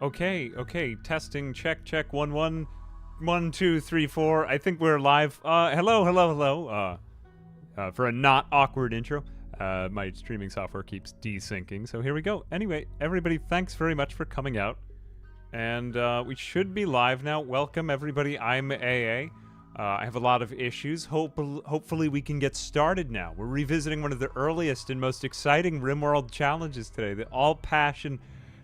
Okay. Testing, check, 1 1 1 2 3 4. I think we're live. Hello. For a not awkward intro. My streaming software keeps desyncing, so here we go. Anyway, everybody, thanks very much for coming out. And we should be live now. Welcome, everybody. I'm AA. I have a lot of issues. Hopefully we can get started now. We're revisiting one of the earliest and most exciting Rimworld challenges today. The all-passion,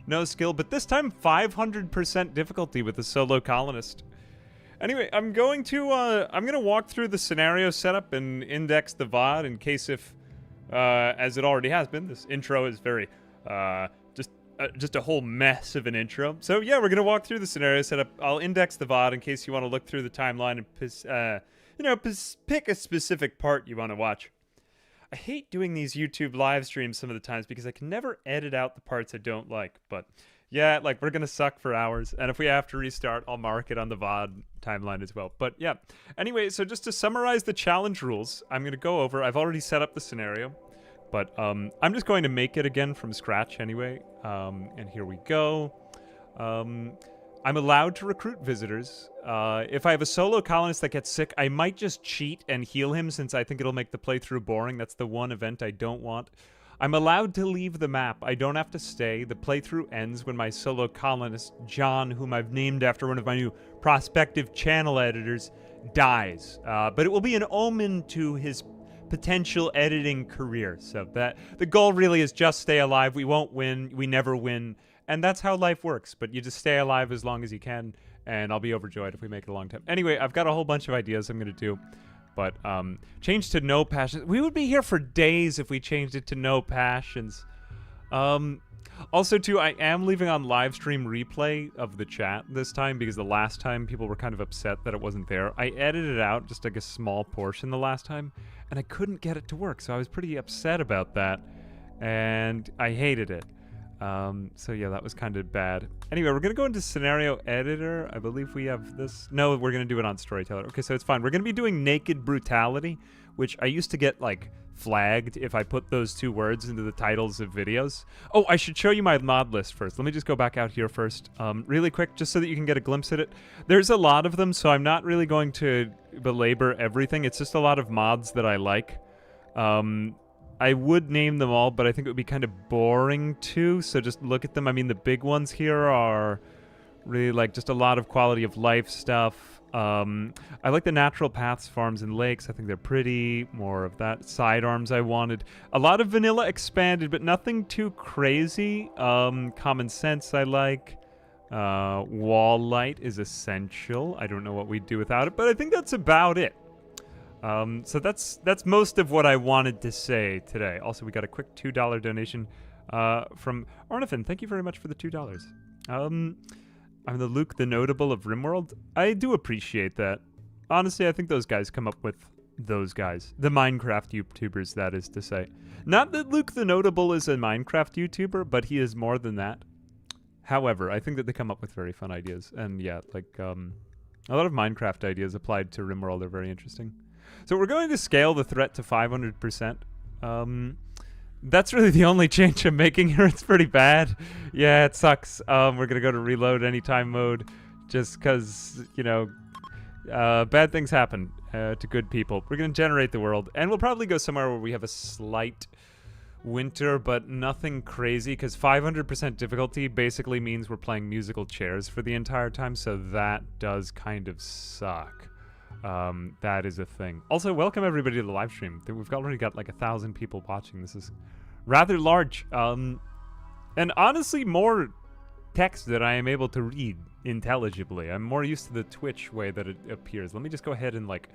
no skill, but this time 500% difficulty with the solo colonist. Anyway, I'm gonna walk through the scenario setup and index the VOD in case if, as it already has been, this intro is very, just a whole mess of an intro. So yeah, we're gonna walk through the scenario setup. I'll index the VOD in case you want to look through the timeline and pick a specific part you want to watch. I hate doing these YouTube live streams some of the times because I can never edit out the parts I don't like. But yeah, like we're gonna suck for hours, and if we have to restart, I'll mark it on the VOD timeline as well. But yeah, anyway, so just to summarize the challenge rules, I'm gonna go over. I've already set up the scenario. But I'm just going to make it again from scratch anyway. And here we go. I'm allowed to recruit visitors. If I have a solo colonist that gets sick, I might just cheat and heal him since I think it'll make the playthrough boring. That's the one event I don't want. I'm allowed to leave the map. I don't have to stay. The playthrough ends when my solo colonist, John, whom I've named after one of my new prospective channel editors, dies. But it will be an omen to his potential editing career. So that the goal really is just stay alive. We won't win. We never win. And that's how life works. But you just stay alive as long as you can. And I'll be overjoyed if we make it a long time. Anyway, I've got a whole bunch of ideas I'm going to do. But change to no passions. We would be here for days if we changed it to no passions. Also, too, I am leaving on live stream replay of the chat this time because the last time people were kind of upset that it wasn't there. I edited out just like a small portion the last time, and I couldn't get it to work, so I was pretty upset about that, and I hated it. So yeah, that was kind of bad. Anyway, we're gonna go into scenario editor. I believe we have this. No, we're gonna do it on storyteller. Okay, so it's fine. We're gonna be doing naked brutality, which I used to get like flagged if I put those two words into the titles of videos. Oh, I should show you my mod list first. Let me just go back out here first, really quick, just so that you can get a glimpse at it. There's a lot of them, so I'm not really going to belabor everything. It's just a lot of mods that I like. I would name them all, but I think it would be kind of boring too, so just look at them. I mean, the big ones here are really like just a lot of quality of life stuff. I like the natural paths, farms, and lakes. I think they're pretty. More of that. Sidearms I wanted. A lot of vanilla expanded, but nothing too crazy. Common sense I like. Wall light is essential. I don't know what we'd do without it, but I think that's about it. So that's most of what I wanted to say today. Also, we got a quick $2 donation from Ornathan. Thank you very much for the $2. I'm the Luke the Notable of Rimworld. I do appreciate that. Honestly, I think those guys come up with those guys. The Minecraft YouTubers, that is to say. Not that Luke the Notable is a Minecraft YouTuber, but he is more than that. However, I think that they come up with very fun ideas. And yeah, like, a lot of Minecraft ideas applied to Rimworld are very interesting. So we're going to scale the threat to 500%. That's really the only change I'm making here. It's pretty bad. Yeah, it sucks. We're going to go to reload anytime mode just because, you know, bad things happen to good people. We're going to generate the world, and we'll probably go somewhere where we have a slight winter, but nothing crazy, because 500% difficulty basically means we're playing musical chairs for the entire time, so that does kind of suck. That is a thing. Also, welcome everybody to the live stream. We've already got like 1,000 people watching. This is rather large. And honestly, more text that I am able to read intelligibly. I'm more used to the Twitch way that it appears. Let me just go ahead and like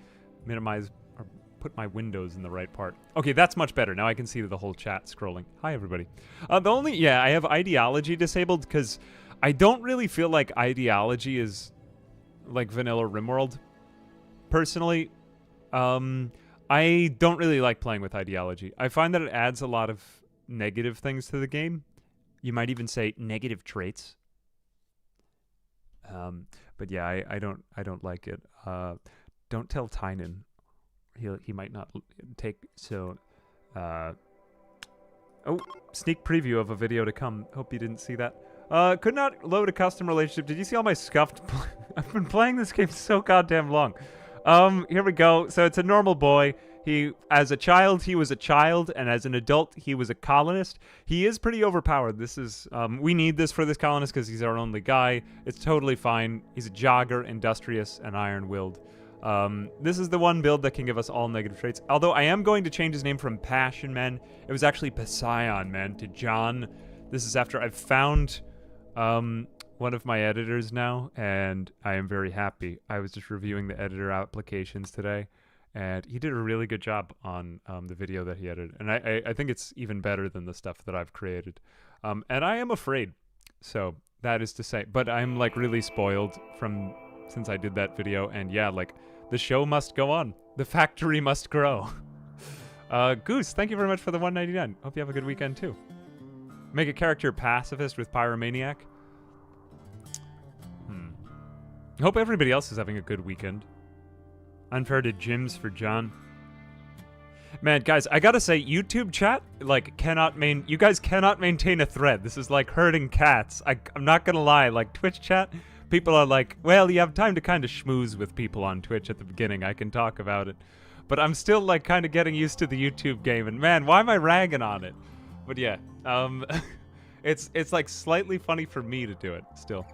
minimize or put my windows in the right part. Okay, that's much better. Now I can see the whole chat scrolling. Hi, everybody. I have ideology disabled because I don't really feel like ideology is like vanilla Rimworld. Personally, I don't really like playing with ideology. I find that it adds a lot of negative things to the game. You might even say negative traits. But yeah, I don't like it. Don't tell Tynan. He might not take so. Oh, sneak preview of a video to come. Hope you didn't see that. Could not load a custom relationship. Did you see all my scuffed... I've been playing this game so goddamn long. Here we go. So it's a normal boy. As a child, he was a child, and as an adult, he was a colonist. He is pretty overpowered. This is, we need this for this colonist because he's our only guy. It's totally fine. He's a jogger, industrious, and iron-willed. This is the one build that can give us all negative traits. Although I am going to change his name from Passion Man. It was actually Passion Man to John. This is after I've found, one of my editors now, and I am very happy. I was just reviewing the editor applications today, and he did a really good job on the video that he edited. And I think it's even better than the stuff that I've created. And I am afraid. So that is to say, but I'm like really spoiled since I did that video. And yeah, like the show must go on. The factory must grow. Goose, thank you very much for the $1.99. Hope you have a good weekend too. Make a character pacifist with pyromaniac. Hope everybody else is having a good weekend. Unfair to gyms for John. Man, guys, I gotta say, YouTube chat, like, you guys cannot maintain a thread. This is like herding cats. I'm not gonna lie, like, Twitch chat, people are like, well, you have time to kind of schmooze with people on Twitch at the beginning. I can talk about it. But I'm still, like, kind of getting used to the YouTube game, and man, why am I ragging on it? But yeah, it's like slightly funny for me to do it, still.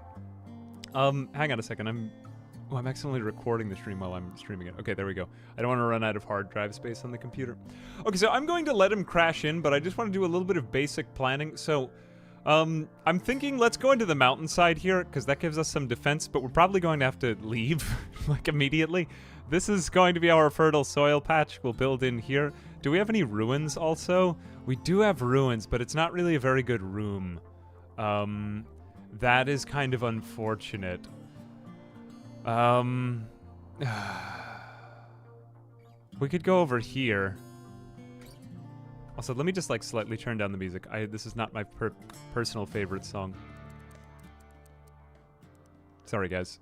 Hang on a second, I'm accidentally recording the stream while I'm streaming it. Okay, there we go. I don't want to run out of hard drive space on the computer. Okay, so I'm going to let him crash in, but I just want to do a little bit of basic planning. So, I'm thinking let's go into the mountainside here, because that gives us some defense, but we're probably going to have to leave, like, immediately. This is going to be our fertile soil patch. We'll build in here. Do we have any ruins also? We do have ruins, but it's not really a very good room. That is kind of unfortunate. We could go over here. Also, let me just like slightly turn down the music. This is not my personal favorite song. Sorry, guys.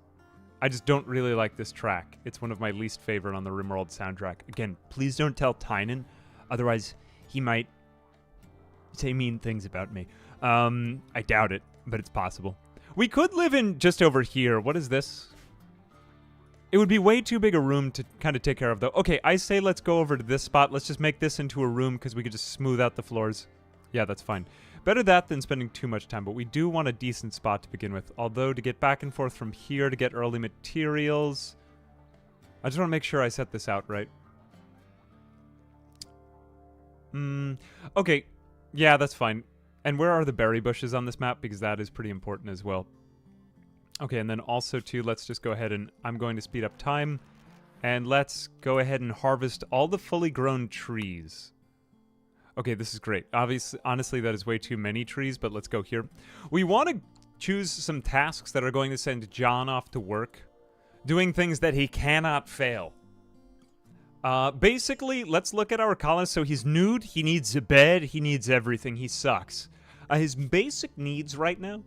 I just don't really like this track. It's one of my least favorite on the Rimworld soundtrack. Again, please don't tell Tynan, otherwise he might say mean things about me. I doubt it, but it's possible. We could live in just over here. What is this? It would be way too big a room to kind of take care of, though. Okay, I say let's go over to this spot. Let's just make this into a room because we could just smooth out the floors. Yeah, that's fine. Better that than spending too much time, but we do want a decent spot to begin with. Although, to get back and forth from here to get early materials... I just want to make sure I set this out right. Okay. Yeah, that's fine. And where are the berry bushes on this map? Because that is pretty important as well. Okay, and then also, too, let's just go ahead and... I'm going to speed up time. And let's go ahead and harvest all the fully grown trees. Okay, this is great. Obviously, honestly, that is way too many trees, but let's go here. We want to choose some tasks that are going to send John off to work. Doing things that he cannot fail. Basically, let's look at our colonist. So he's nude, he needs a bed, he needs everything, he sucks. His basic needs right now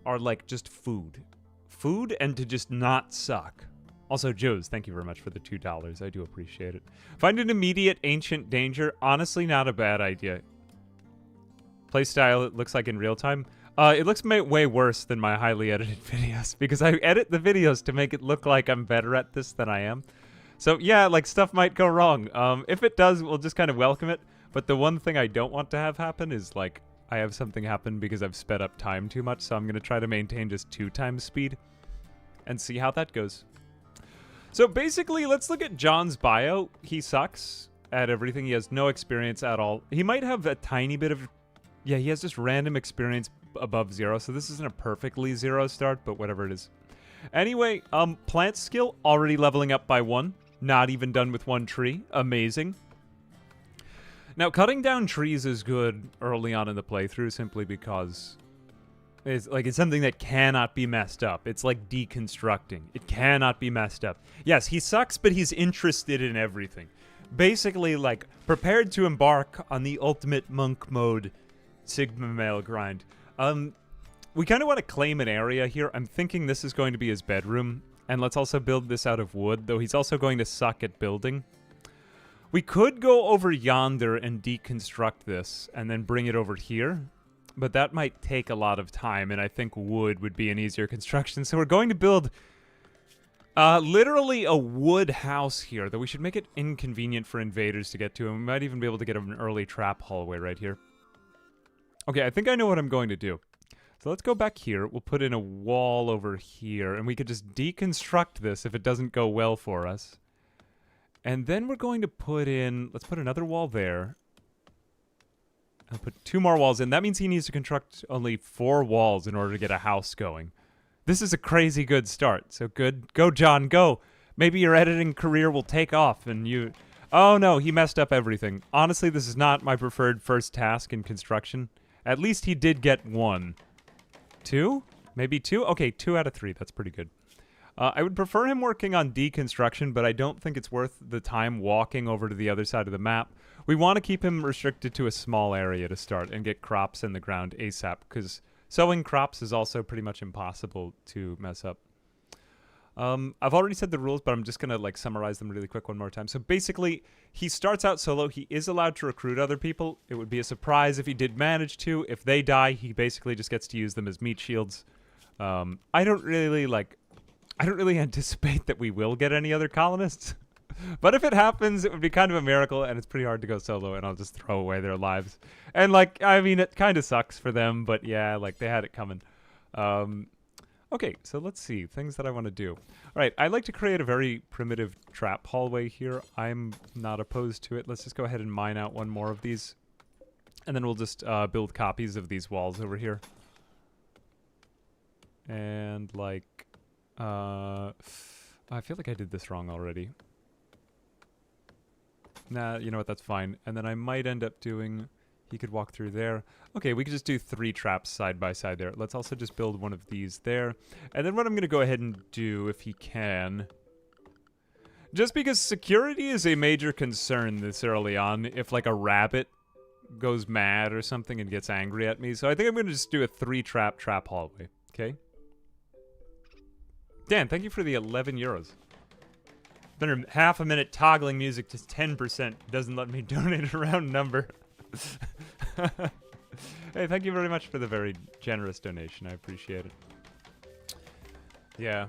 are like just food. Food and to just not suck. Also, Joe's, thank you very much for the $2. I do appreciate it. Find an immediate ancient danger. Honestly, not a bad idea. Playstyle, it looks like in real time. It looks way worse than my highly edited videos because I edit the videos to make it look like I'm better at this than I am. So yeah, like stuff might go wrong. If it does, we'll just kind of welcome it. But the one thing I don't want to have happen is like I have something happen because I've sped up time too much. So I'm going to try to maintain just 2 times speed and see how that goes. So basically, let's look at John's bio. He sucks at everything. He has no experience at all. He might have a tiny bit of... Yeah, he has just random experience above 0. So this isn't a perfectly 0 start, but whatever it is. Anyway, plant skill already leveling up by 1. Not even done with 1 tree. Amazing. Now, cutting down trees is good early on in the playthrough simply because... It's something that cannot be messed up. It's like deconstructing. It cannot be messed up. Yes, he sucks, but he's interested in everything. Basically, like, prepared to embark on the ultimate monk mode Sigma male grind. We kind of want to claim an area here. I'm thinking this is going to be his bedroom. And let's also build this out of wood, though he's also going to suck at building. We could go over yonder and deconstruct this and then bring it over here. but that might take a lot of time, and I think wood would be an easier construction. So we're going to build literally a wood house here, though we should make it inconvenient for invaders to get to, and we might even be able to get an early trap hallway right here. Okay, I think I know what I'm going to do. So let's go back here. We'll put in a wall over here, and we could just deconstruct this if it doesn't go well for us. And then we're going to put in... Let's put another wall there. I'll put 2 more walls in. That means he needs to construct only 4 walls in order to get a house going. This is a crazy good start. So good. Go, John, go. Maybe your editing career will take off and you... Oh, no, he messed up everything. Honestly, this is not my preferred first task in construction. At least he did get 1. 2? Maybe 2? Okay, 2 out of 3. That's pretty good. I would prefer him working on deconstruction, but I don't think it's worth the time walking over to the other side of the map. We want to keep him restricted to a small area to start and get crops in the ground ASAP, because sowing crops is also pretty much impossible to mess up. I've already said the rules, but I'm just going to like summarize them really quick one more time. So basically, he starts out solo. He is allowed to recruit other people. It would be a surprise if he did manage to. If they die, he basically just gets to use them as meat shields. I don't really anticipate that we will get any other colonists. But if it happens, it would be kind of a miracle, and it's pretty hard to go solo, and I'll just throw away their lives. And, like, I mean, it kind of sucks for them, but yeah, like, they had it coming. Okay, so let's see. Things that I want to do. All right, I'd like to create a very primitive trap hallway here. I'm not opposed to it. Let's just go ahead and mine out 1 more of these. And then we'll just build copies of these walls over here. And, like... I feel like I did this wrong already. Nah, you know what, that's fine. And then I might end up doing... He could walk through there. Okay, we could just do 3 traps side by side there. Let's also just build 1 of these there. And then what I'm going to go ahead and do, if he can... Just because security is a major concern this early on, if like a rabbit goes mad or something and gets angry at me. So I think I'm going to just do a 3-trap hallway. Okay? Dan, thank you for the 11 euros. Been half a minute toggling music to 10%. Doesn't let me donate a round number. Hey, thank you very much for the very generous donation. I appreciate it. Yeah.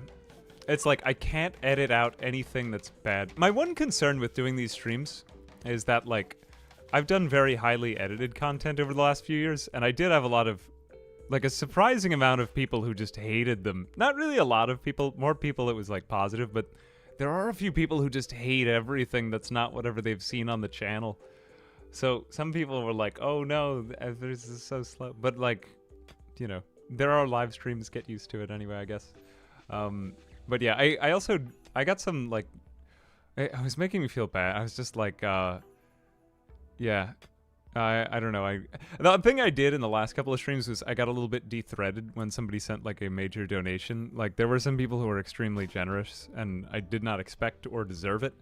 It's like, I can't edit out anything that's bad. My one concern with doing these streams is that, like, I've done very highly edited content over the last few years, and I did have a lot of, like, a surprising amount of people who just hated them. Not really a lot of people, more people it was, like, positive, but there are a few people who just hate everything that's not whatever they've seen on the channel. So some people were like, oh no, this is so slow. But, like, you know, there are live streams, get used to it anyway, I guess. But yeah, I also, I got some, like, it was making me feel bad. I was just like, yeah. I don't know. The thing I did in the last couple of streams was I got a little bit de-threaded when somebody sent like a major donation. Like there were some people who were extremely generous and I did not expect or deserve it,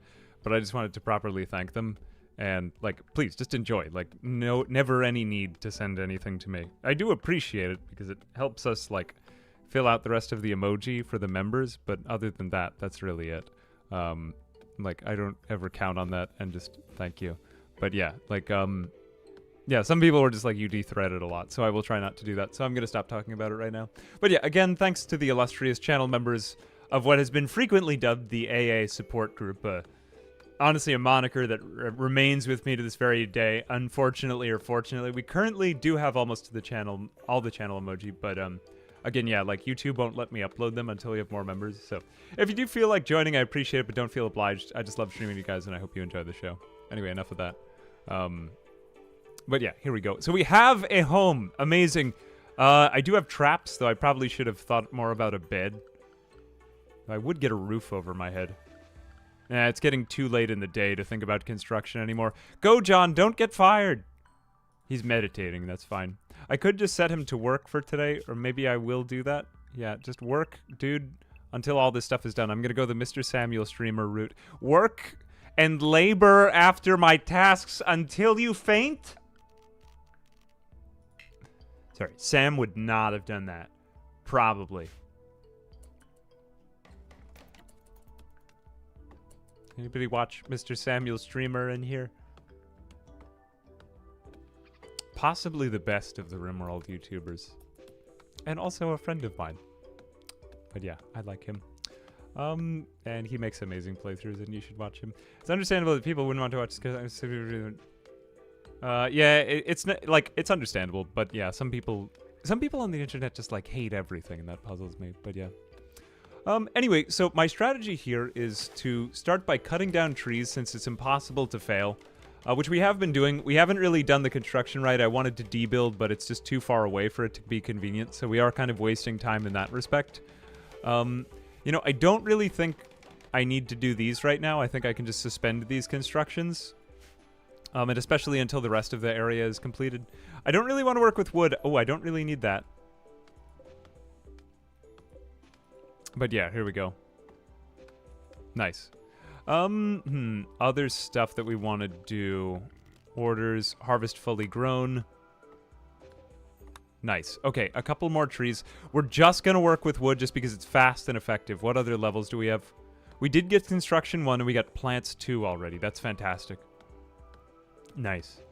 but I just wanted to properly thank them. And like, please just enjoy. Like never any need to send anything to me. I do appreciate it because it helps us like fill out the rest of the emoji for the members. But other than that, that's really it. Like I don't ever count on that and just thank you. But yeah, like, yeah, some people were just like, you de-threaded a lot, so I will try not to do that. So I'm going to stop talking about it right now. But yeah, again, thanks to the illustrious channel members of what has been frequently dubbed the AA support group. Honestly, a moniker that remains with me to this very day. Unfortunately or fortunately, we currently do have almost the channel, all the channel emoji, but again, yeah, like YouTube won't let me upload them until we have more members. So if you do feel like joining, I appreciate it, but don't feel obliged. I just love streaming to you guys, and I hope you enjoy the show. Anyway, enough of that. But yeah, here we go. So we have a home. Amazing. I do have traps, though I probably should have thought more about a bed. I would get a roof over my head. It's getting too late in the day to think about construction anymore. Go, John, don't get fired. He's meditating, that's fine. I could just set him to work for today, or maybe I will do that. Yeah, just work, dude, until all this stuff is done. I'm going to go the Mr. Samuel streamer route. Work and labor after my tasks until you faint? Sorry, Sam would not have done that. Probably. Anybody watch Mr. Samuel streamer in here? possibly the best of the Rimworld YouTubers. And also a friend of mine. But yeah, I like him. And he makes amazing playthroughs, and you should watch him. It's understandable that people wouldn't want to watch this because yeah, it's not, like, it's understandable, but yeah, some people on the internet just like hate everything, and that puzzles me. But yeah. Anyway, so my strategy here is to start by cutting down trees since it's impossible to fail, which we have been doing. We haven't really done the construction right. I wanted to debuild, but it's just too far away for it to be convenient, so we are kind of wasting time in that respect. You know, I don't really think I need to do these right now. I think I can just suspend these constructions. And especially until the rest of the area is completed. I don't really want to work with wood. Oh, I don't really need that. But yeah, here we go. Nice. Other stuff that we want to do. Orders, harvest fully grown. Nice. Okay, a couple more trees. We're just going to work with wood just because it's fast and effective. What other levels do we have? We did get construction 1 and we got plants 2 already. That's fantastic. Nice.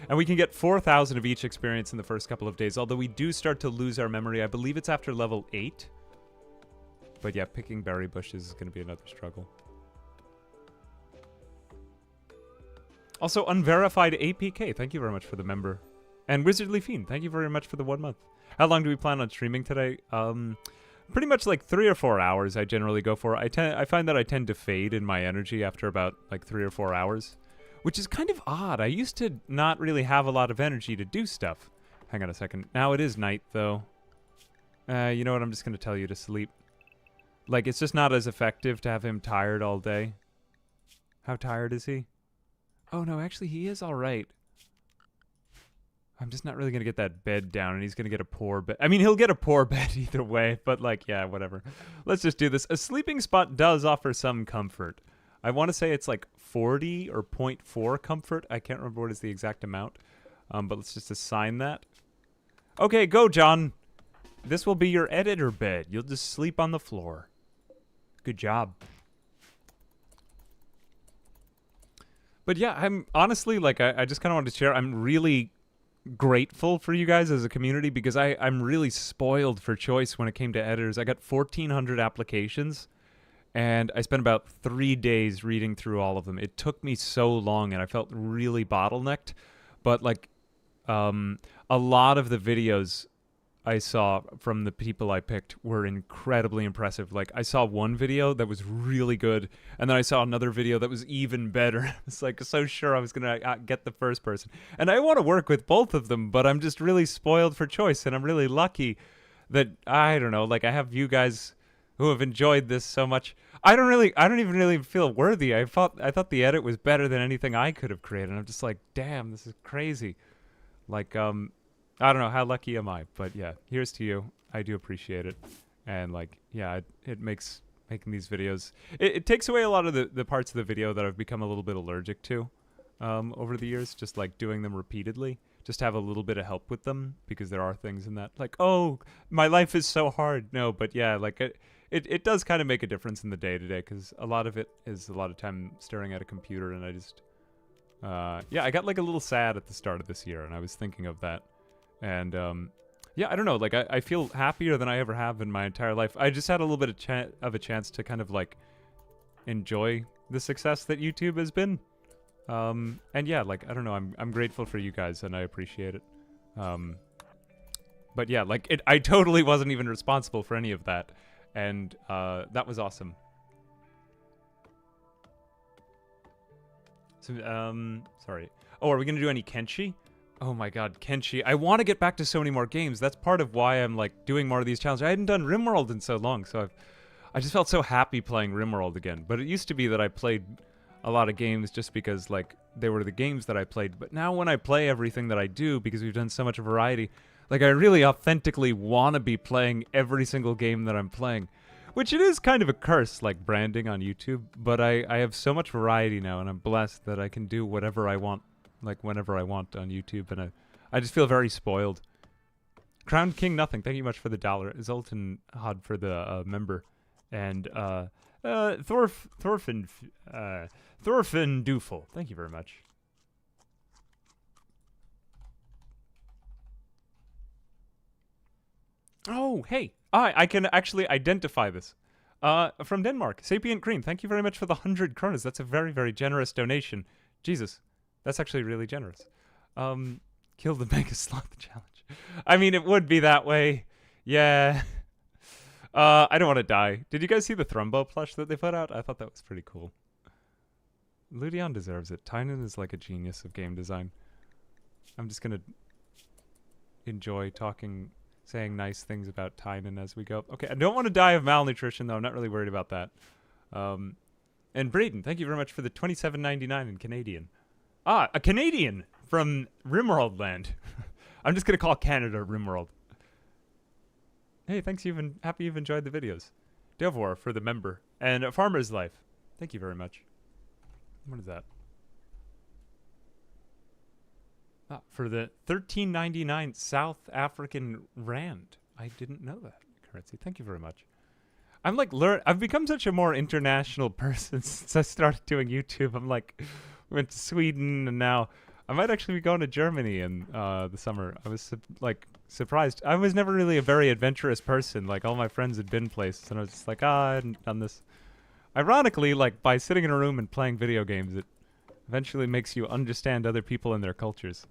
And we can get 4,000 of each experience in the first couple of days, although we do start to lose our memory. I believe it's after level 8. But yeah, picking berry bushes is going to be another struggle. Also, Unverified APK, thank you very much for the member. And Wizardly Fiend, thank you very much for the 1 month. How long do we plan on streaming today? Pretty much like 3 or 4 hours I generally go for. I find that I tend to fade in my energy after about like 3 or 4 hours. Which is kind of odd. I used to not really have a lot of energy to do stuff. Hang on a second. Now it is night, though. You know what? I'm just going to tell you to sleep. Like, it's just not as effective to have him tired all day. How tired is he? Oh, no, actually, he is all right. I'm just not really going to get that bed down, and he's going to get a poor bed. I mean, he'll get a poor bed either way, but, like, yeah, whatever. Let's just do this. A sleeping spot does offer some comfort. I want to say it's like 40 or 0.4 comfort. I can't remember what is the exact amount, but let's just assign that. Okay, go, John. This will be your editor bed. You'll just sleep on the floor. Good job. But yeah, I'm honestly, like, I just kind of wanted to share. I'm really grateful for you guys as a community because I'm really spoiled for choice when it came to editors. I got 1,400 applications, and I spent about 3 days reading through all of them. It took me so long, and I felt really bottlenecked. But, like, a lot of the videos I saw from the people I picked were incredibly impressive. Like, I saw one video that was really good, and then I saw another video that was even better. I was like so sure I was gonna get the first person, and I want to work with both of them, but I'm just really spoiled for choice, and I'm really lucky that I don't know, like, I have you guys who have enjoyed this so much. I don't even really feel worthy. I thought the edit was better than anything I could have created, and I'm just like, damn, this is crazy. Like, I don't know, how lucky am I? But yeah, here's to you. I do appreciate it. And like, yeah, it makes making these videos... It takes away a lot of the parts of the video that I've become a little bit allergic to over the years. Just like doing them repeatedly. Just have a little bit of help with them. Because there are things in that. Like, oh, my life is so hard. No, but yeah, like it does kind of make a difference in the day-to-day. Because a lot of it is a lot of time staring at a computer. And I just... yeah, I got like a little sad at the start of this year. And I was thinking of that. And, yeah, I don't know, like, I feel happier than I ever have in my entire life. I just had a little bit of a chance to kind of, like, enjoy the success that YouTube has been. And yeah, like, I don't know, I'm grateful for you guys, and I appreciate it. But yeah, like, I totally wasn't even responsible for any of that. And, that was awesome. So, sorry. Oh, are we gonna do any Kenshi? Oh my god, Kenshi. I want to get back to so many more games. That's part of why I'm, like, doing more of these challenges. I hadn't done Rimworld in so long, so I just felt so happy playing Rimworld again. But it used to be that I played a lot of games just because, like, they were the games that I played. But now when I play everything that I do, because we've done so much variety, like, I really authentically want to be playing every single game that I'm playing. Which it is kind of a curse, like, branding on YouTube. But I have so much variety now, and I'm blessed that I can do whatever I want. Like, whenever I want on YouTube, and I just feel very spoiled. Crown King Nothing, thank you much for the $1. Zoltan Hod for the member. And Thorfinn Dooful, thank you very much. Oh, hey. I can actually identify this. From Denmark. Sapient Cream, thank you very much for the 100 kronas. That's a very, very generous donation. Jesus, that's actually really generous. Kill the Megasloth challenge. I mean, it would be that way. Yeah. I don't want to die. Did you guys see the Thrumbo plush that they put out? I thought that was pretty cool. Ludion deserves it. Tynan is like a genius of game design. I'm just gonna enjoy saying nice things about Tynan as we go. Okay, I don't want to die of malnutrition, though. I'm not really worried about that. And Braden, thank you very much for the $27.99 in Canadian. Ah, a Canadian from Rimworld land. I'm just going to call Canada Rimworld. Hey, thanks. Happy you've enjoyed the videos. Devor for the member. And A Farmer's Life. Thank you very much. What is that? Ah, for the $13.99 South African Rand. I didn't know that currency. Thank you very much. I'm like, I've become such a more international person since I started doing YouTube. I'm like, went to Sweden, and now I might actually be going to Germany in the summer. I was surprised. I was never really a very adventurous person. Like, all my friends had been places, and I was just like, I hadn't done this. Ironically, like, by sitting in a room and playing video games, it eventually makes you understand other people and their cultures.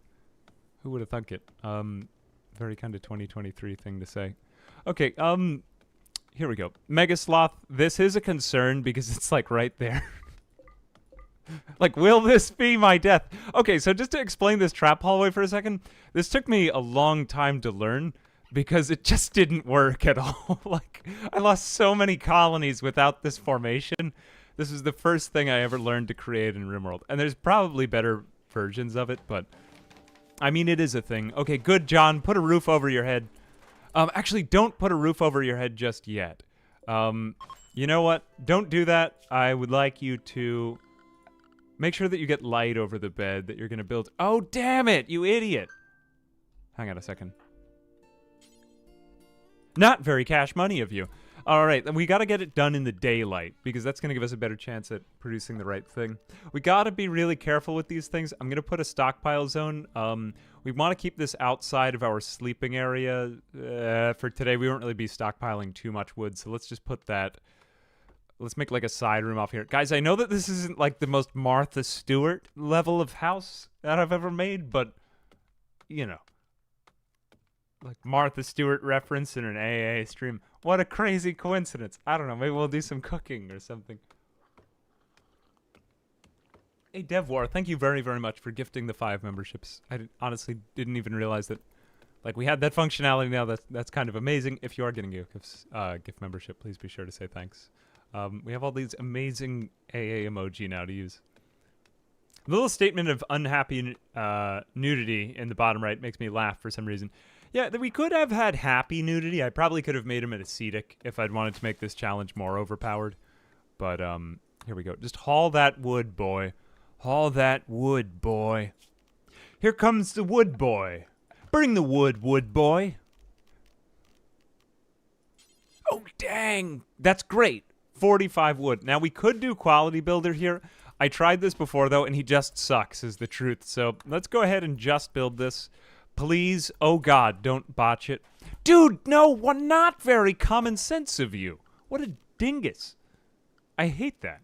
Who would have thunk it? Very kind of 2023 thing to say. Okay, here we go. Megasloth, this is a concern because it's like right there. Like, will this be my death? Okay, so just to explain this trap hallway for a second, this took me a long time to learn because it just didn't work at all. Like, I lost so many colonies without this formation. This is the first thing I ever learned to create in Rimworld. And there's probably better versions of it, but I mean, it is a thing. Okay, good, John. Put a roof over your head. Actually, don't put a roof over your head just yet. You know what? Don't do that. I would like you to make sure that you get light over the bed that you're going to build. Oh, damn it, you idiot. Hang on a second. Not very cash money of you. All right, then we got to get it done in the daylight because that's going to give us a better chance at producing the right thing. We got to be really careful with these things. I'm going to put a stockpile zone. We want to keep this outside of our sleeping area. For today, we won't really be stockpiling too much wood, so let's just put that. Let's make like a side room off here. Guys, I know that this isn't like the most Martha Stewart level of house that I've ever made, but, you know. Like Martha Stewart reference in an AA stream. What a crazy coincidence. I don't know. Maybe we'll do some cooking or something. Hey, Devwar, thank you very, very much for gifting the 5 memberships. I honestly didn't even realize that, like, we had that functionality now. That's kind of amazing. If you are getting a gift membership, please be sure to say thanks. We have all these amazing AA emoji now to use. The little statement of unhappy nudity in the bottom right makes me laugh for some reason. Yeah, we could have had happy nudity. I probably could have made him an ascetic if I'd wanted to make this challenge more overpowered. But, here we go. Just haul that wood, boy. Haul that wood, boy. Here comes the wood boy. Bring the wood, wood boy. Oh, dang. That's great. 45 wood. Now, we could do quality builder here. I tried this before, though, and he just sucks, is the truth. So let's go ahead and just build this. Please, oh God, don't botch it. Dude, no, not very common sense of you. What a dingus. I hate that.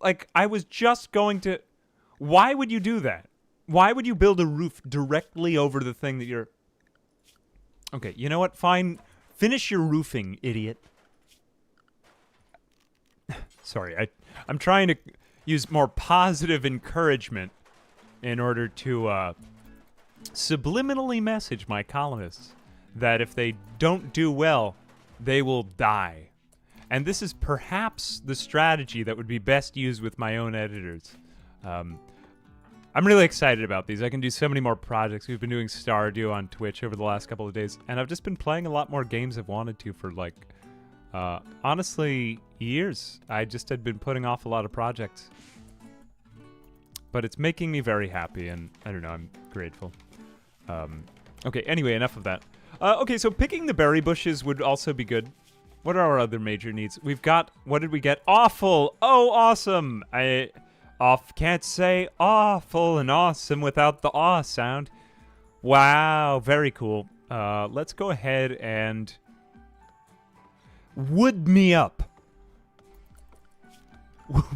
Like, I was just going to... Why would you do that? Why would you build a roof directly over the thing that you're... Okay, you know what? Fine. Finish your roofing, idiot. Sorry, I'm trying to use more positive encouragement in order to subliminally message my colonists that if they don't do well, they will die. And this is perhaps the strategy that would be best used with my own editors. I'm really excited about these. I can do so many more projects. We've been doing Stardew on Twitch over the last couple of days, and I've just been playing a lot more games I've wanted to for, like, honestly, years. I just had been putting off a lot of projects. But it's making me very happy, and I don't know, I'm grateful. Okay, anyway, enough of that. Okay, so picking the berry bushes would also be good. What are our other major needs? We've got, what did we get? Awful! Oh, awesome! Can't say awful and awesome without the aw sound. Wow, very cool. Let's go ahead and wood me up.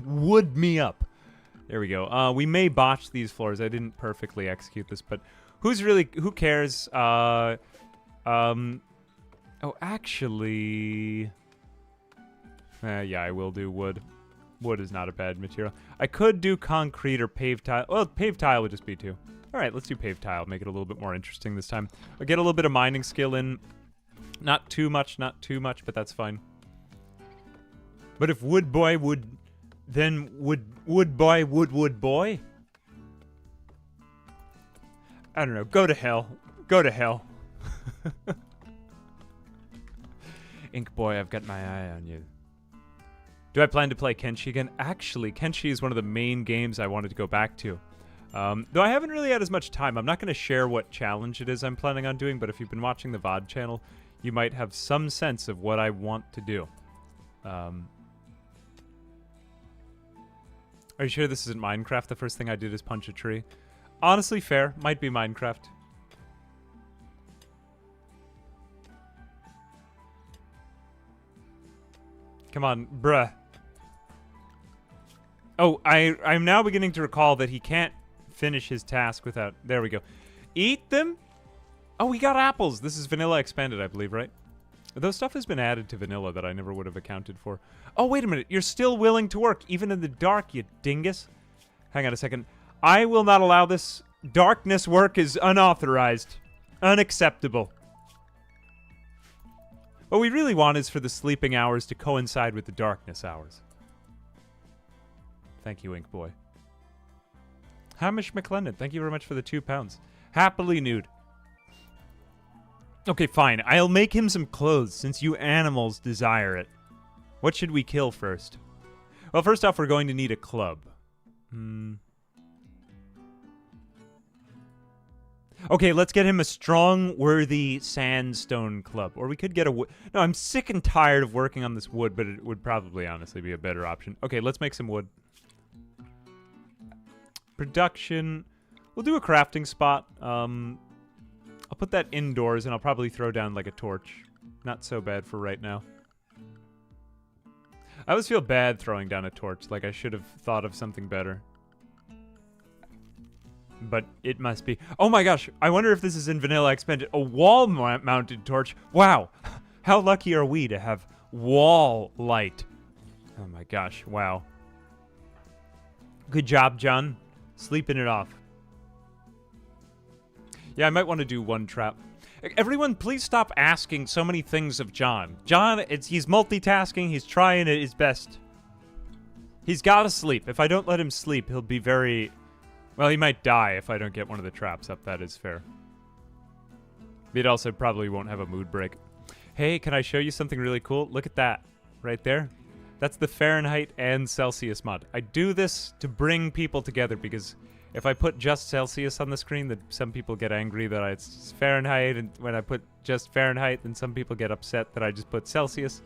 Wood me up. There we go. We may botch these floors. I didn't perfectly execute this, but who cares? Oh, actually, yeah, I will do wood. Wood is not a bad material. I could do concrete or paved tile. Well, paved tile would just be 2. All right, let's do paved tile. Make it a little bit more interesting this time. I'll get a little bit of mining skill in. Not too much, but that's fine. But if wood boy would, then wood boy wood boy? I don't know. Go to hell. Go to hell. Ink boy, I've got my eye on you. Do I plan to play Kenshi again? Actually, Kenshi is one of the main games I wanted to go back to. Though I haven't really had as much time. I'm not going to share what challenge it is I'm planning on doing, but if you've been watching the VOD channel, you might have some sense of what I want to do. Are you sure this isn't Minecraft? The first thing I did is punch a tree. Honestly, fair. Might be Minecraft. Come on, bruh. Oh, I'm now beginning to recall that he can't finish his task without... There we go. Eat them? Oh, we got apples. This is vanilla expanded, I believe, right? Though stuff has been added to vanilla that I never would have accounted for. Oh, wait a minute. You're still willing to work, even in the dark, you dingus. Hang on a second. I will not allow this. Darkness work is unauthorized. Unacceptable. What we really want is for the sleeping hours to coincide with the darkness hours. Thank you, Ink Boy. Hamish McLennan, thank you very much for the £2. Happily nude. Okay, fine. I'll make him some clothes since you animals desire it. What should we kill first? Well, first off, we're going to need a club. Okay, let's get him a strong, worthy sandstone club. Or we could get a wood. No, I'm sick and tired of working on this wood, but it would probably honestly be a better option. Okay, let's make some wood. Production. We'll do a crafting spot. I'll put that indoors, and I'll probably throw down like a torch. Not so bad for right now. I always feel bad throwing down a torch, like I should have thought of something better. But it must be. Oh my gosh, I wonder if this is in Vanilla Expanded. A wall-mounted torch. Wow, how lucky are we to have wall light? Oh my gosh, wow. Good job, John. Sleeping it off. Yeah, I might want to do one trap. Everyone, please stop asking so many things of John. John, he's multitasking. He's trying his best. He's got to sleep. If I don't let him sleep, he'll be very... Well, he might die if I don't get one of the traps up. That is fair. It also probably won't have a mood break. Hey, can I show you something really cool? Look at that. Right there. That's the Fahrenheit and Celsius mod. I do this to bring people together because if I put just Celsius on the screen, then some people get angry that it's Fahrenheit, and when I put just Fahrenheit, then some people get upset that I just put Celsius.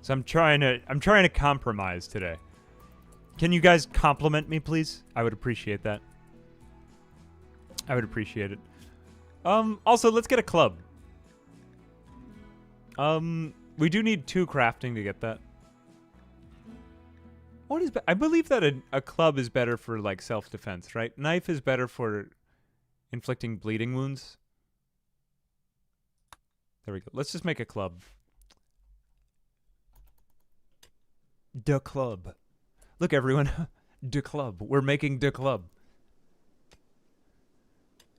So I'm trying to compromise today. Can you guys compliment me, please? I would appreciate that. I would appreciate it. Also, let's get a club. We do need 2 crafting to get that. What is... I believe that a club is better for, like, self-defense, right? Knife is better for inflicting bleeding wounds. There we go. Let's just make a club. The club. Look, everyone. The club. We're making the club.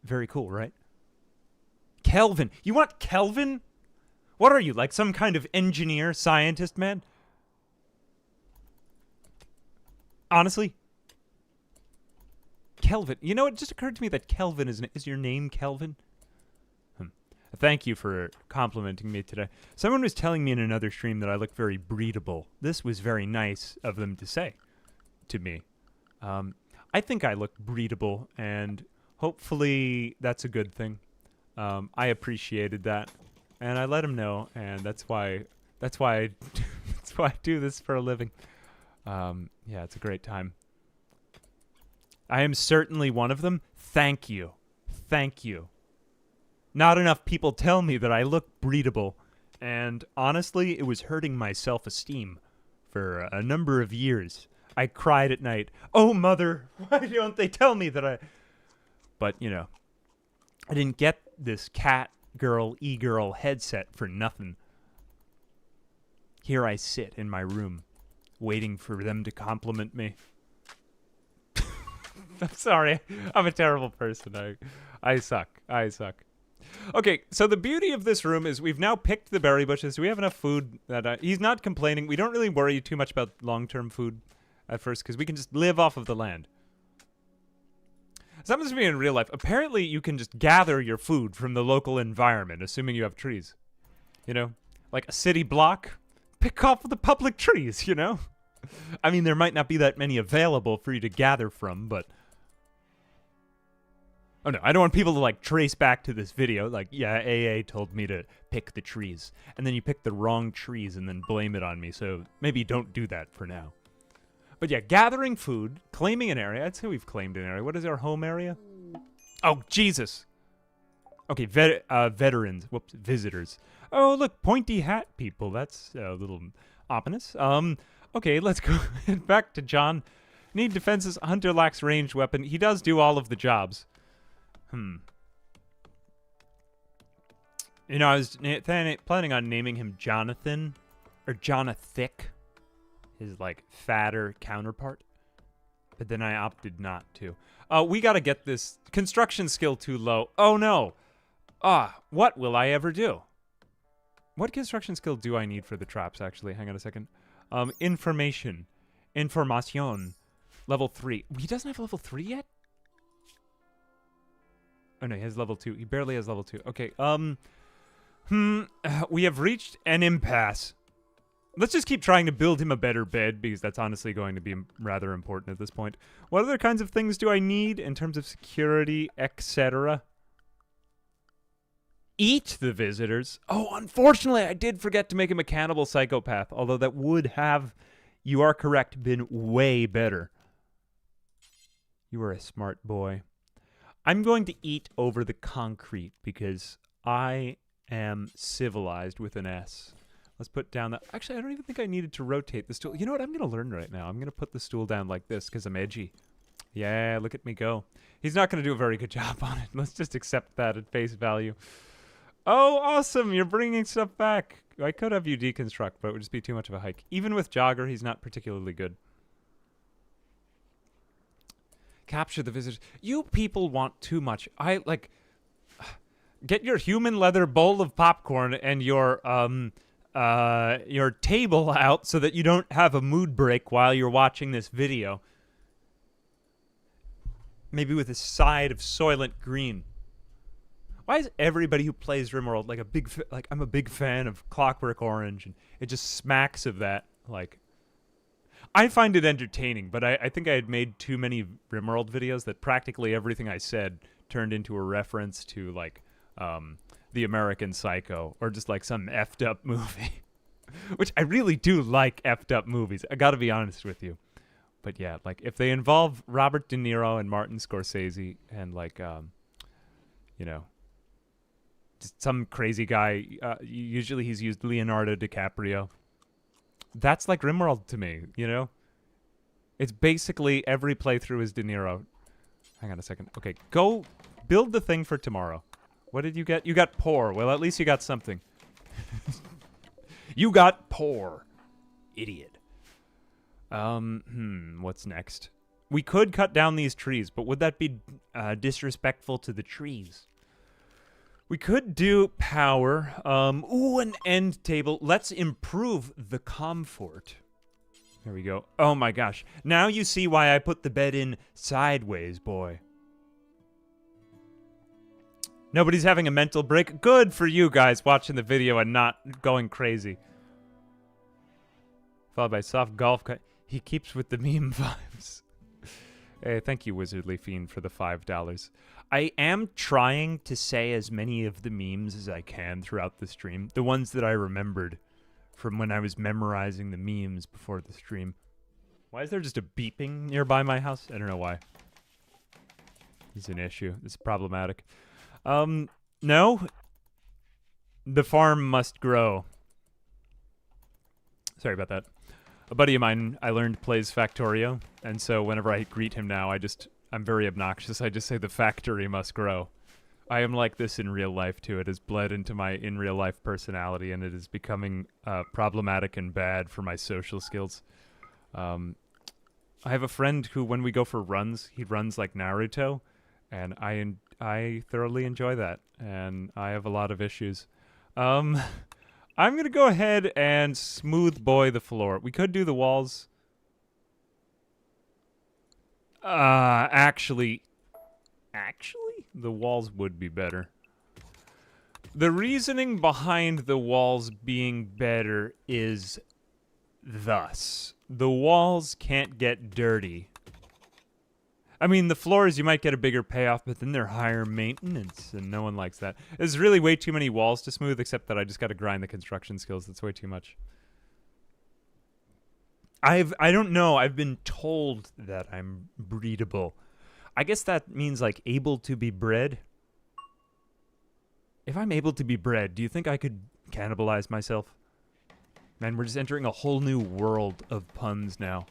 Very cool, right? Kelvin. You want Kelvin? What are you, like some kind of engineer, scientist, man? Honestly? Kelvin. You know, it just occurred to me that Kelvin is your name Kelvin? Thank you for complimenting me today. Someone was telling me in another stream that I look very breedable. This was very nice of them to say to me. I think I look breedable, and hopefully that's a good thing. I appreciated that, and I let him know, and that's why I do this for a living. Yeah, it's a great time. I am certainly one of them. Thank you. Thank you. Not enough people tell me that I look breedable. And honestly, it was hurting my self-esteem for a number of years. I cried at night, "Oh, mother, why don't they tell me that I..." But, you know, I didn't get this cat girl, e-girl headset for nothing. Here I sit in my room, waiting for them to compliment me. I'm sorry. I'm a terrible person. I suck. I suck. Okay, so the beauty of this room is we've now picked the berry bushes. We have enough food that he's not complaining. We don't really worry too much about long-term food at first because we can just live off of the land. So that must be in real life. Apparently, you can just gather your food from the local environment, assuming you have trees. You know? Like a city block, pick off the public trees, you know? I mean, there might not be that many available for you to gather from, but... Oh no, I don't want people to like trace back to this video, like, yeah, AA told me to pick the trees. And then you pick the wrong trees and then blame it on me, so maybe don't do that for now. But yeah, gathering food, claiming an area. I'd say we've claimed an area. What is our home area? Oh, Jesus. Okay, veterans. Whoops, visitors. Oh, look, pointy hat people. That's a little ominous. Okay, let's go back to John. Need defenses. Hunter lacks ranged weapon. He does do all of the jobs. You know, I was planning on naming him Jonathan, or Jonathic, his, like, fatter counterpart. But then I opted not to. We gotta get this construction skill too low. Oh, no. What will I ever do? What construction skill do I need for the traps, actually? Hang on a second. Information. Information. Level 3. He doesn't have level 3 yet? Oh, no, he has level 2. He barely has level 2. Okay, we have reached an impasse. Let's just keep trying to build him a better bed, because that's honestly going to be rather important at this point. What other kinds of things do I need in terms of security, etc.? Eat the visitors. Oh, unfortunately, I did forget to make him a cannibal psychopath, although that would have, you are correct, been way better. You are a smart boy. I'm going to eat over the concrete because I am civilized with an S. Let's put down that. Actually, I don't even think I needed to rotate the stool. You know what? I'm going to learn right now. I'm going to put the stool down like this because I'm edgy. Yeah, look at me go. He's not going to do a very good job on it. Let's just accept that at face value. Oh, awesome. You're bringing stuff back. I could have you deconstruct, but it would just be too much of a hike. Even with Jogger, he's not particularly good. Capture the visitors. You people want too much. Get your human leather bowl of popcorn and your table out so that you don't have a mood break while you're watching this video. Maybe with a side of Soylent Green. Why is everybody who plays Rimworld I'm a big fan of Clockwork Orange, and it just smacks of that, like... I find it entertaining, but I think I had made too many Rimworld videos that practically everything I said turned into a reference to, like, The American Psycho, or just, like, some effed up movie. Which I really do like effed up movies, I gotta be honest with you. But yeah, like, if they involve Robert De Niro and Martin Scorsese, and, like, you know, just some crazy guy, usually he's used Leonardo DiCaprio. That's like Rimworld to me, you know? It's basically every playthrough is De Niro. Hang on a second. Okay, go build the thing for tomorrow. What did you get? You got poor. Well, at least you got something. You got poor. Idiot. What's next? We could cut down these trees, but would that be disrespectful to the trees? We could do power. Ooh, an end table. Let's improve the comfort. There we go. Oh my gosh. Now you see why I put the bed in sideways, boy. Nobody's having a mental break. Good for you guys watching the video and not going crazy. Followed by soft golf cut. He keeps with the meme vibes. Hey, thank you, Wizardly Fiend, for the $5. I am trying to say as many of the memes as I can throughout the stream. The ones that I remembered from when I was memorizing the memes before the stream. Why is there just a beeping nearby my house? I don't know why. It's an issue. It's problematic. No. The farm must grow. Sorry about that. A buddy of mine, I learned, plays Factorio, and so whenever I greet him now, I'm very obnoxious. I just say the factory must grow. I am like this in real life, too. It has bled into my in-real-life personality, and it is becoming problematic and bad for my social skills. I have a friend who, when we go for runs, he runs like Naruto, and I thoroughly enjoy that, and I have a lot of issues. I'm going to go ahead and smooth boy the floor. We could do the walls. Actually, the walls would be better. The reasoning behind the walls being better is thus. The walls can't get dirty. I mean, the floors, you might get a bigger payoff, but then they're higher maintenance, and no one likes that. There's really way too many walls to smooth, except that I just got to grind the construction skills. That's way too much. I don't know. I've been told that I'm breedable. I guess that means, like, able to be bred. If I'm able to be bred, do you think I could cannibalize myself? Man, we're just entering a whole new world of puns now.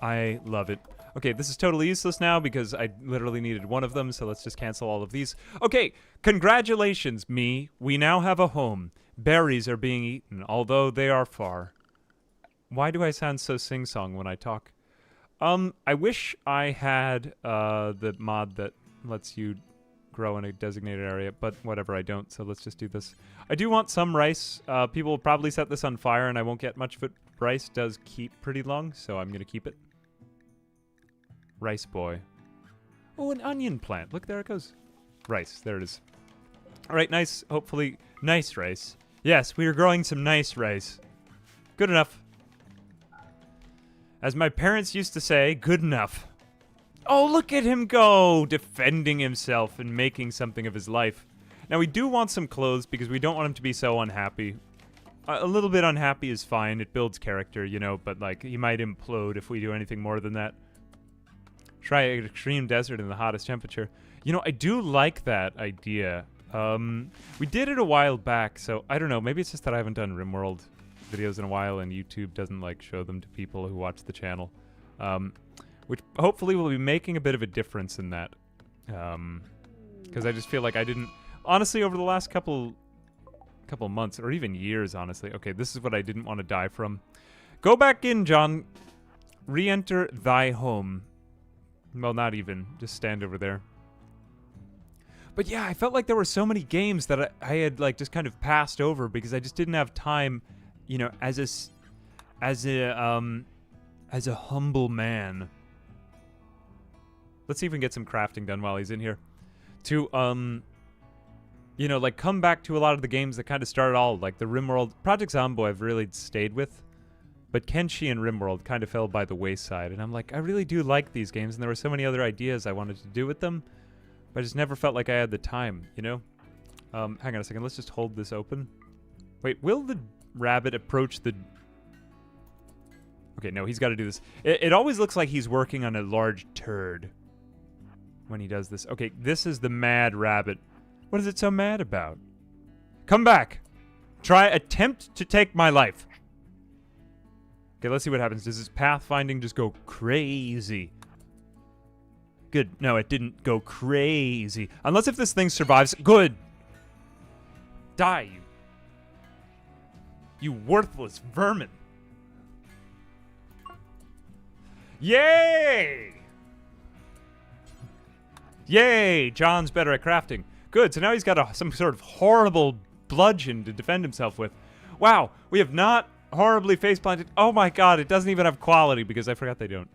I love it. Okay, this is totally useless now because I literally needed one of them, so let's just cancel all of these. Okay, congratulations, me. We now have a home. Berries are being eaten, although they are far. Why do I sound so sing-song when I talk? I wish I had the mod that lets you grow in a designated area, but whatever, I don't, so let's just do this. I do want some rice. People will probably set this on fire, and I won't get much of it. Rice does keep pretty long, so I'm going to keep it. Rice boy. Oh, an onion plant. Look, there it goes. Rice. There it is. All right, nice. Hopefully, nice rice. Yes, we are growing some nice rice. Good enough. As my parents used to say, good enough. Oh, look at him go! Defending himself and making something of his life. Now, we do want some clothes because we don't want him to be so unhappy. A little bit unhappy is fine. It builds character, you know, but, like, he might implode if we do anything more than that. Try an extreme desert in the hottest temperature. You know, I do like that idea. We did it a while back, so I don't know. Maybe it's just that I haven't done Rimworld videos in a while, and YouTube doesn't, like, show them to people who watch the channel. Which hopefully will be making a bit of a difference in that. Because I just feel like I didn't... Honestly, over the last couple months, or even years, honestly. Okay, this is what I didn't want to die from. Go back in, John. Re-enter thy home. Well, not even. Just stand over there. But yeah, I felt like there were so many games that I had, like, just kind of passed over because I just didn't have time, you know, as a humble man. Let's see if we can get some crafting done while he's in here. To, you know, like, come back to a lot of the games that kind of started all, like the Rimworld. Project Zombo I've really stayed with. But Kenshi and Rimworld kind of fell by the wayside, and I'm like, I really do like these games, and there were so many other ideas I wanted to do with them, but I just never felt like I had the time, you know? Hang on a second, let's just hold this open. Wait, will the rabbit approach the... Okay, no, he's got to do this. It always looks like he's working on a large turd when he does this. Okay, this is the mad rabbit. What is it so mad about? Come back! Attempt to take my life. Okay, let's see what happens. Does his pathfinding just go crazy? Good. No, it didn't go crazy. Unless if this thing survives. Good. Die, you worthless vermin. Yay! Yay! John's better at crafting. Good, so now he's got some sort of horrible bludgeon to defend himself with. Wow, we have not... horribly face-planted. Oh my god, it doesn't even have quality because I forgot they don't.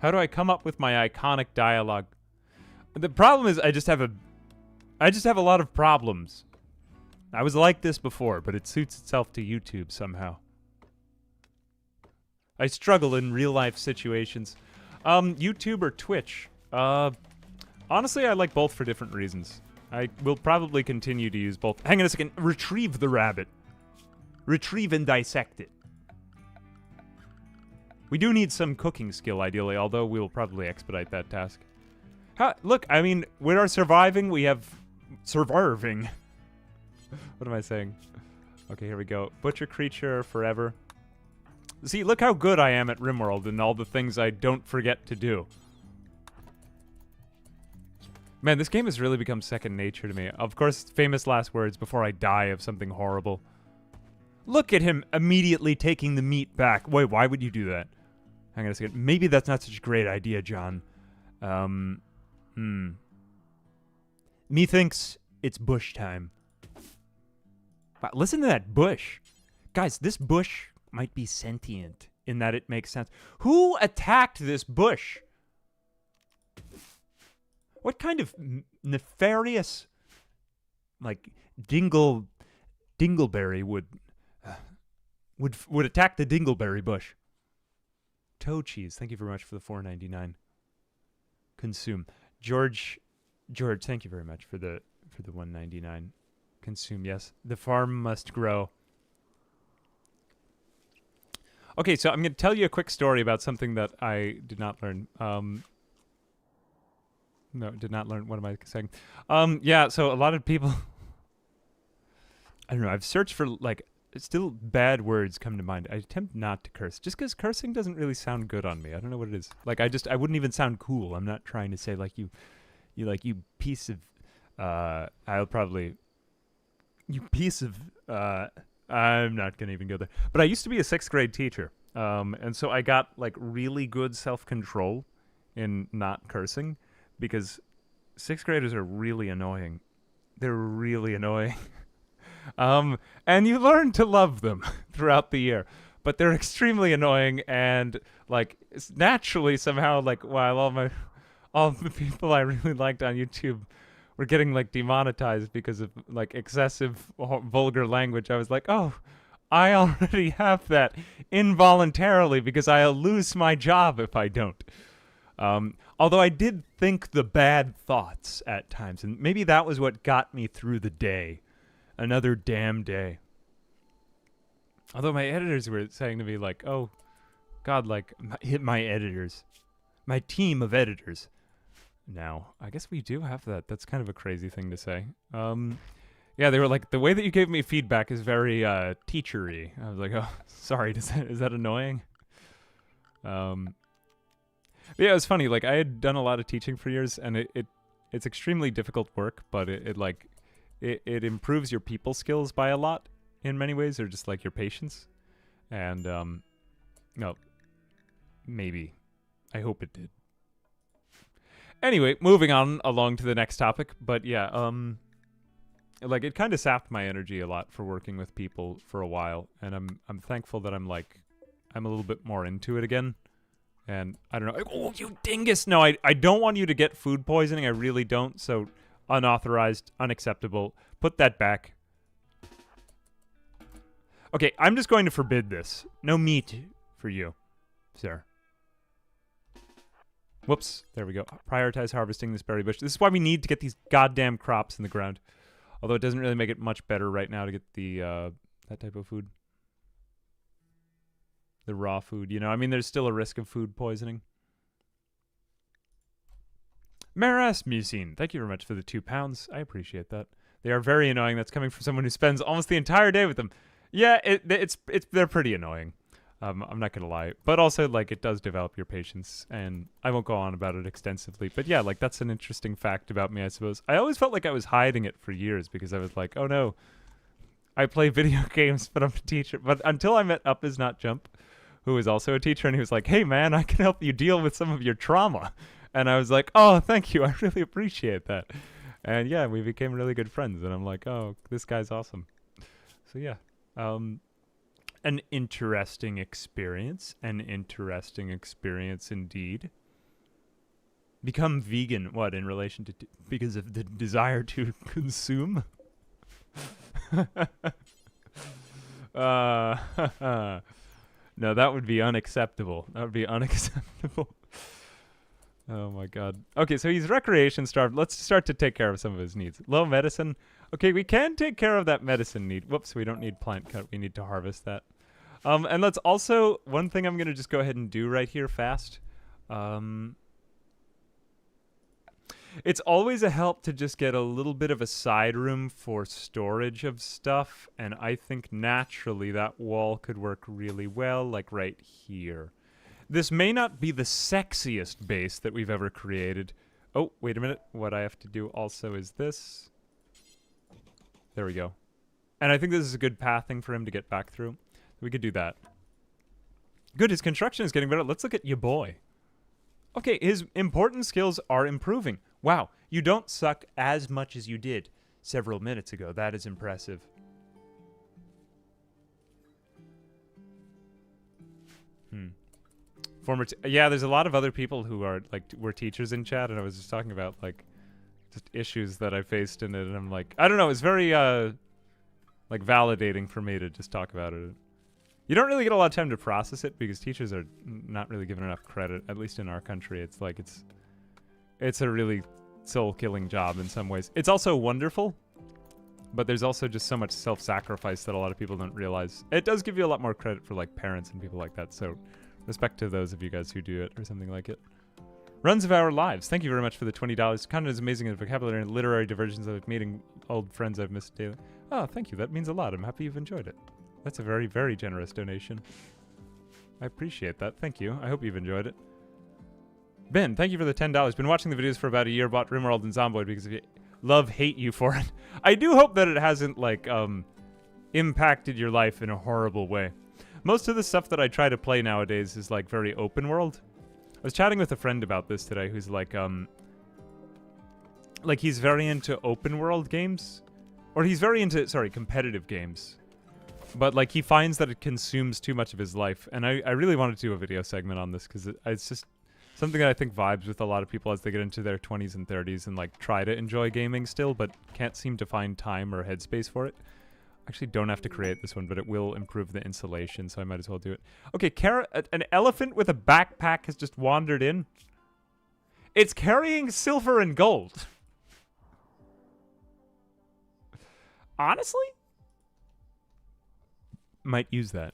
How do I come up with my iconic dialogue? The problem is I just have a lot of problems. I was like this before, but it suits itself to YouTube somehow. I struggle in real-life situations. YouTube or Twitch? Honestly, I like both for different reasons. I will probably continue to use both. Hang on a second. Retrieve the rabbit. Retrieve and dissect it. We do need some cooking skill, ideally, although we will probably expedite that task. Look, I mean, we are surviving. We have surviving. What am I saying? Okay, here we go. Butcher creature forever. See, look how good I am at Rimworld and all the things I don't forget to do. Man, this game has really become second nature to me. Of course, famous last words before I die of something horrible. Look at him immediately taking the meat back. Wait, why would you do that? Hang on a second. Maybe that's not such a great idea, John. Methinks it's bush time. Wow, listen to that bush. Guys, this bush might be sentient in that it makes sense. Who attacked this bush? What kind of nefarious, like, dingleberry would attack the dingleberry bush? Toe cheese. Thank you very much for the $4.99. Consume. George, thank you very much for the $1.99. Consume. Yes, the farm must grow. Okay, so I'm going to tell you a quick story about something that I did not learn. No, did not learn. What am I saying? Yeah, so a lot of people... I don't know, I've searched for, like, still bad words come to mind. I attempt not to curse, just because cursing doesn't really sound good on me. I don't know what it is. Like, I wouldn't even sound cool. I'm not trying to say, like, you piece of... I'll probably... You piece of... I'm not going to even go there. But I used to be a 6th grade teacher. And so I got, like, really good self-control in not cursing. Because 6th graders are really annoying. They're really annoying. And you learn to love them throughout the year. But they're extremely annoying and, like, naturally somehow, like, while all the people I really liked on YouTube were getting, like, demonetized because of, like, excessive vulgar language, I was like, oh, I already have that involuntarily because I'll lose my job if I don't. Although I did think the bad thoughts at times, and maybe that was what got me through the day. Another damn day. Although my editors were saying to me, like, oh, God, like, hit my editors. My team of editors. Now, I guess we do have that. That's kind of a crazy thing to say. Yeah, they were like, the way that you gave me feedback is very, teachery. I was like, oh, sorry, is that annoying? Yeah, it was funny. Like, I had done a lot of teaching for years, and it's extremely difficult work, but it improves your people skills by a lot in many ways, or just like your patience. And no, maybe. I hope it did. Anyway, moving on along to the next topic. But yeah, like it kind of sapped my energy a lot for working with people for a while, and I'm thankful that I'm a little bit more into it again. And I don't know. Oh, you dingus! No, I don't want you to get food poisoning. I really don't. So unauthorized, unacceptable. Put that back. Okay, I'm just going to forbid this. No meat for you, sir. Whoops. There we go. Prioritize harvesting this berry bush. This is why we need to get these goddamn crops in the ground. Although it doesn't really make it much better right now to get the that type of food. The raw food, you know. I mean, there's still a risk of food poisoning. Marasmucene, thank you very much for the £2. I appreciate that. They are very annoying. That's coming from someone who spends almost the entire day with them. Yeah, they're pretty annoying. I'm not gonna lie, but also like it does develop your patience, and I won't go on about it extensively. But yeah, like that's an interesting fact about me, I suppose. I always felt like I was hiding it for years because I was like, oh no, I play video games, but I'm a teacher. But until I met Up Is Not Jump, who was also a teacher, and he was like, hey man, I can help you deal with some of your trauma. And I was like, oh, thank you. I really appreciate that. And yeah, we became really good friends. And I'm like, oh, this guy's awesome. So yeah, an interesting experience. An interesting experience indeed. Become vegan, what, in relation to, because of the desire to consume? No, that would be unacceptable. That would be unacceptable. Oh my god. Okay, so he's recreation starved. Let's start to take care of some of his needs. Low medicine. Okay, we can take care of that medicine need. Whoops, we don't need plant cut. We need to harvest that. And let's also, one thing I'm going to just go ahead and do right here fast. It's always a help to just get a little bit of a side room for storage of stuff, and I think naturally that wall could work really well, like right here. This may not be the sexiest base that we've ever created. Oh, wait a minute. What I have to do also is this. There we go. And I think this is a good pathing for him to get back through. We could do that. Good, his construction is getting better. Let's look at your boy. Okay, his important skills are improving. Wow, you don't suck as much as you did several minutes ago. That is impressive. Yeah, there's a lot of other people who are, like, were teachers in chat, and I was just talking about, like, just issues that I faced in it, and I'm like, I don't know, it's very, like, validating for me to just talk about it. You don't really get a lot of time to process it, because teachers are not really given enough credit, at least in our country. It's like, it's a really soul-killing job in some ways. It's also wonderful, but there's also just so much self-sacrifice that a lot of people don't realize. It does give you a lot more credit for, like, parents and people like that, so respect to those of you guys who do it or something like it. Runs of Our Lives. Thank you very much for the $20. Content is amazing in vocabulary and literary diversions of meeting old friends I've missed daily. Oh, thank you. That means a lot. I'm happy you've enjoyed it. That's a very, very generous donation. I appreciate that. Thank you. I hope you've enjoyed it. Ben, thank you for the $10. Been watching the videos for about a year. Bought Rimworld and Zomboid because of hate you for it. I do hope that it hasn't, like, impacted your life in a horrible way. Most of the stuff that I try to play nowadays is, like, very open world. I was chatting with a friend about this today who's, like, he's very into open world games. Or he's very into, sorry, competitive games. But, like, he finds that it consumes too much of his life. And I really wanted to do a video segment on this because it's just something that I think vibes with a lot of people as they get into their 20s and 30s and, like, try to enjoy gaming still, but can't seem to find time or headspace for it. Actually don't have to create this one, but it will improve the insulation, so I might as well do it. Okay, an elephant with a backpack has just wandered in. It's carrying silver and gold. Honestly? Might use that.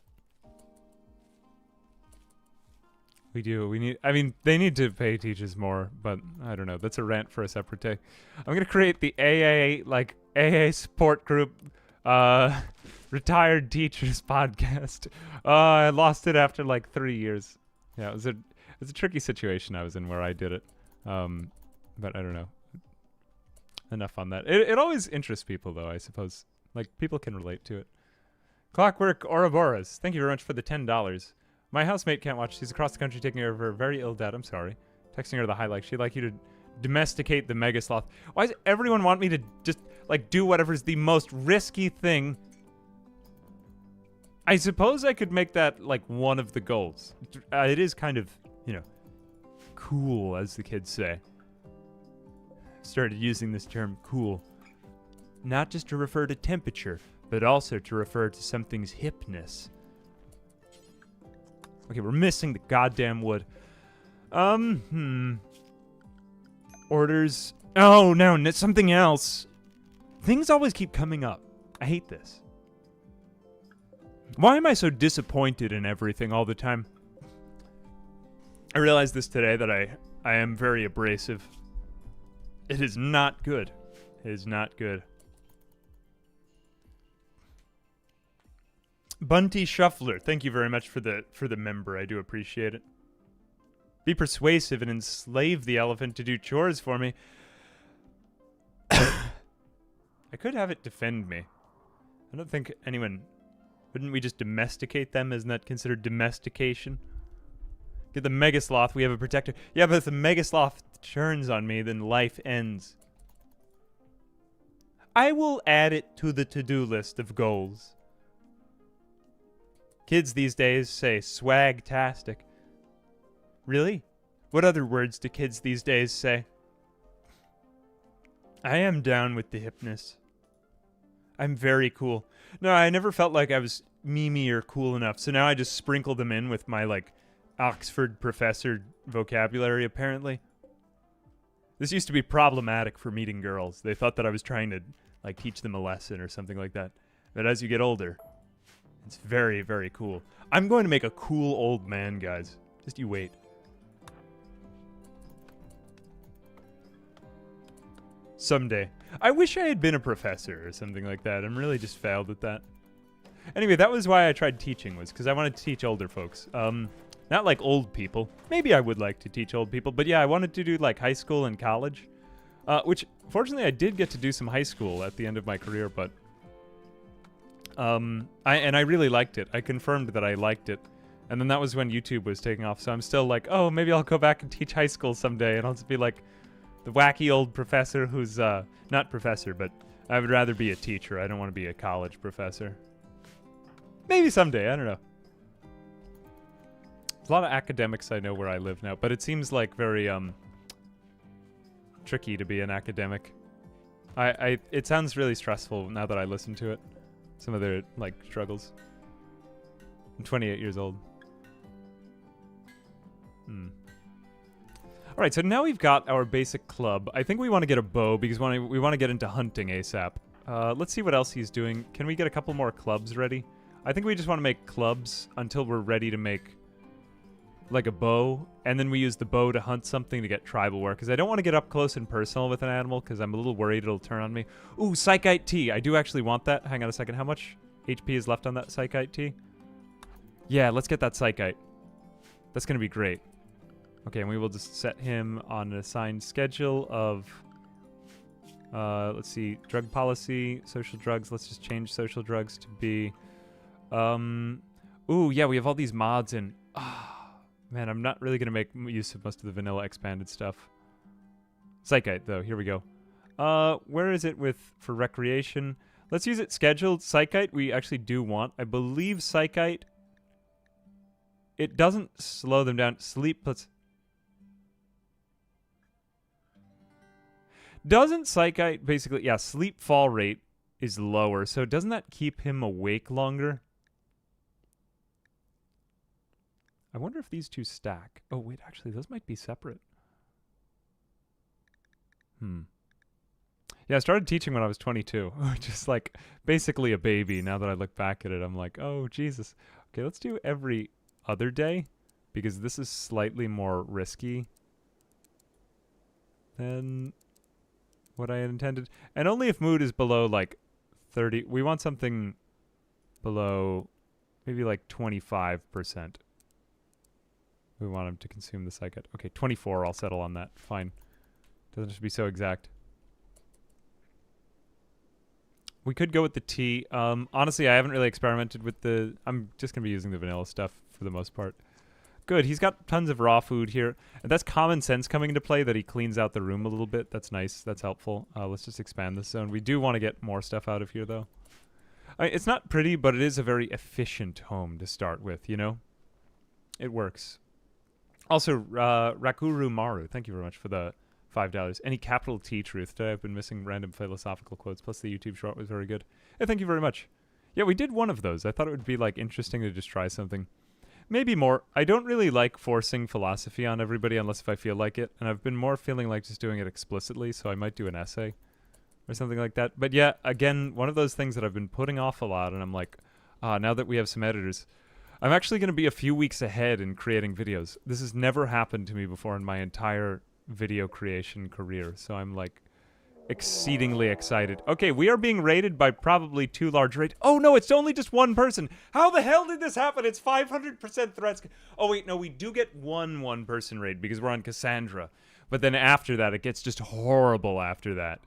We do. We need... I mean, they need to pay teachers more, but I don't know. That's a rant for a separate day. I'm gonna create the AA, like, AA support group... retired teachers podcast. I lost it after like 3 years. Yeah, it was a tricky situation I was in where I did it. But I don't know. Enough on that. It always interests people though, I suppose. Like, people can relate to it. Clockwork Ouroboros. Thank you very much for the $10. My housemate can't watch. She's across the country taking care of her very ill dad. I'm sorry. Texting her the highlight. She'd like you to domesticate the Megasloth. Why does everyone want me to just, like, do whatever's the most risky thing? I suppose I could make that, like, one of the goals. It is kind of, you know, cool, as the kids say. Started using this term, cool. Not just to refer to temperature, but also to refer to something's hipness. Okay, we're missing the goddamn wood. Orders. Oh, no, something else. Things always keep coming up. I hate this. Why am I so disappointed in everything all the time? I realized this today that I am very abrasive. It is not good. It is not good. Bunty Shuffler, thank you very much for the member. I do appreciate it. Be persuasive and enslave the elephant to do chores for me. I could have it defend me. I don't think anyone... Wouldn't we just domesticate them? Isn't that considered domestication? Get the Megasloth, we have a protector. Yeah, but if the Megasloth turns on me, then life ends. I will add it to the to-do list of goals. Kids these days say swag-tastic. Really? What other words do kids these days say? I am down with the hipness. I'm very cool. No, I never felt like I was memey or cool enough, so now I just sprinkle them in with my, like, Oxford professor vocabulary, apparently. This used to be problematic for meeting girls. They thought that I was trying to, like, teach them a lesson or something like that. But as you get older, it's very, very cool. I'm going to make a cool old man, guys. Just you wait. Someday. I wish I had been a professor or something like that. I'm really just failed at that. Anyway, that was why I tried teaching, was because I wanted to teach older folks. Not like old people. Maybe I would like to teach old people, but yeah, I wanted to do like high school and college. Which, fortunately, I did get to do some high school at the end of my career, but... I really liked it. I confirmed that I liked it. And then that was when YouTube was taking off, so I'm still like, oh, maybe I'll go back and teach high school someday, and I'll just be like the wacky old professor who's, not professor, but I would rather be a teacher. I don't want to be a college professor. Maybe someday, I don't know. There's a lot of academics I know where I live now, but it seems like very, tricky to be an academic. It sounds really stressful now that I listen to it. Some of their, like, struggles. I'm 28 years old. Alright, so now we've got our basic club. I think we want to get a bow because we want to get into hunting ASAP. Let's see what else he's doing. Can we get a couple more clubs ready? I think we just want to make clubs until we're ready to make, like, a bow. And then we use the bow to hunt something to get tribal wear. Because I don't want to get up close and personal with an animal because I'm a little worried it'll turn on me. Ooh, Psychite tea. I do actually want that. Hang on a second. How much HP is left on that Psychite tea? Yeah, let's get that Psychite. That's going to be great. Okay, and we will just set him on an assigned schedule of... let's see. Drug policy, social drugs. Let's just change social drugs to be... Ooh, yeah, we have all these mods in... Man, I'm not really going to make use of most of the vanilla expanded stuff. Psychite, though. Here we go. Where is it for recreation? Let's use it scheduled. Psychite we actually do want. I believe Psychite... It doesn't slow them down. Sleep, let's... Doesn't Psychite basically... Yeah, sleep fall rate is lower. So doesn't that keep him awake longer? I wonder if these two stack. Oh, wait, actually, those might be separate. Yeah, I started teaching when I was 22. Just like basically a baby. Now that I look back at it, I'm like, oh, Jesus. Okay, let's do every other day because this is slightly more risky than what I had intended. And only if mood is below like 30. We want something below maybe like 25%. We want him to consume the Psychite. Okay, 24, I'll settle on that. Fine. Doesn't have to be so exact. We could go with the tea. Honestly, I haven't really experimented with the... I'm just going to be using the vanilla stuff for the most part. Good, he's got tons of raw food here. And that's common sense coming into play, that he cleans out the room a little bit. That's nice. That's helpful. Let's just expand this zone. We do want to get more stuff out of here, though. It's not pretty, but it is a very efficient home to start with, you know? It works. Also, Rakuru Maru, thank you very much for the $5. Any capital T truth today? I've been missing random philosophical quotes, plus the YouTube short was very good. Hey, thank you very much. Yeah, we did one of those. I thought it would be, like, interesting to just try something. Maybe more. I don't really like forcing philosophy on everybody unless if I feel like it, and I've been more feeling like just doing it explicitly, so I might do an essay or something like that. But yeah, again, one of those things that I've been putting off a lot, and I'm like, now that we have some editors... I'm actually going to be a few weeks ahead in creating videos. This has never happened to me before in my entire video creation career, so I'm like exceedingly excited. Okay, we are being raided by probably 2 large raids. Oh no, it's only just one person. How the hell did this happen? It's 500% threats. Oh wait, no, we do get one person raid because we're on Cassandra. But then after that, it gets just horrible after that.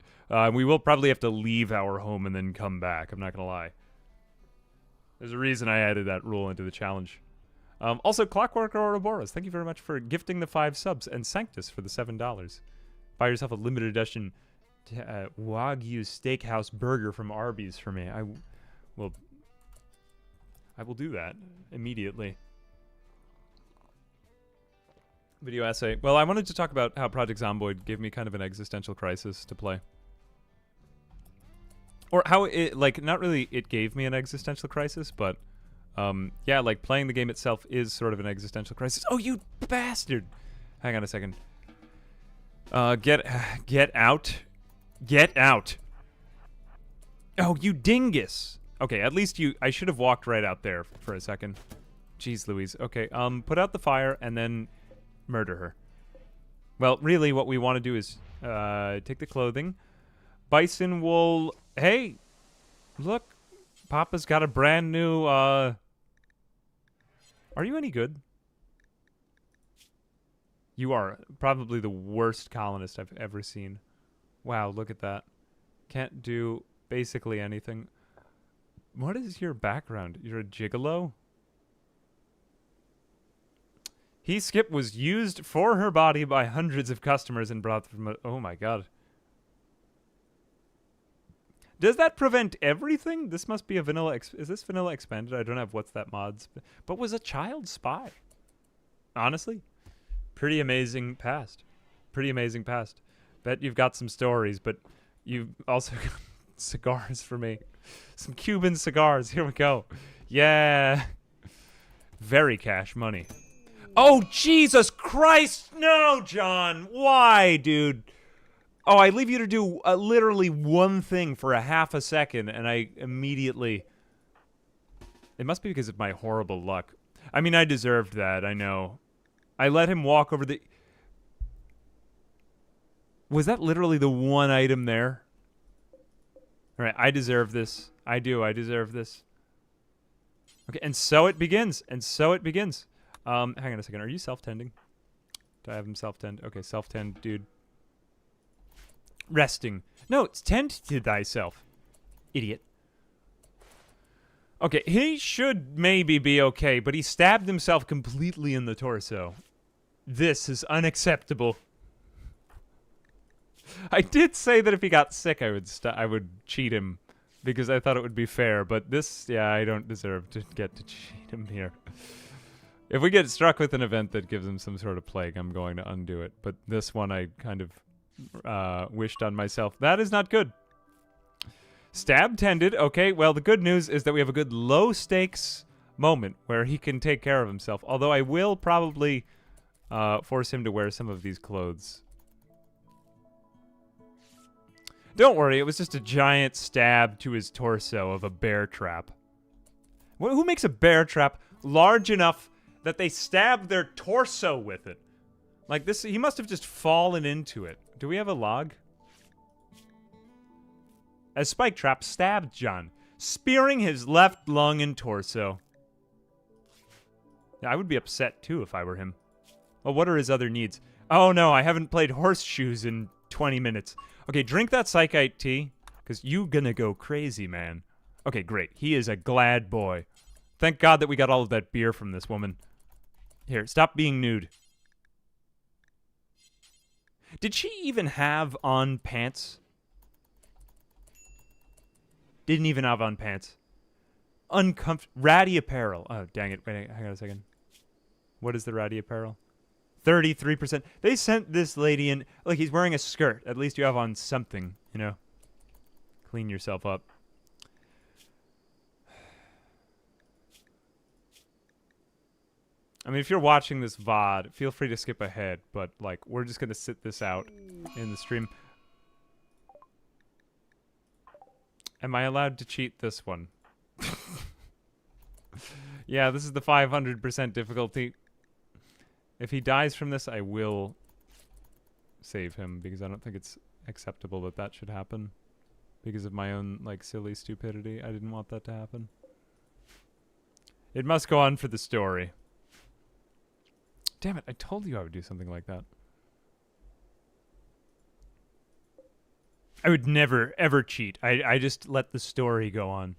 We will probably have to leave our home and then come back. I'm not going to lie. There's a reason I added that rule into the challenge. Also, Clockwork Ouroboros, thank you very much for gifting the 5 subs, and Sanctus for the $7. Buy yourself a limited edition Wagyu Steakhouse burger from Arby's for me. I will do that immediately. Video essay. Well, I wanted to talk about how Project Zomboid gave me kind of an existential crisis to play. Or how it, like, not really it gave me an existential crisis, but, yeah, like, playing the game itself is sort of an existential crisis. Oh, you bastard! Hang on a second. Get out. Get out! Oh, you dingus! Okay, at least I should have walked right out there for a second. Jeez Louise. Okay, put out the fire and then murder her. Well, really, what we want to do is, take the clothing, Bison wool. Hey, look. Papa's got a brand new, Are you any good? You are probably the worst colonist I've ever seen. Wow, look at that. Can't do basically anything. What is your background? You're a gigolo? He skip was used for her body by hundreds of customers and brought from. Oh my god. Does that prevent everything? This must be a vanilla. Is this vanilla expanded? I don't have what's that mods. But was a child spy. Honestly, pretty amazing past. Pretty amazing past. Bet you've got some stories, but you've also got cigars for me. Some Cuban cigars. Here we go. Yeah. Very cash money. Oh, Jesus Christ! No, John! Why, dude? Oh, I leave you to do literally one thing for a half a second, and I immediately... It must be because of my horrible luck. I mean, I deserved that, I know. I let him walk over the... Was that literally the one item there? Alright, I deserve this. I do, I deserve this. Okay, and so it begins. And so it begins. Hang on a second. Are you self-tending? Do I have him self-tend? Okay, self-tend, dude. Resting. No, it's tend to thyself. Idiot. Okay, he should maybe be okay, but he stabbed himself completely in the torso. This is unacceptable. I did say that if he got sick, I would cheat him because I thought it would be fair, but this, yeah, I don't deserve to get to cheat him here. If we get struck with an event that gives him some sort of plague, I'm going to undo it. But this one I kind of wished on myself. That is not good. Stab tended. Okay, well, the good news is that we have a good low-stakes moment where he can take care of himself. Although I will probably force him to wear some of these clothes. Don't worry, it was just a giant stab to his torso of a bear trap. Who makes a bear trap large enough that they stab their torso with it? Like this, he must have just fallen into it. Do we have a log? A spike trap stabbed John, spearing his left lung and torso. Yeah, I would be upset too if I were him. Well, what are his other needs? Oh no, I haven't played horseshoes in 20 minutes. Okay, drink that psychite tea, because you gonna go crazy, man. Okay, great. He is a glad boy. Thank God that we got all of that beer from this woman. Here, stop being nude. Did she even have on pants? Didn't even have on pants. Ratty apparel. Oh, dang it. Wait, hang on a second. What is the ratty apparel? 33%. They sent this lady in, like, he's wearing a skirt. At least you have on something, you know. Clean yourself up. I mean, if you're watching this VOD, feel free to skip ahead, but, like, we're just gonna sit this out in the stream. Am I allowed to cheat this one? Yeah, this is the 500% difficulty. If he dies from this, I will save him, because I don't think it's acceptable that that should happen. Because of my own, like, silly stupidity. I didn't want that to happen. It must go on for the story. Damn it, I told you I would do something like that. I would never, ever cheat. I just let the story go on.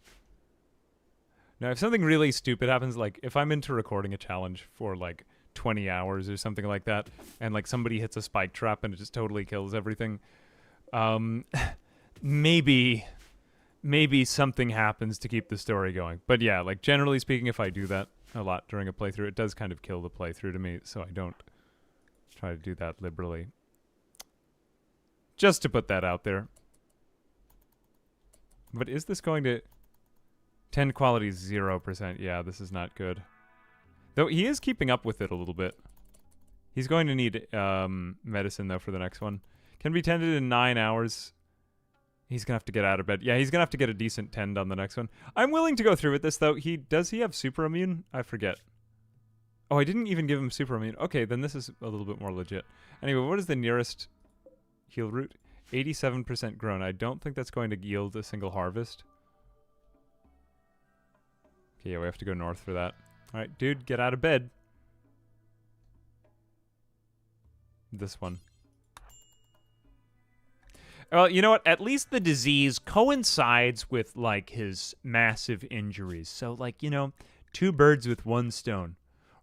Now, if something really stupid happens, like, if I'm into recording a challenge for, like, 20 hours or something like that, and, like, somebody hits a spike trap and it just totally kills everything, maybe something happens to keep the story going. But yeah, like, generally speaking, if I do that a lot during a playthrough, it does kind of kill the playthrough to me, so I don't try to do that liberally. Just to put that out there. But is this going to... 10 quality 0%. Yeah, this is not good. Though he is keeping up with it a little bit. He's going to need medicine, though, for the next one. Can be tended in 9 hours. He's going to have to get out of bed. Yeah, he's going to have to get a decent tend on the next one. I'm willing to go through with this, though. Does he have super immune? I forget. Oh, I didn't even give him super immune. Okay, then this is a little bit more legit. Anyway, what is the nearest heal route? 87% grown. I don't think that's going to yield a single harvest. Okay, yeah, we have to go north for that. All right, dude, get out of bed. This one. Well, you know what? At least the disease coincides with, like, his massive injuries. So, like, you know, 2 birds with 1 stone.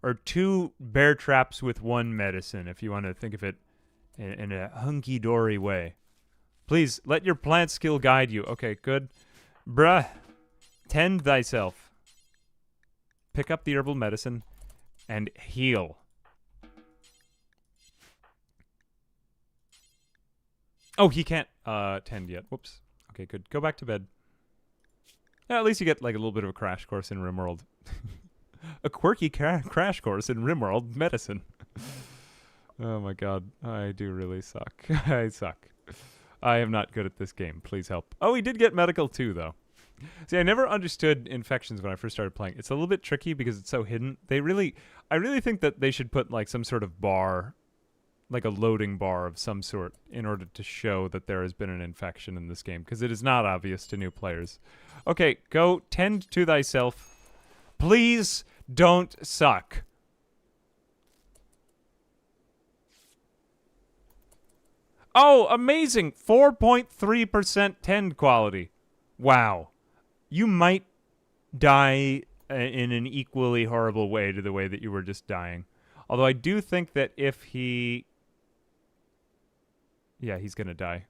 Or 2 bear traps with 1 medicine, if you want to think of it in a hunky-dory way. Please, let your plant skill guide you. Okay, good. Bruh, tend thyself. Pick up the herbal medicine and heal. Oh, he can't tend yet. Whoops. Okay, good. Go back to bed. Yeah, at least you get like a little bit of a crash course in Rimworld. A quirky crash course in Rimworld medicine. Oh my god. I do really suck. I suck. I am not good at this game. Please help. Oh, he did get medical too, though. See, I never understood infections when I first started playing. It's a little bit tricky because it's so hidden. I really think that they should put like some sort of bar, like a loading bar of some sort, in order to show that there has been an infection in this game, because it is not obvious to new players. Okay, go tend to thyself. Please don't suck. Oh, amazing! 4.3% tend quality. Wow. You might die in an equally horrible way to the way that you were just dying. Although I do think that if he... Yeah, he's gonna die.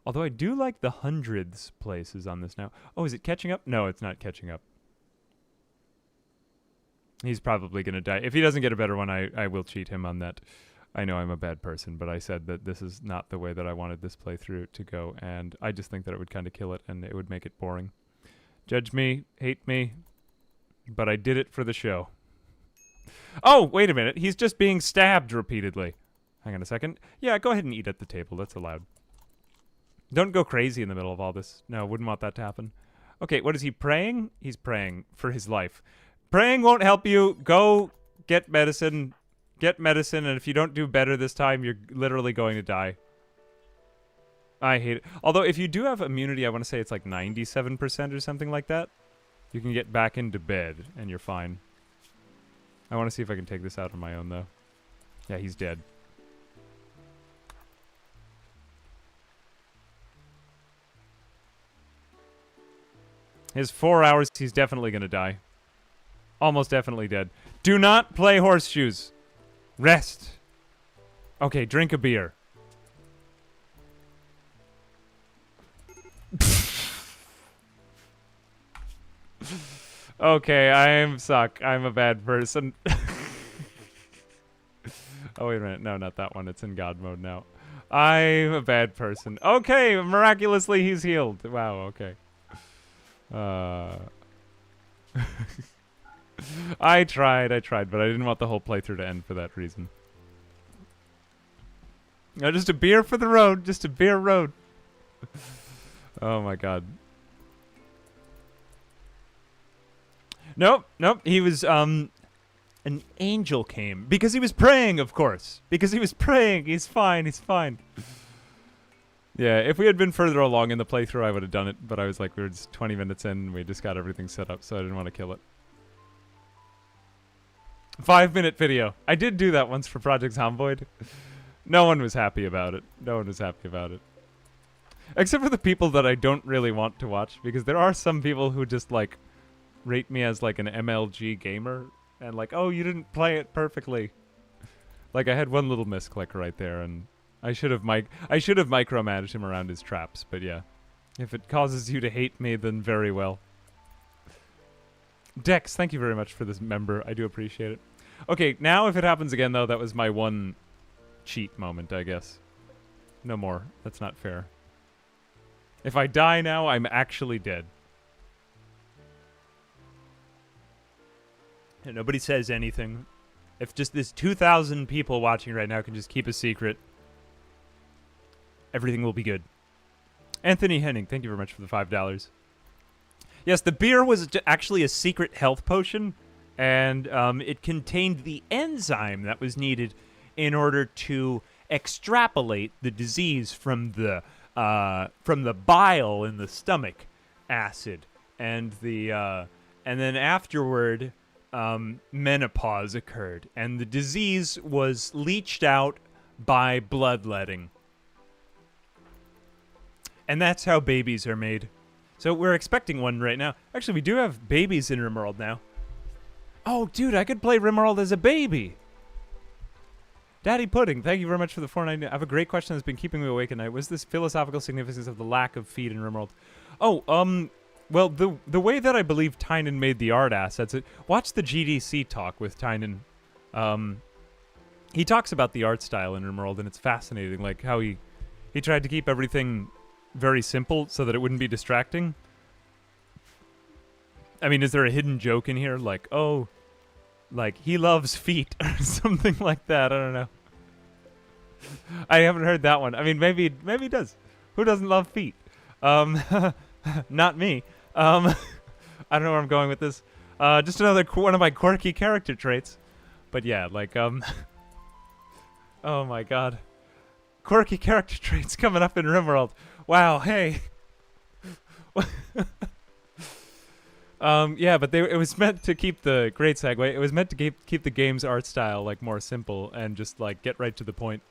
Although I do like the hundreds places on this now. Oh, is it catching up? No, it's not catching up. He's probably gonna die. If he doesn't get a better one, I will cheat him on that. I know I'm a bad person, but I said that this is not the way that I wanted this playthrough to go, and I just think that it would kind of kill it, and it would make it boring. Judge me, hate me, but I did it for the show. Oh, wait a minute. He's just being stabbed repeatedly. Hang on a second. Yeah, go ahead and eat at the table. That's allowed. Don't go crazy in the middle of all this. No, wouldn't want that to happen. Okay, what is he praying? He's praying for his life. Praying won't help you. Go get medicine. Get medicine, and if you don't do better this time, you're literally going to die. I hate it. Although, if you do have immunity, I want to say it's like 97% or something like that. You can get back into bed, and you're fine. I want to see if I can take this out on my own, though. Yeah, he's dead. His 4 hours, he's definitely going to die. Almost definitely dead. Do not play horseshoes. Rest. Okay, drink a beer. Okay, I suck. I'm a bad person. Oh, wait a minute. No, not that one. It's in God mode now. I'm a bad person. Okay, miraculously he's healed. Wow, okay. I tried, but I didn't want the whole playthrough to end for that reason. No, just a beer for the road. Just a beer road. Oh my god. Nope. He was, an angel came. Because he was praying, of course. Because he was praying. He's fine. Yeah, if we had been further along in the playthrough, I would have done it. But I was like, we were just 20 minutes in, and we just got everything set up, so I didn't want to kill it. 5-minute video. I did do that once for Project Zomboid. No one was happy about it. Except for the people that I don't really want to watch, because there are some people who just, like, rate me as, like, an MLG gamer, and like, oh, you didn't play it perfectly. Like, I had one little misclick right there, and I should have micromanaged him around his traps, but yeah. If it causes you to hate me, then very well. Dex, thank you very much for this member. I do appreciate it. Okay, now if it happens again, though, that was my one cheat moment, I guess. No more. That's not fair. If I die now, I'm actually dead. And nobody says anything. If just this 2,000 people watching right now can just keep a secret, everything will be good. Anthony Henning, thank you very much for the $5. Yes, the beer was actually a secret health potion, and it contained the enzyme that was needed in order to extrapolate the disease from the bile in the stomach acid, and then afterward, menopause occurred, and the disease was leached out by bloodletting. And that's how babies are made. So we're expecting one right now. Actually, we do have babies in Rimworld now. Oh, dude, I could play Rimworld as a baby. Daddy Pudding, thank you very much for the $4.99. I have a great question that's been keeping me awake at night. What's this philosophical significance of the lack of feed in Rimworld? Oh, well, the way that I believe Tynan made the art assets, watch the GDC talk with Tynan. He talks about the art style in Rimworld, and it's fascinating, like how he tried to keep everything very simple so that it wouldn't be distracting. I mean, is there a hidden joke in here? Like, oh, like, he loves feet or something like that. I don't know. I haven't heard that one. I mean, maybe he does. Who doesn't love feet? Not me. I don't know where I'm going with this. Just another one of my quirky character traits. But yeah, like, oh my god. Quirky character traits coming up in Rimworld. Wow, hey. Yeah, but it was meant to keep the great segue. It was meant to keep the game's art style like more simple and just like get right to the point.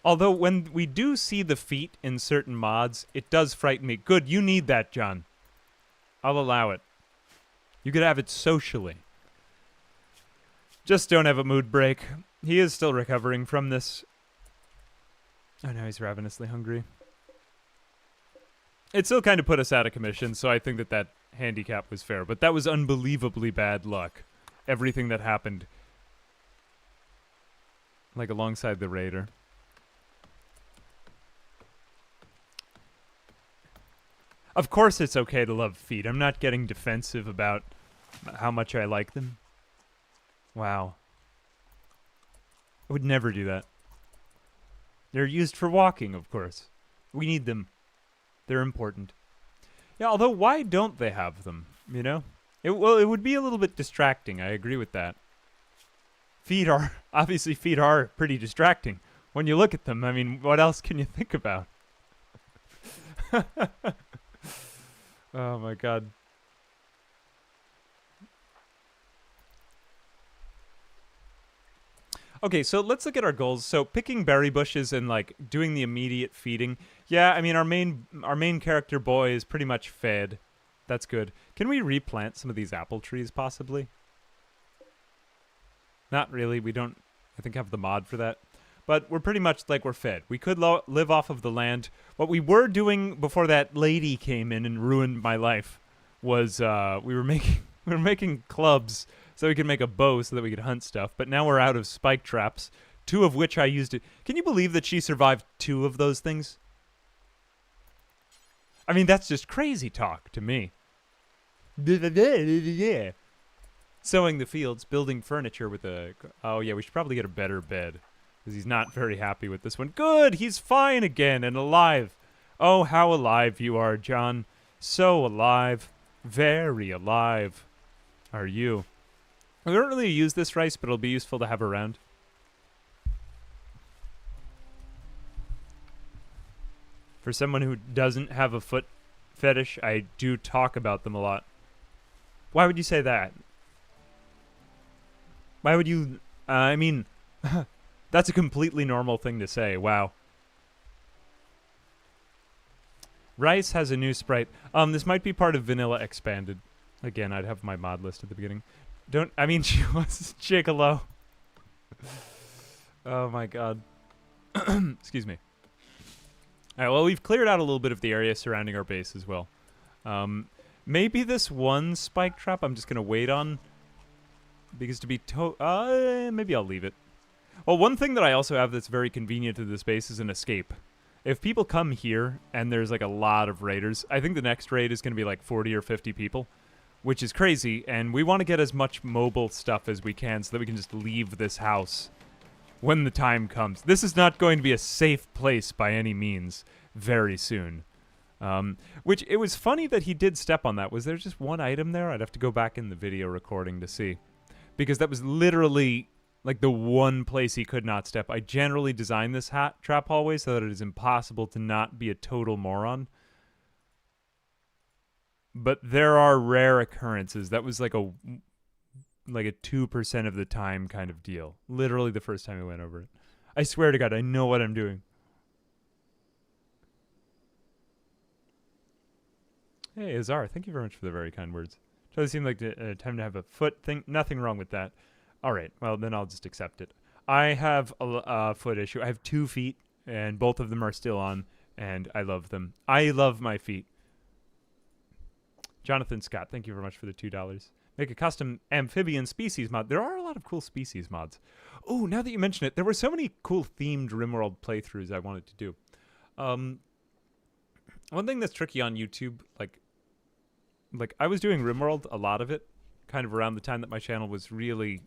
Although when we do see the feet in certain mods, it does frighten me. Good, you need that, John. I'll allow it. You could have it socially. Just don't have a mood break. He is still recovering from this. Oh, now he's ravenously hungry. It still kind of put us out of commission, so I think that handicap was fair. But that was unbelievably bad luck. Everything that happened. Like alongside the raider. Of course it's okay to love feet. I'm not getting defensive about how much I like them. Wow. I would never do that. They're used for walking, of course. We need them. They're important. Yeah, although why don't they have them, you know? It would be a little bit distracting. I agree with that. Obviously feet are pretty distracting. When you look at them, I mean, what else can you think about? Oh my god. Okay, so let's look at our goals. So picking berry bushes and like doing the immediate feeding. Yeah, I mean our main character boy is pretty much fed. That's good. Can we replant some of these apple trees possibly? Not really. We don't, I think, have the mod for that. But we're pretty much like we're fed. We could live off of the land. What we were doing before that lady came in and ruined my life was we were making clubs so we could make a bow so that we could hunt stuff. But now we're out of spike traps, 2 of which I used it. Can you believe that she survived 2 of those things? I mean, that's just crazy talk to me. Yeah. Sowing the fields, building furniture with a... Oh, yeah, we should probably get a better bed. Because he's not very happy with this one. Good! He's fine again and alive. Oh, how alive you are, John. So alive. Very alive. Are you? We don't really use this rice, but it'll be useful to have around. For someone who doesn't have a foot fetish, I do talk about them a lot. Why would you say that? Why would you... I mean... That's a completely normal thing to say. Wow. Rice has a new sprite. This might be part of Vanilla Expanded. Again, I'd have my mod list at the beginning. I mean, she was Gigolo. Oh my god. Excuse me. Alright, well, we've cleared out a little bit of the area surrounding our base as well. Maybe this one spike trap I'm just gonna wait on. Because to be maybe I'll leave it. Well, one thing that I also have that's very convenient to this base is an escape. If people come here and there's like a lot of raiders, I think the next raid is going to be like 40 or 50 people, which is crazy, and we want to get as much mobile stuff as we can so that we can just leave this house when the time comes. This is not going to be a safe place by any means very soon. Which, it was funny that he did step on that. Was there just one item there? I'd have to go back in the video recording to see. Because that was literally Like the one place he could not step. I generally design this trap hallway so that it is impossible to not be a total moron. But there are rare occurrences. That was like a 2% of the time kind of deal. Literally the first time I went over it. I swear to God, I know what I'm doing. Hey, Azar, thank you very much for the very kind words. Totally seemed like time to have a foot thing. Nothing wrong with that. All right, well, then I'll just accept it. I have a foot issue. I have 2 feet, and both of them are still on, and I love them. I love my feet. Jonathan Scott, thank you very much for the $2. Make a custom amphibian species mod. There are a lot of cool species mods. Oh, now that you mention it, there were so many cool themed Rimworld playthroughs I wanted to do. One thing that's tricky on YouTube, like I was doing Rimworld, a lot of it, kind of around the time that my channel was really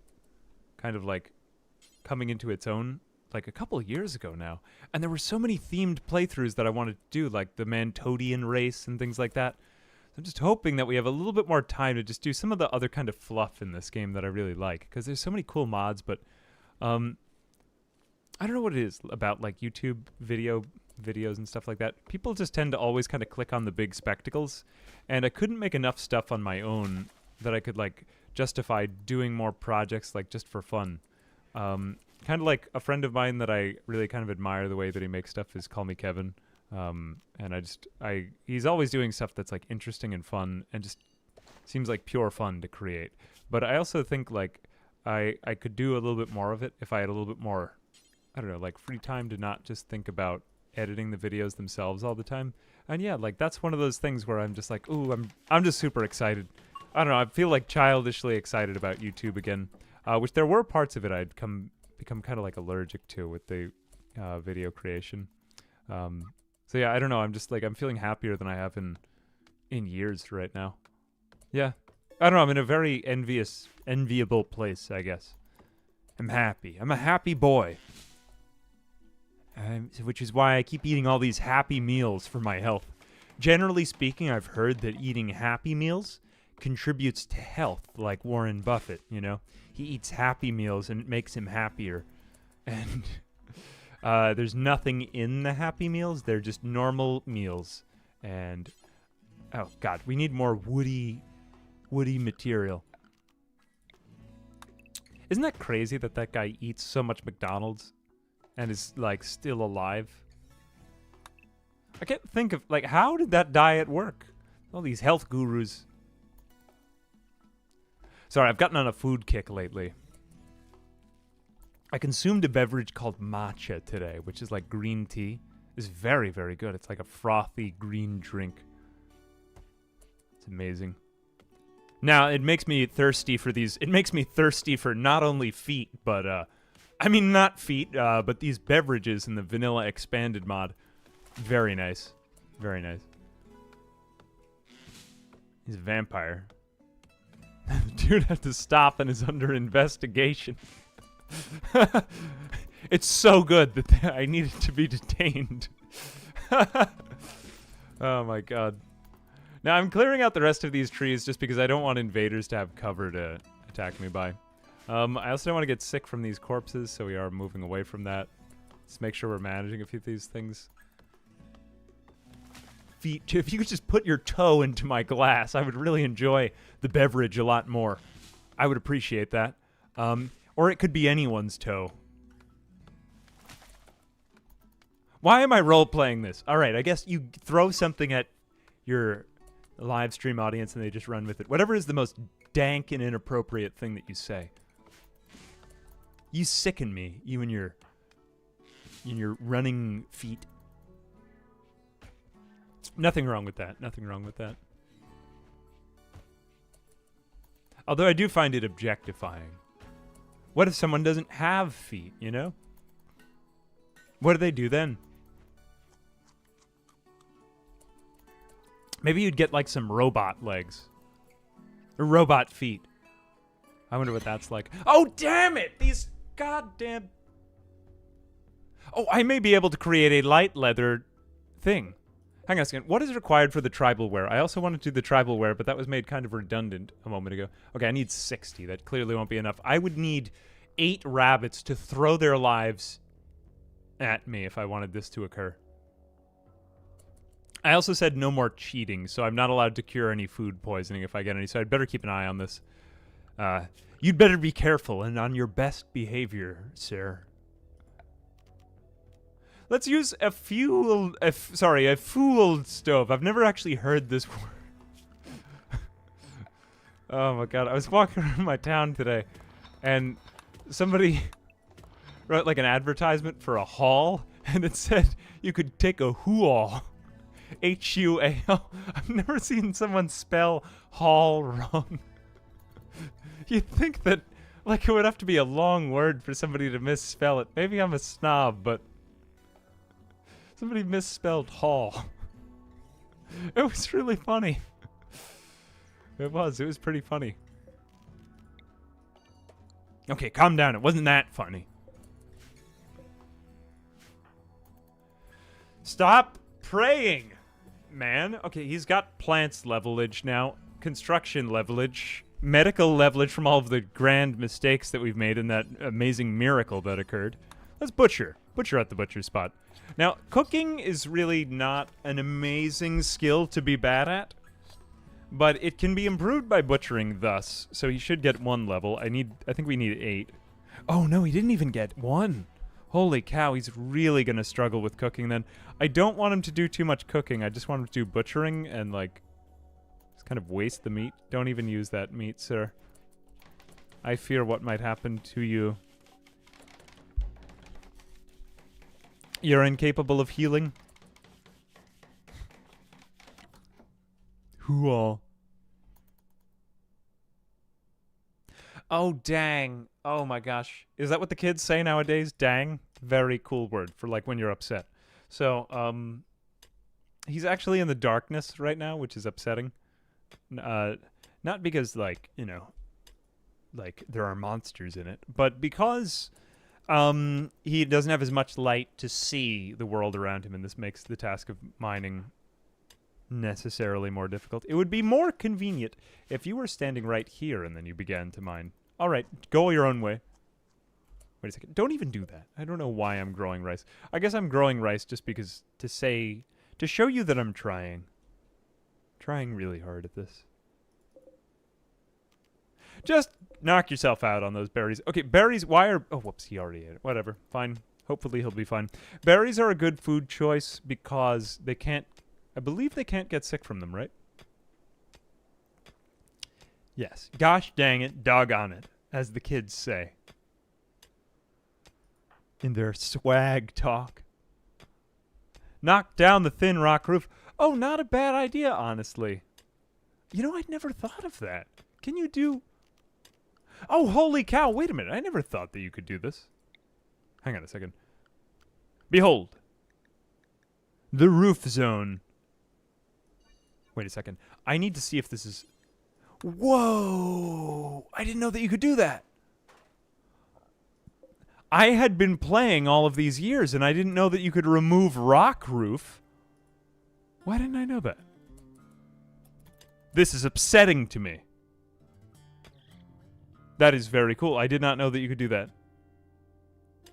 kind of like coming into its own, like a couple of years ago now. And there were so many themed playthroughs that I wanted to do, like the Mantodian race and things like that. So I'm just hoping that we have a little bit more time to just do some of the other kind of fluff in this game that I really like, because there's so many cool mods, but I don't know what it is about like YouTube videos and stuff like that. People just tend to always kind of click on the big spectacles, and I couldn't make enough stuff on my own that I could like justify doing more projects like just for fun. Kind of like a friend of mine that I really kind of admire the way that he makes stuff is Call Me Kevin. And he's always doing stuff that's like interesting and fun and just seems like pure fun to create. But I also think like I could do a little bit more of it if I had a little bit more, I don't know, like free time to not just think about editing the videos themselves all the time. And yeah, like that's one of those things where I'm just like, ooh, I'm just super excited. I don't know, I feel like childishly excited about YouTube again, which there were parts of it I'd become kind of like allergic to with the video creation. So yeah, I don't know, I'm just like, I'm feeling happier than I have in years right now. Yeah, I don't know, I'm in a very enviable place, I guess. I'm happy. I'm a happy boy. Which is why I keep eating all these happy meals for my health. Generally speaking, I've heard that eating happy meals contributes to health, like Warren Buffett, you know? He eats happy meals and it makes him happier. And there's nothing in the happy meals. They're just normal meals. And, oh God, we need more woody material. Isn't that crazy that that guy eats so much McDonald's and is, like, still alive? I can't think of, like, how did that diet work? All these health gurus. Sorry, I've gotten on a food kick lately. I consumed a beverage called matcha today, which is like green tea. It's very, very good. It's like a frothy green drink. It's amazing. Now, it makes me thirsty for these. It makes me thirsty for not only feet, but, I mean, not feet, but these beverages in the vanilla expanded mod. Very nice. Very nice. He's a vampire. The dude had to stop and is under investigation. It's so good that I needed to be detained. Oh my God. Now I'm clearing out the rest of these trees just because I don't want invaders to have cover to attack me by. I also don't want to get sick from these corpses, so we are moving away from that. Let's make sure we're managing a few of these things. Feet. If you could just put your toe into my glass, I would really enjoy the beverage a lot more. I would appreciate that. Or it could be anyone's toe. Why am I role-playing this? All right, I guess you throw something at your live stream audience and they just run with it. Whatever is the most dank and inappropriate thing that you say. You sicken me, you and your running feet. Nothing wrong with that. Nothing wrong with that. Although I do find it objectifying. What if someone doesn't have feet, you know? What do they do then? Maybe you'd get like some robot legs. Or robot feet. I wonder what that's like. Oh, damn it! These goddamn... Oh, I may be able to create a light leather thing. Hang on a second. What is required for the tribal wear? I also wanted to do the tribal wear, but that was made kind of redundant a moment ago. Okay, I need 60. That clearly won't be enough. I would need 8 rabbits to throw their lives at me if I wanted this to occur. I also said no more cheating, so I'm not allowed to cure any food poisoning if I get any, so I'd better keep an eye on this. You'd better be careful and on your best behavior, sir. Let's use a fooled stove. I've never actually heard this word. Oh my god, I was walking around my town today, and somebody wrote like an advertisement for a hall, and it said you could take a hoo-all. H-U-A-L. I've never seen someone spell hall wrong. You'd think that, like, it would have to be a long word for somebody to misspell it. Maybe I'm a snob, but somebody misspelled hall. It was really funny. It was pretty funny. Okay, calm down. It wasn't that funny. Stop praying, man. Okay, he's got plants levelage now, construction levelage, medical levelage from all of the grand mistakes that we've made in that amazing miracle that occurred. Let's butcher. Butcher at the butcher spot. Now, cooking is really not an amazing skill to be bad at, but it can be improved by butchering thus, so he should get 1 level. I think we need 8. Oh no, he didn't even get 1. Holy cow, he's really gonna struggle with cooking then. I don't want him to do too much cooking. I just want him to do butchering and, like, just kind of waste the meat. Don't even use that meat, sir. I fear what might happen to you. You're incapable of healing? Who all? Oh, dang. Oh my gosh. Is that what the kids say nowadays? Dang? Very cool word for, like, when you're upset. So, he's actually in the darkness right now, which is upsetting. Not because, like, you know, like, there are monsters in it, but because, he doesn't have as much light to see the world around him, and this makes the task of mining necessarily more difficult. It would be more convenient if you were standing right here and then you began to mine. All right, go your own way. Wait a second. Don't even do that. I don't know why I'm growing rice. I guess I'm growing rice just because to show you that I'm trying. Trying really hard at this. Just knock yourself out on those berries. Okay, berries, why are... Oh, whoops, he already ate it. Whatever, fine. Hopefully he'll be fine. Berries are a good food choice because they can't... I believe they can't get sick from them, right? Yes. Gosh dang it, doggone it, as the kids say. In their swag talk. Knock down the thin rock roof. Oh, not a bad idea, honestly. You know, I'd never thought of that. Can you do... Oh, holy cow, wait a minute. I never thought that you could do this. Hang on a second. Behold. The roof zone. Wait a second. I need to see if this is... Whoa! I didn't know that you could do that. I had been playing all of these years, and I didn't know that you could remove rock roof. Why didn't I know that? This is upsetting to me. That is very cool. I did not know that you could do that.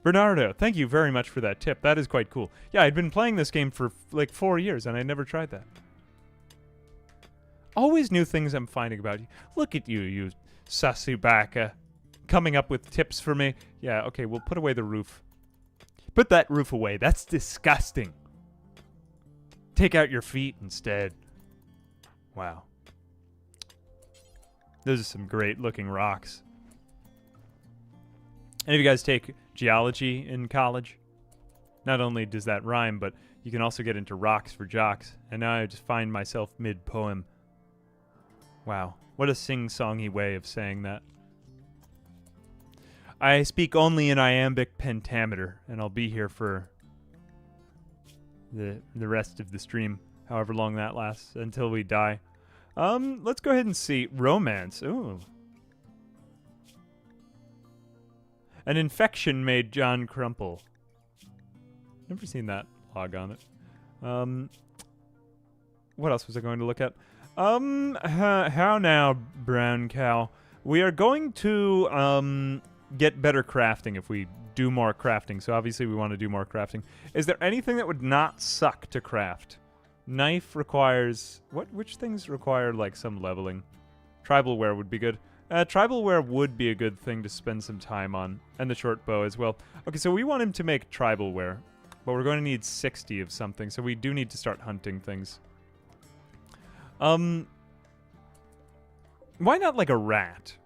Bernardo, thank you very much for that tip. That is quite cool. Yeah, I'd been playing this game for like 4 years, and I never tried that. Always new things I'm finding about you. Look at you, you sassy baka. Coming up with tips for me. Yeah, okay, we'll put away the roof. Put that roof away. That's disgusting. Take out your feet instead. Wow. Those are some great looking rocks. Any of you guys take geology in college? Not only does that rhyme, but you can also get into rocks for jocks. And now I just find myself mid-poem. Wow, what a sing-songy way of saying that. I speak only in iambic pentameter, and I'll be here for the rest of the stream, however long that lasts, until we die. Let's go ahead and see. Romance. Ooh. An infection made John crumple. Never seen that log on it. What else was I going to look at? How now, brown cow? We are going to, get better crafting if we do more crafting. So obviously we want to do more crafting. Is there anything that would not suck to craft? Knife requires... Which things require, like, some leveling? Tribal wear would be good. Tribal wear would be a good thing to spend some time on. And the short bow as well. Okay, so we want him to make tribal wear. But we're going to need 60 of something. So we do need to start hunting things. Why not, like, a rat?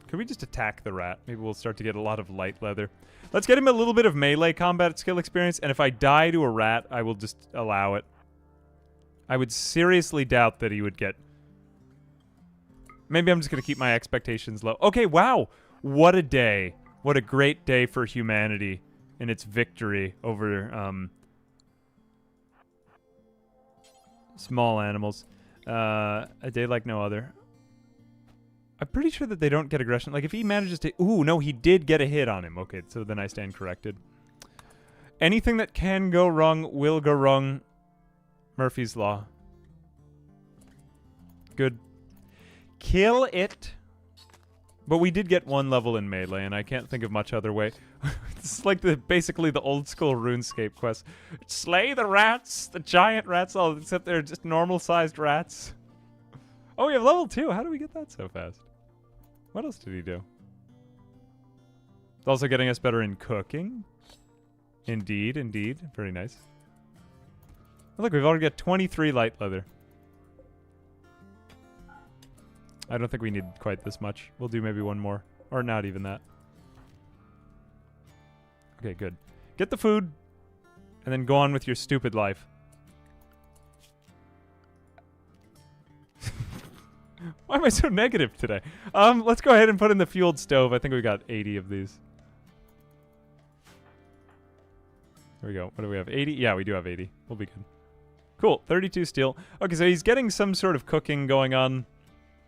Could we just attack the rat? Maybe we'll start to get a lot of light leather. Let's get him a little bit of melee combat skill experience. And if I die to a rat, I will just allow it. I would seriously doubt that he would get... Maybe I'm just going to keep my expectations low. Okay, wow. What a day. What a great day for humanity in its victory over small animals. A day like no other. I'm pretty sure that they don't get aggression. Like, if he manages to... Ooh, no, he did get a hit on him. Okay, so then I stand corrected. Anything that can go wrong will go wrong. Murphy's Law. Good. Kill it. But we did get 1 level in melee, and I can't think of much other way. It's like basically the old school RuneScape quest. Slay the rats, the giant rats, all except they're just normal-sized rats. Oh, we have level 2. How do we get that so fast? What else did he do? It's also getting us better in cooking. Indeed, indeed. Very nice. Oh, look, we've already got 23 light leather. I don't think we need quite this much. We'll do maybe 1 more. Or not even that. Okay, good. Get the food, and then go on with your stupid life. Why am I so negative today? Let's go ahead and put in the fueled stove. I think we got 80 of these. There we go. What do we have? 80? Yeah, we do have 80. We'll be good. Cool. 32 steel. Okay, so he's getting some sort of cooking going on.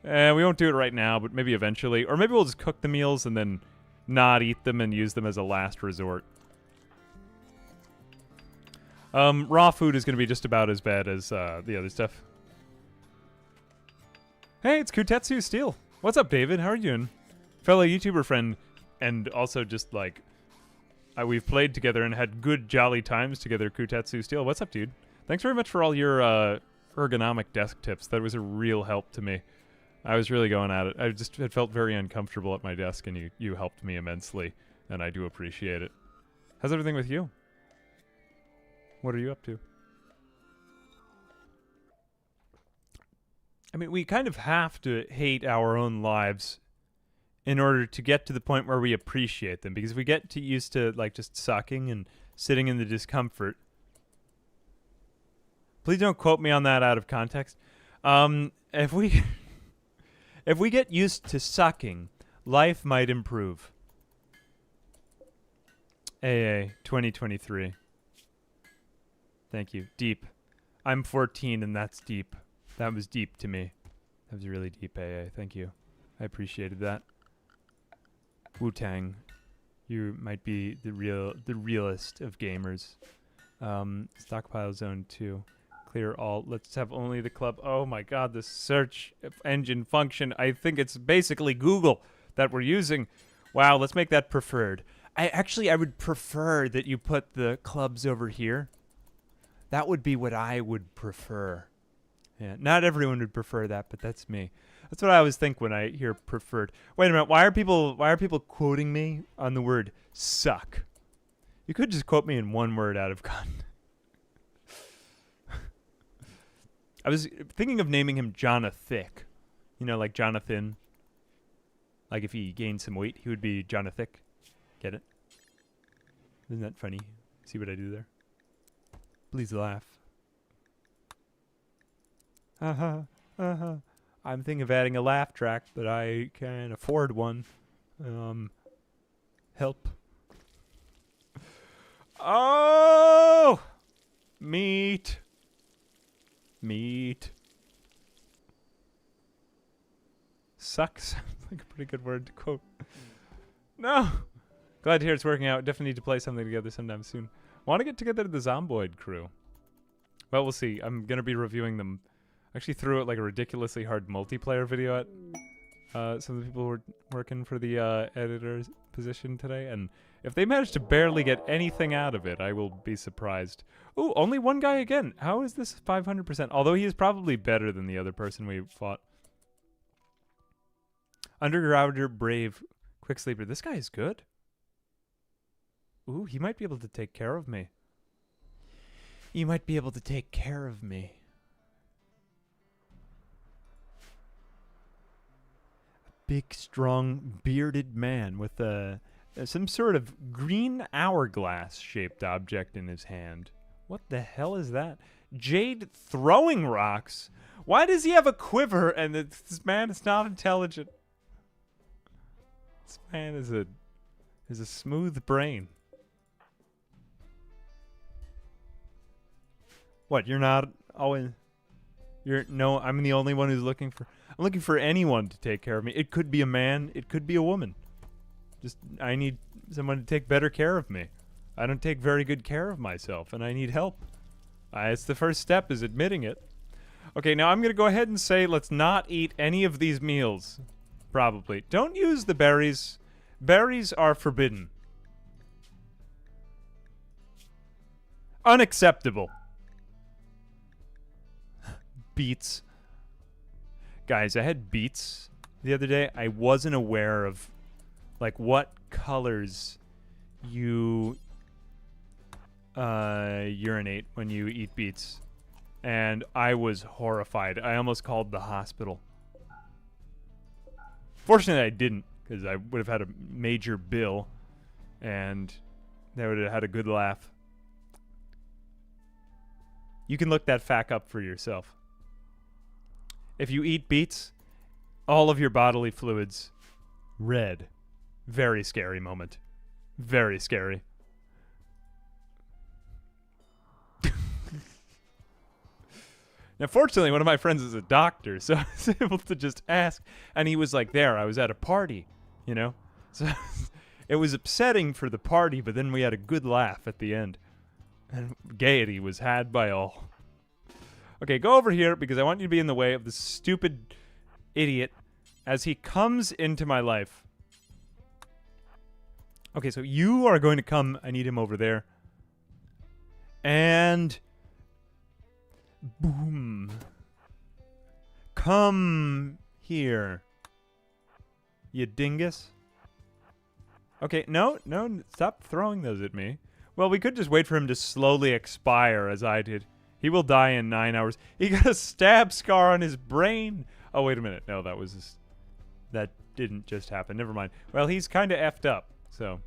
We won't do it right now, but maybe eventually. Or maybe we'll just cook the meals and then not eat them and use them as a last resort. Raw food is going to be just about as bad as the other stuff. Hey, it's Kutetsu Steel. What's up, David? How are you doing? Fellow YouTuber friend, and also just like... we've played together and had good jolly times together, Kutetsu Steel. What's up, dude? Thanks very much for all your ergonomic desk tips. That was a real help to me. I was really going at it. I just had felt very uncomfortable at my desk, and you helped me immensely, and I do appreciate it. How's everything with you? What are you up to? I mean, we kind of have to hate our own lives in order to get to the point where we appreciate them, because if we get used to, like, just sucking and sitting in the discomfort... Please don't quote me on that out of context. If we... If we get used to sucking, life might improve. AA 2023. Thank you. Deep. I'm 14 and that's deep. That was deep to me. That was really deep, AA. Thank you. I appreciated that. Wu-Tang. You might be the realest of gamers. Stockpile zone 2. Clear all. Let's have only the club. Oh my god, the search engine function. I think it's basically Google that we're using. Wow, let's make that preferred. I would prefer that you put the clubs over here. That would be what I would prefer. Yeah, not everyone would prefer that, but that's me. That's what I always think when I hear preferred. Wait a minute, why are people quoting me on the word suck? You could just quote me in 1 word out of context. I was thinking of naming him Jonathan. You know, like Jonathan. Like if he gained some weight, he would be Jonathan. Get it? Isn't that funny? See what I do there? Please laugh. I'm thinking of adding a laugh track, but I can't afford one. Help. Oh! Meat. Meat. Sucks. Sounds like a pretty good word to quote. No! Glad to hear it's working out. Definitely need to play something together sometime soon. Want to get together to the Zomboid crew. Well, we'll see. I'm going to be reviewing them. I actually threw out like a ridiculously hard multiplayer video some of the people who were working for the editor's position today, and if they manage to barely get anything out of it, I will be surprised. Ooh, only one guy again. How is this 500%? Although he is probably better than the other person we fought. Undergrounder, Brave, Quick Sleeper. This guy is good. Ooh, he might be able to take care of me. You might be able to take care of me. A big, strong, bearded man with some sort of green hourglass-shaped object in his hand. What the hell is that? Jade throwing rocks? Why does he have a quiver and this man is not intelligent? This man is a smooth brain. What, you're not always... No, I'm the only one who's looking for... I'm looking for anyone to take care of me. It could be a man. It could be a woman. Just, I need someone to take better care of me. I don't take very good care of myself, and I need help. It's the first step, is admitting it. Okay, now I'm going to go ahead and say let's not eat any of these meals. Probably. Don't use the berries. Berries are forbidden. Unacceptable. Beets. Guys, I had beets the other day. I wasn't aware of, like, what colors you urinate when you eat beets. And I was horrified. I almost called the hospital. Fortunately, I didn't, because I would have had a major bill, and they would have had a good laugh. You can look that fact up for yourself. If you eat beets, all of your bodily fluids red. Very scary moment. Very scary. Now, fortunately, one of my friends is a doctor, so I was able to just ask. And he was like, there, I was at a party, you know? So it was upsetting for the party, but then we had a good laugh at the end. And gaiety was had by all. Okay, go over here, because I want you to be in the way of this stupid idiot as he comes into my life. Okay, so you are going to come. I need him over there. And... boom. Come here. You dingus. Okay, no, stop throwing those at me. Well, we could just wait for him to slowly expire as I did. He will die in 9 hours. He got a stab scar on his brain. Oh, wait a minute. No, that was just... that didn't just happen. Never mind. Well, he's kind of effed up, so...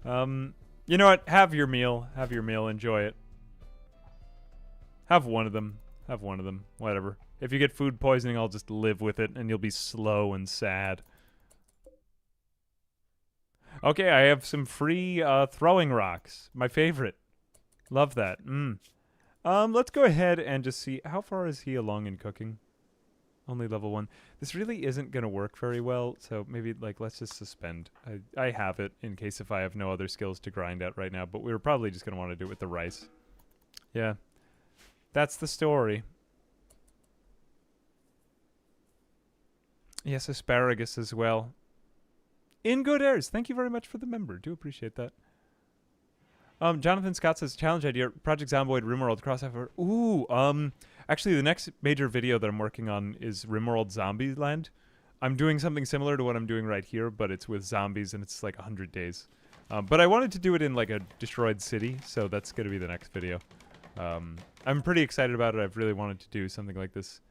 you know what? Have your meal. Have your meal. Enjoy it. Have one of them. Have one of them. Whatever. If you get food poisoning, I'll just live with it, and you'll be slow and sad. Okay, I have some free throwing rocks. My favorite. Love that. Let's go ahead and just see. How far is he along in cooking? Only level 1. This really isn't going to work very well, so maybe, like, let's just suspend. I have it in case if I have no other skills to grind out right now, but we were probably just going to want to do it with the rice. Yeah. That's the story. Yes, asparagus as well. In good airs. Thank you very much for the member. Do appreciate that. Jonathan Scott says, challenge idea, Project Zomboid, Rimworld, crossover. Ooh, actually the next major video that I'm working on is Rimworld Zombieland. I'm doing something similar to what I'm doing right here, but it's with zombies and it's like 100 days. But I wanted to do it in like a destroyed city, so that's going to be the next video. I'm pretty excited about it. I've really wanted to do something like this.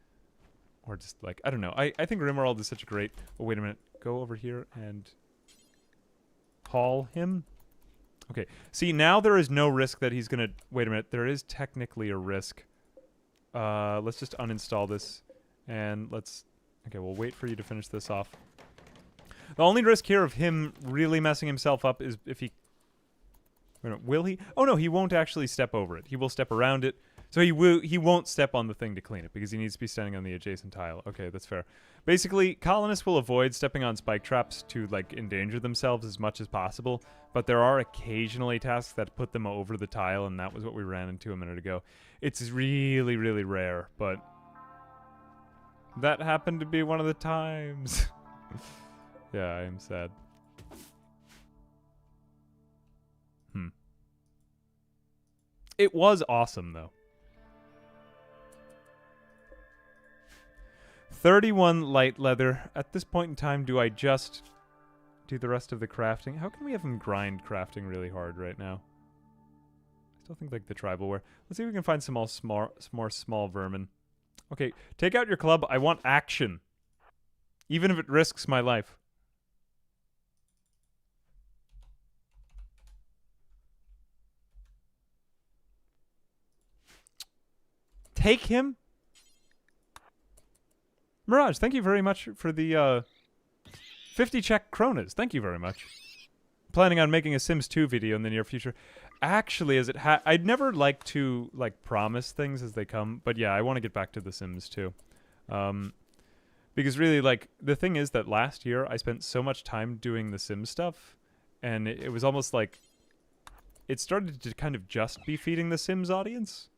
Or just like, I don't know. I think Rimworld is such a great... Oh, wait a minute. Go over here and haul him. Okay. See, now there is no risk that he's going to... Wait a minute. There is technically a risk. Let's just uninstall this. And let's... Okay, we'll wait for you to finish this off. The only risk here of him really messing himself up is if he... Wait a minute, will he? Oh, no, he won't actually step over it. He will step around it. So he won't step on the thing to clean it because he needs to be standing on the adjacent tile. Okay, that's fair. Basically, colonists will avoid stepping on spike traps to, like, endanger themselves as much as possible, but there are occasionally tasks that put them over the tile, and that was what we ran into a minute ago. It's really, really rare, but That happened to be one of the times. Yeah, I am sad. It was awesome, though. 31 light leather. At this point in time, do I just do the rest of the crafting? How can we have him grind crafting really hard right now? I still think like the tribal wear. Let's see if we can find some more small vermin. Okay, take out your club. I want action. Even if it risks my life. Take him? Mirage, thank you very much for the 50 check kronas. Thank you very much. Planning on making a Sims 2 video in the near future. Actually, as it I'd never like to like promise things as they come, but yeah, I want to get back to the Sims 2. Because really, like, the thing is that last year I spent so much time doing the Sims stuff, and it was almost like it started to kind of just be feeding the Sims audience.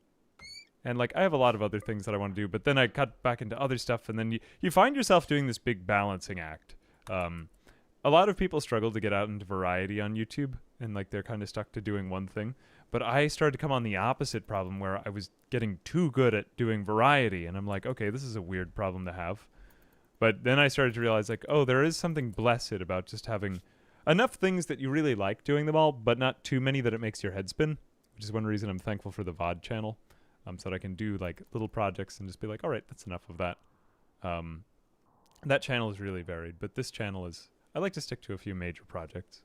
And, like, I have a lot of other things that I want to do, but then I cut back into other stuff, and then you find yourself doing this big balancing act. A lot of people struggle to get out into variety on YouTube, and, like, they're kind of stuck to doing one thing. But I started to come on the opposite problem, where I was getting too good at doing variety, and I'm like, okay, this is a weird problem to have. But then I started to realize, like, oh, there is something blessed about just having enough things that you really like doing them all, but not too many that it makes your head spin, which is one reason I'm thankful for the VOD channel. So that I can do like little projects and just be like, all right, that's enough of that. That channel is really varied, but this channel is, I like to stick to a few major projects.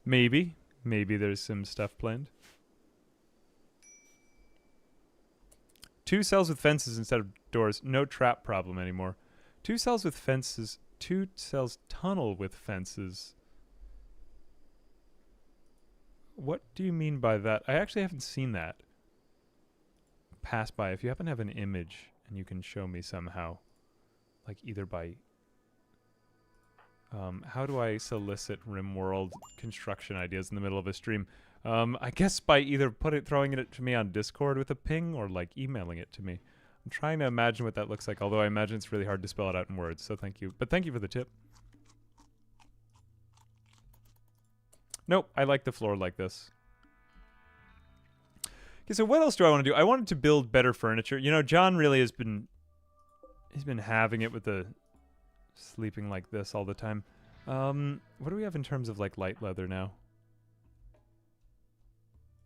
Maybe there's some stuff planned. 2 cells with fences instead of doors. No trap problem anymore. 2 cells with fences. 2 cells tunnel with fences. What do you mean by that? I actually haven't seen that pass by. If you happen to have an image and you can show me somehow, like either by how do I solicit Rimworld construction ideas in the middle of a stream? I guess by either throwing it to me on Discord with a ping or like emailing it to me. I'm trying to imagine what that looks like, although I imagine it's really hard to spell it out in words, so thank you. But thank you for the tip. Nope, I like the floor like this. Okay, so what else do I want to do? I wanted to build better furniture. You know, John really has been... He's been having it with the sleeping like this all the time. What do we have in terms of, like, light leather now?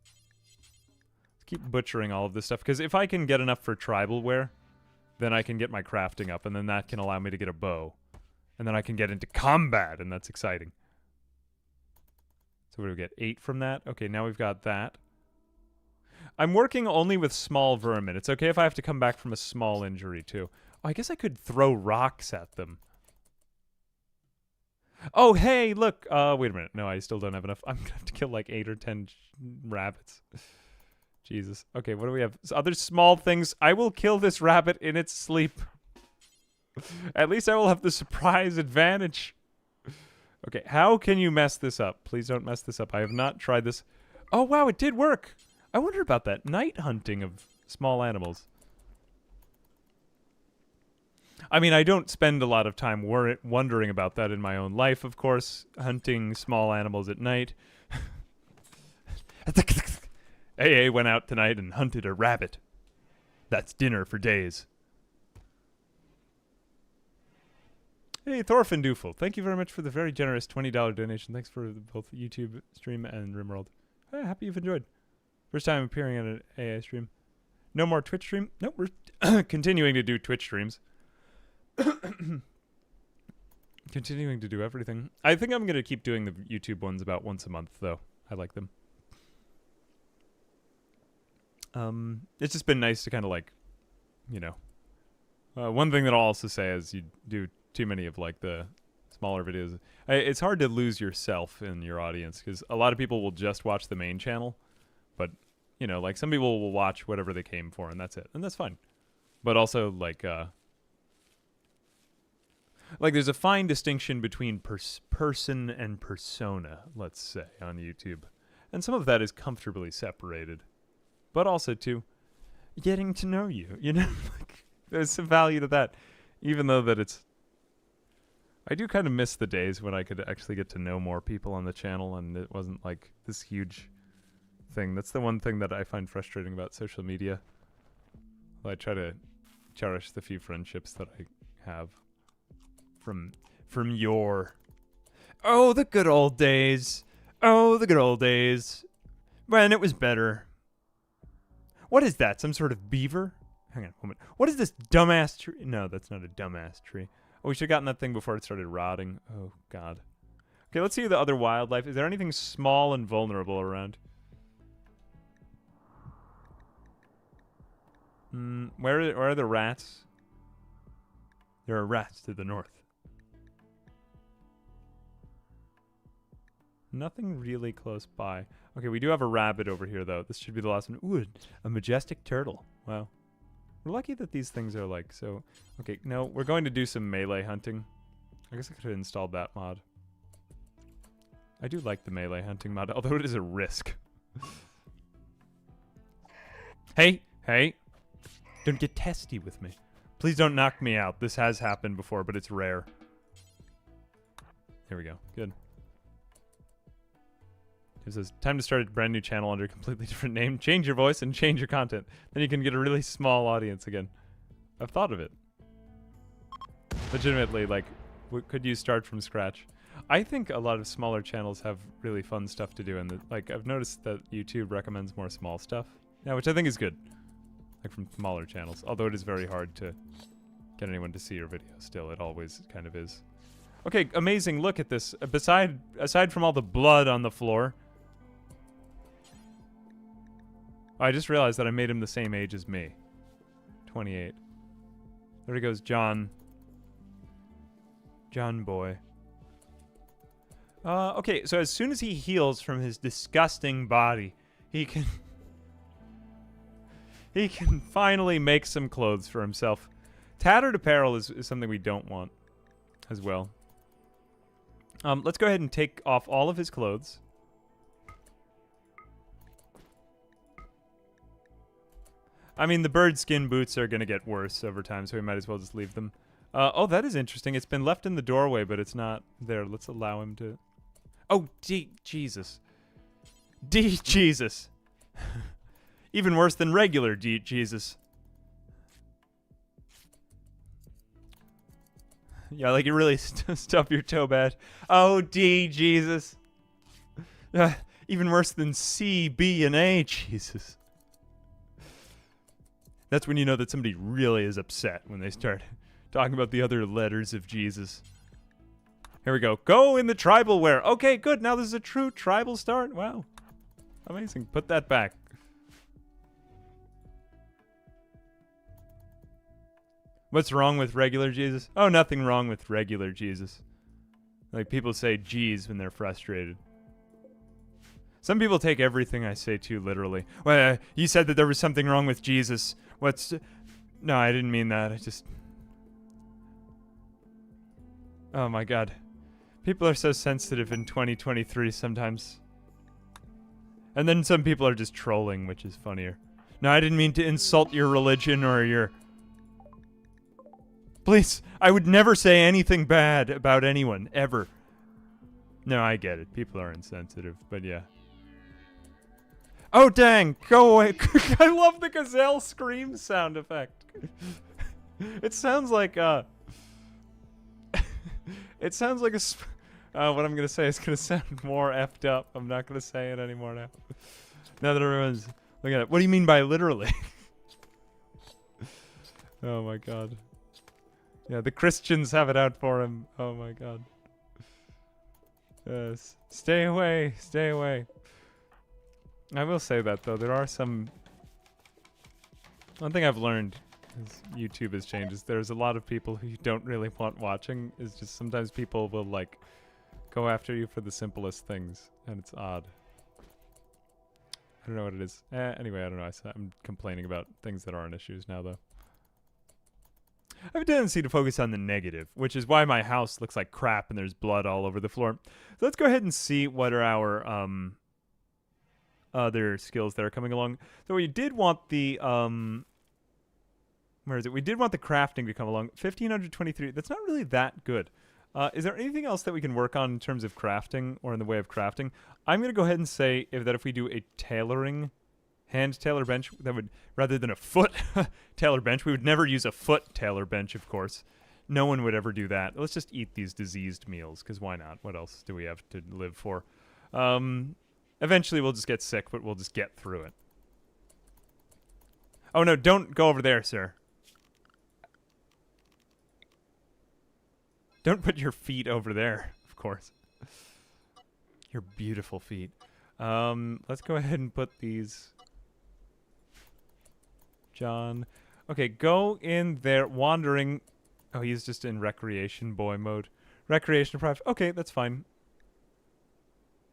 Let's keep butchering all of this stuff, because if I can get enough for tribal wear, then I can get my crafting up, and then that can allow me to get a bow. And then I can get into combat, and that's exciting. So what do we get? 8 from that? Okay, now we've got that. I'm working only with small vermin. It's okay if I have to come back from a small injury, too. Oh, I guess I could throw rocks at them. Oh, hey, look. Wait a minute. No, I still don't have enough. I'm going to have to kill like 8 or 10 rabbits. Jesus. Okay, what do we have? Other small things. I will kill this rabbit in its sleep. At least I will have the surprise advantage. Okay, how can you mess this up? Please don't mess this up. I have not tried this. Oh, wow, it did work. I wonder about that night hunting of small animals. I mean, I don't spend a lot of time wondering about that in my own life, of course. Hunting small animals at night. AA went out tonight and hunted a rabbit. That's dinner for days. Hey, Thorfinn Doofel. Thank you very much for the very generous $20 donation. Thanks for both YouTube stream and Rimworld. Hey, happy you've enjoyed. First time appearing on an AA stream. No more Twitch stream? Nope, we're continuing to do Twitch streams. Continuing to do everything. I think I'm going to keep doing the YouTube ones about once a month, though. I like them. It's just been nice to kind of like, you know. One thing that I'll also say is you do too many of like the smaller videos. It's hard to lose yourself in your audience because a lot of people will just watch the main channel. But, you know, like some people will watch whatever they came for and that's it. And that's fine. But also like there's a fine distinction between person and persona, let's say, on YouTube. And some of that is comfortably separated. But also, too, getting to know you, you know? Like, There's some value to that, even though that it's. I do kind of miss the days when I could actually get to know more people on the channel, and it wasn't like this huge thing. That's the one thing that I find frustrating about social media. Well, I try to cherish the few friendships that I have from your. Oh, the good old days. Oh, the good old days. When it was better. What is that? Some sort of beaver? Hang on a moment. What is this dumbass tree? No, that's not a dumbass tree. Oh, we should have gotten that thing before it started rotting. Oh, God. Okay, let's see the other wildlife. Is there anything small and vulnerable around? Where are the rats? There are rats to the north. Nothing really close by. Okay, we do have a rabbit over here, though. This should be the last one. Ooh, a majestic turtle. Wow. We're lucky that these things are like so... Okay, no, we're going to do some melee hunting. I guess I could have installed that mod. I do like the melee hunting mod, although it is a risk. Hey! Don't get testy with me. Please don't knock me out. This has happened before, but it's rare. Here we go. Good. It says, time to start a brand new channel under a completely different name. Change your voice and change your content. Then you can get a really small audience again. I've thought of it. Legitimately, like, could you start from scratch? I think a lot of smaller channels have really fun stuff to do. And, like, I've noticed that YouTube recommends more small stuff. Yeah, which I think is good. Like, from smaller channels. Although it is very hard to get anyone to see your video still. It always kind of is. Okay, amazing. Look at this. Aside from all the blood on the floor... I just realized that I made him the same age as me. 28. There he goes, John. John boy. Okay, so as soon as he heals from his disgusting body, he can... he can finally make some clothes for himself. Tattered apparel is something we don't want as well. Let's go ahead and take off all of his clothes. I mean, the bird skin boots are going to get worse over time, so we might as well just leave them. Oh, that is interesting. It's been left in the doorway, but it's not there. Let's allow him to... Oh, Jesus. Jesus. Even worse than regular Jesus. Yeah, like you really stuff your toe bad. Oh, Jesus. Even worse than C, B, and A, Jesus. That's when you know that somebody really is upset, when they start talking about the other letters of Jesus. Here we go. Go in the tribal wear. Okay, good. Now this is a true tribal start. Wow. Amazing. Put that back. What's wrong with regular Jesus? Oh, nothing wrong with regular Jesus. Like, people say geez when they're frustrated. Some people take everything I say too literally. Well, you said that there was something wrong with Jesus. What's... No, I didn't mean that. I just... Oh my god. People are so sensitive in 2023 sometimes. And then some people are just trolling, which is funnier. No, I didn't mean to insult your religion or your... Please, I would never say anything bad about anyone, ever. No, I get it. People are insensitive, but yeah. Oh, dang! Go away! I love the gazelle scream sound effect. It sounds like, it sounds like a... what I'm gonna say is gonna sound more effed up. I'm not gonna say it anymore now. Now that everyone's looking at it. What do you mean by literally? Oh my god. Yeah, the Christians have it out for him. Oh my god. Yes. Stay away. Stay away. I will say that, though. There are some... One thing I've learned as YouTube has changed is there's a lot of people who you don't really want watching. It's just sometimes people will, like, go after you for the simplest things, and it's odd. I don't know what it is. Anyway, I don't know. I'm complaining about things that aren't issues now, though. I have a tendency to focus on the negative, which is why my house looks like crap and there's blood all over the floor. So let's go ahead and see what are our other skills that are coming along. So we did want the Where is it? We did want the crafting to come along. 1523. That's not really that good. Is there anything else that we can work on in terms of crafting or in the way of crafting? I'm going to go ahead and say if we do a tailoring, hand tailor bench, that would, rather than a foot tailor bench, we would never use a foot tailor bench, of course. No one would ever do that. Let's just eat these diseased meals, because why not? What else do we have to live for? Eventually we'll just get sick, but we'll just get through it. Oh no, don't go over there, sir. Don't put your feet over there, of course. Your beautiful feet. Let's go ahead and put these... John. Okay, go in there, wandering... Oh, he's just in recreation boy mode. Recreation private. Okay, that's fine.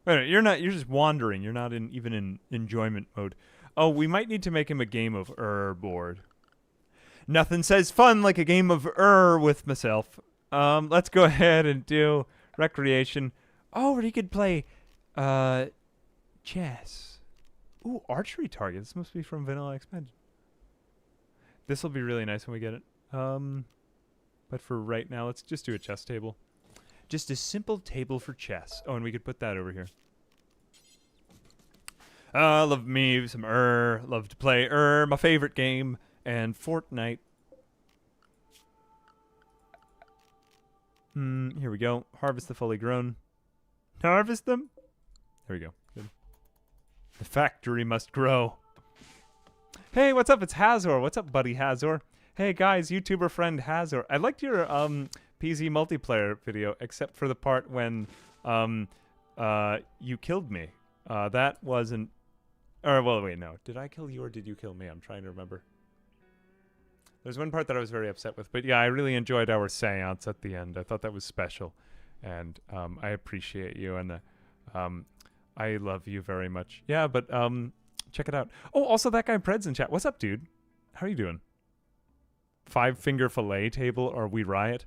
Wait, you're not, you're just wandering. You're not even in enjoyment mode. Oh, we might need to make him a game of board. Nothing says fun like a game of with myself. Let's go ahead and do recreation. Oh, he could play chess. Ooh, archery target. This must be from Vanilla Expansion. This will be really nice when we get it. But for right now, let's just do a chess table. Just a simple table for chess. Oh, and we could put that over here. Love me some love to play my favorite game, and Fortnite. Here we go. Harvest the fully grown. Harvest them? There we go. Good. The factory must grow. Hey, what's up? It's Hazor. What's up, buddy Hazor? Hey, guys, YouTuber friend Hazor. I liked your PZ multiplayer video, except for the part when you killed me. That wasn't... Or, well, wait, no. Did I kill you or did you kill me? I'm trying to remember. There's one part that I was very upset with. But yeah, I really enjoyed our seance at the end. I thought that was special. And I appreciate you. And I love you very much. Yeah, but check it out. Oh, also that guy Pred's in chat. What's up, dude? How are you doing? 5-finger fillet table or we riot?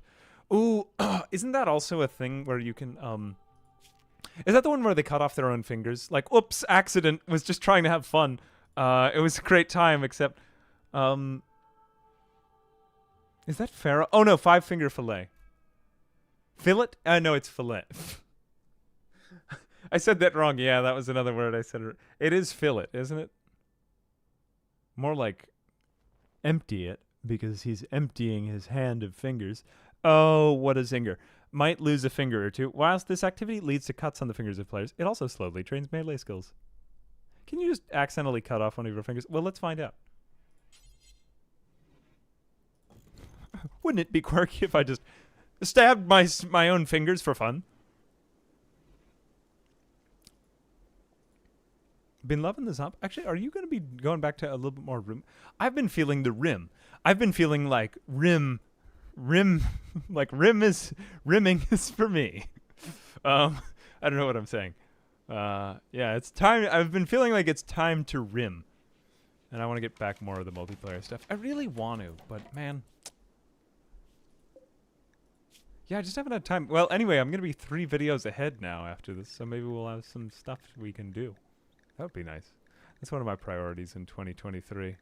Ooh, isn't that also a thing where you can... Is that the one where they cut off their own fingers? Like, oops, accident, was just trying to have fun. It was a great time, except... Is that Pharaoh? Oh, no, 5-finger fillet. Fillet? No, it's fillet. I said that wrong. Yeah, that was another word I said. It is fillet, isn't it? More like empty it, because he's emptying his hand of fingers. Oh, what a zinger. Might lose a finger or two. Whilst this activity leads to cuts on the fingers of players, it also slowly trains melee skills. Can you just accidentally cut off one of your fingers? Well, let's find out. Wouldn't it be quirky if I just stabbed my own fingers for fun? Been loving this up. Actually, are you going to be going back to a little bit more rim? I've been feeling the rim. I've been feeling like rim, like rimming is for me. I don't know what I'm saying. Yeah, it's time. I've been feeling like it's time to rim. And I want to get back more of the multiplayer stuff. I really want to, but man. Yeah, I just haven't had time. Well, anyway, I'm going to be 3 videos ahead now after this, so maybe we'll have some stuff we can do. That would be nice. That's one of my priorities in 2023.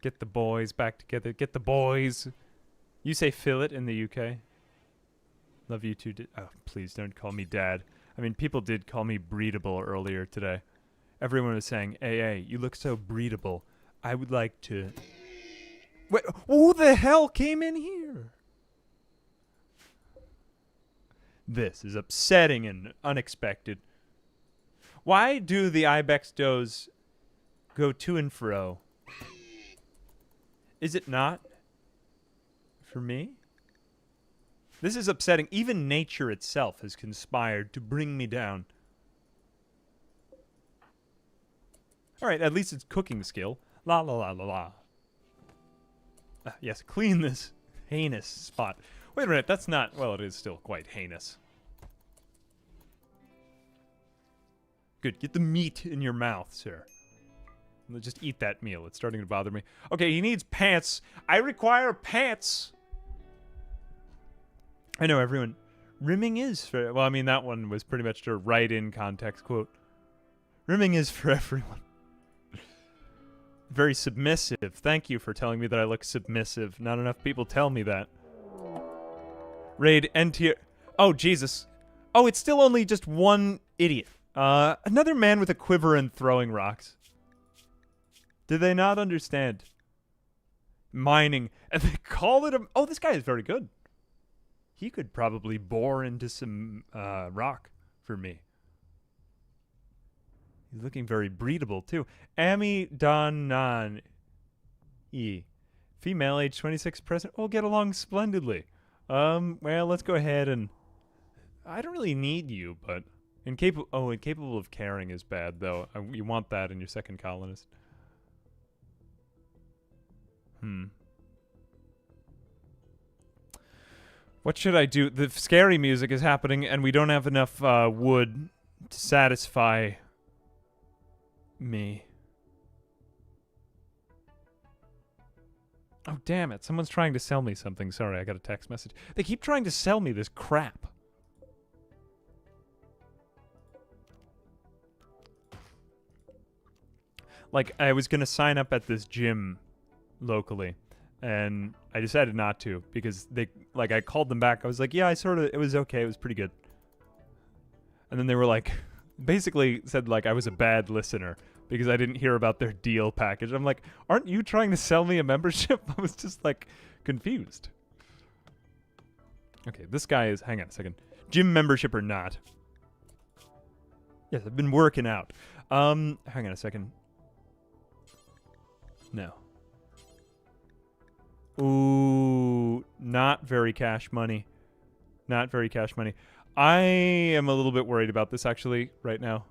Get the boys back together. Get the boys. You say fillet in the UK. Love you too. Oh, please don't call me dad. I mean, people did call me breedable earlier today. Everyone was saying, "AA, you look so breedable. I would like to..." Wait, who the hell came in here? This is upsetting and unexpected. Why do the ibex does go to and fro? Is it not for me? This is upsetting. Even nature itself has conspired to bring me down. All right, at least it's cooking skill. La la la la la. Yes, clean this heinous spot. Wait a minute, that's not... Well, it is still quite heinous. Good, get the meat in your mouth, sir. Just eat that meal. It's starting to bother me. Okay, he needs pants. I require pants. I know everyone... Rimming is for... Well, I mean, that one was pretty much a right-in context quote. Rimming is for everyone. Very submissive. Thank you for telling me that I look submissive. Not enough people tell me that. Raid N tier. Oh, Jesus. Oh, it's still only just one idiot. Another man with a quiver and throwing rocks. Did they not understand? Mining. And they call it a... Oh, this guy is very good. He could probably bore into some rock for me. He's looking very breedable, too. Ami Danan E. Female, age 26, present. Oh, get along splendidly. Well, let's go ahead and... I don't really need you, but... incapable of caring is bad, though. You want that in your second colonist. What should I do? The scary music is happening, and we don't have enough wood to satisfy me. Oh, damn it. Someone's trying to sell me something. Sorry, I got a text message. They keep trying to sell me this crap. Like, I was going to sign up at this gym locally, and I decided not to because they, like, I called them back. I was like, yeah, it was okay. It was pretty good. And then they were like, basically said, like, I was a bad listener because I didn't hear about their deal package. I'm like, aren't you trying to sell me a membership? I was just, like, confused. Okay, this guy is, hang on a second. Gym membership or not? Yes, I've been working out. Hang on a second. No. Ooh, not very cash money. Not very cash money. I am a little bit worried about this, actually, right now.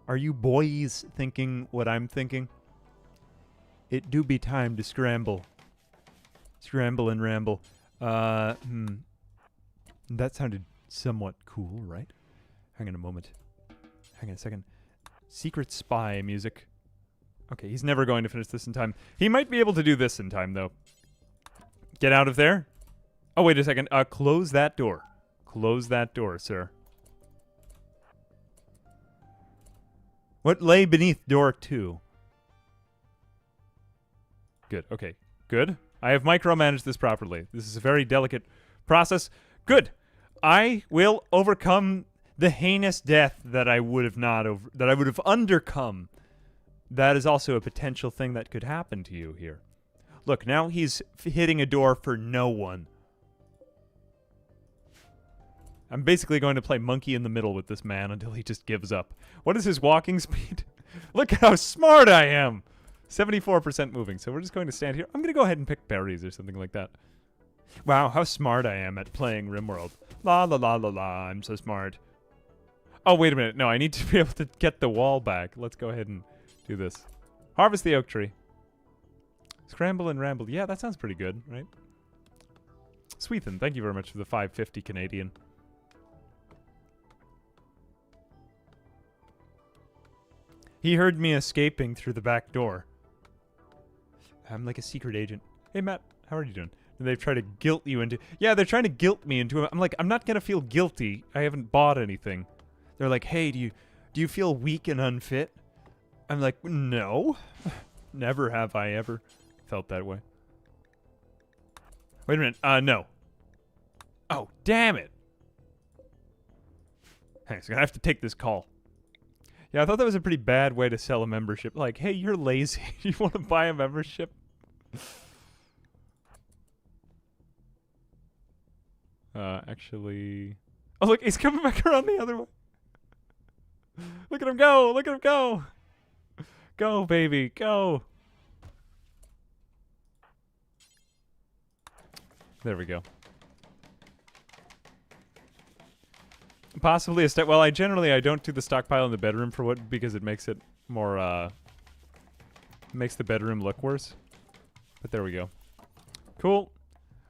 Are you boys thinking what I'm thinking? It do be time to scramble. Scramble and ramble. That sounded somewhat cool, right? Hang on a moment. Hang on a second. Secret spy music. Okay, he's never going to finish this in time. He might be able to do this in time, though. Get out of there. Oh, wait a second. Close that door. Close that door, sir. What lay beneath door 2? Good. Okay. Good. I have micromanaged this properly. This is a very delicate process. Good. I will overcome the heinous death that I would have undercome. That is also a potential thing that could happen to you here. Look, now he's hitting a door for no one. I'm basically going to play monkey in the middle with this man until he just gives up. What is his walking speed? Look at how smart I am! 74% moving, so we're just going to stand here. I'm going to go ahead and pick berries or something like that. Wow, how smart I am at playing Rimworld. La la la la la, I'm so smart. Oh, wait a minute. No, I need to be able to get the wall back. Let's go ahead and do this. Harvest the oak tree. Scramble and ramble. Yeah, that sounds pretty good, right? Sweethen, thank you very much for the 550 Canadian. He heard me escaping through the back door. I'm like a secret agent. Hey, Matt, how are you doing? And they've tried to guilt you into... Yeah, they're trying to guilt me into... I'm like, I'm not going to feel guilty. I haven't bought anything. They're like, hey, do you feel weak and unfit? I'm like, no. Never have I ever felt that way. Wait a minute. No. Oh, damn it. Hey, so I'm going to have to take this call. Yeah, I thought that was a pretty bad way to sell a membership. Like, hey, you're lazy. You want to buy a membership? Actually... Oh, look, he's coming back around the other way. Look at him go! Look at him go! Go, baby, go! There we go. Possibly a step. Well, I don't do the stockpile in the bedroom for what because it makes it more makes the bedroom look worse. But there we go. Cool.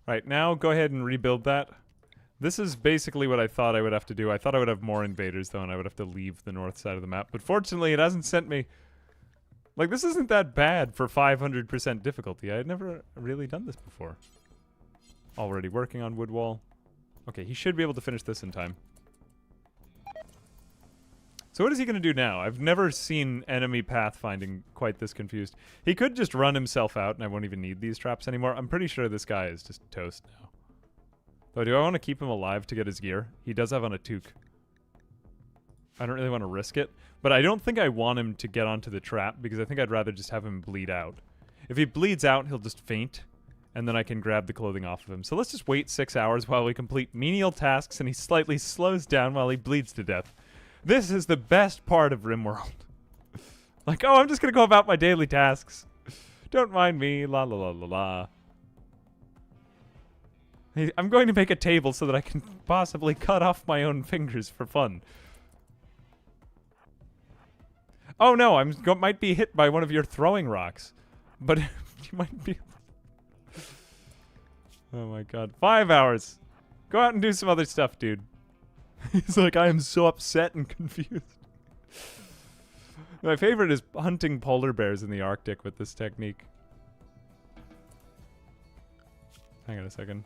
Right, now go ahead and rebuild that. This is basically what I thought I would have to do. I thought I would have more invaders though, and I would have to leave the north side of the map. But fortunately, it hasn't sent me. Like, this isn't that bad for 500% difficulty. I had never really done this before. Already working on wood wall. Okay, he should be able to finish this in time. So what is he going to do now? I've never seen enemy pathfinding quite this confused. He could just run himself out and I won't even need these traps anymore. I'm pretty sure this guy is just toast now. Though, do I want to keep him alive to get his gear? He does have on a toque. I don't really want to risk it, but I don't think I want him to get onto the trap because I think I'd rather just have him bleed out. If he bleeds out, he'll just faint, and then I can grab the clothing off of him. So let's just wait 6 hours while we complete menial tasks and he slightly slows down while he bleeds to death. This is the best part of Rimworld. Like, oh, I'm just going to go about my daily tasks. Don't mind me, la la la la la. I'm going to make a table so that I can possibly cut off my own fingers for fun. Oh no, I might be hit by one of your throwing rocks. But you might be... Oh my god. 5 hours. Go out and do some other stuff, dude. He's like, I am so upset and confused. My favorite is hunting polar bears in the Arctic with this technique. Hang on a second.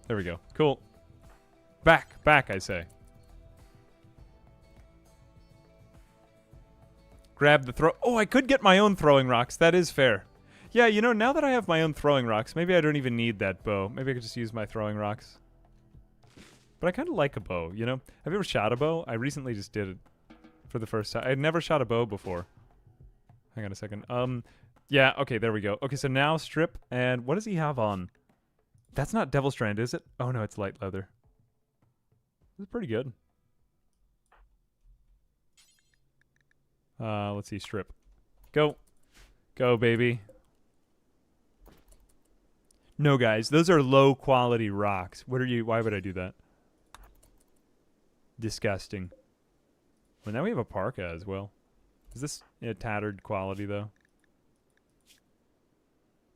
There we go. Cool. Back, I say. Grab the throw. Oh, I could get my own throwing rocks. That is fair. Yeah, you know, now that I have my own throwing rocks, maybe I don't even need that bow. Maybe I could just use my throwing rocks. But I kind of like a bow, you know? Have you ever shot a bow? I recently just did it for the first time. I had never shot a bow before. Hang on a second. Yeah, okay, there we go. Okay, so now strip, and what does he have on? That's not Devil Strand, is it? Oh no, it's light leather. This is pretty good. Let's see, strip. Go. Go, baby. No, guys, those are low quality rocks. What are you, why would I do that? Disgusting. Well, now we have a parka as well. Is this tattered quality, though?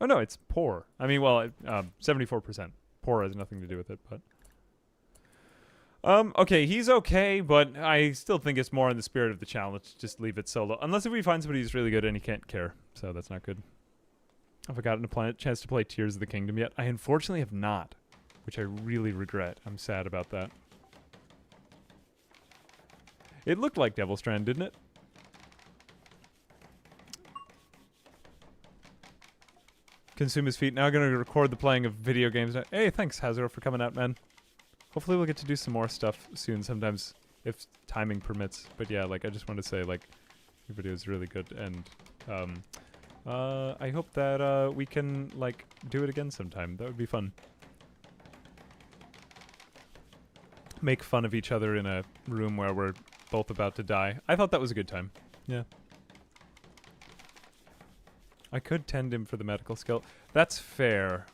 Oh, no, it's poor. I mean, well, 74%. Poor has nothing to do with it, but... okay, he's okay, but I still think it's more in the spirit of the challenge. Just leave it solo. Unless if we find somebody who's really good and he can't care. So that's not good. Have I gotten a chance to play Tears of the Kingdom yet? I unfortunately have not, which I really regret. I'm sad about that. It looked like Devil Strand, didn't it? Consume his feet. Now I'm going to record the playing of video games. Hey, thanks, Hazard, for coming out, man. Hopefully we'll get to do some more stuff soon sometimes, if timing permits. But yeah, like, I just want to say, like, your video is really good, and, I hope that, we can, like, do it again sometime. That would be fun. Make fun of each other in a room where we're both about to die. I thought that was a good time. Yeah. I could tend him for the medical skill. That's fair.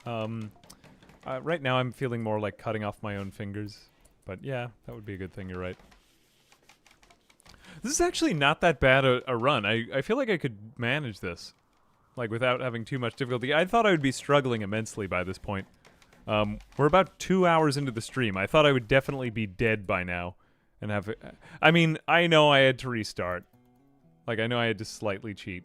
Right now I'm feeling more like cutting off my own fingers. But yeah, that would be a good thing, you're right. This is actually not that bad a run. I feel like I could manage this. Like, without having too much difficulty. I thought I would be struggling immensely by this point. We're about 2 hours into the stream. I thought I would definitely be dead by now. And have... I mean, I know I had to restart. Like, I know I had to slightly cheat.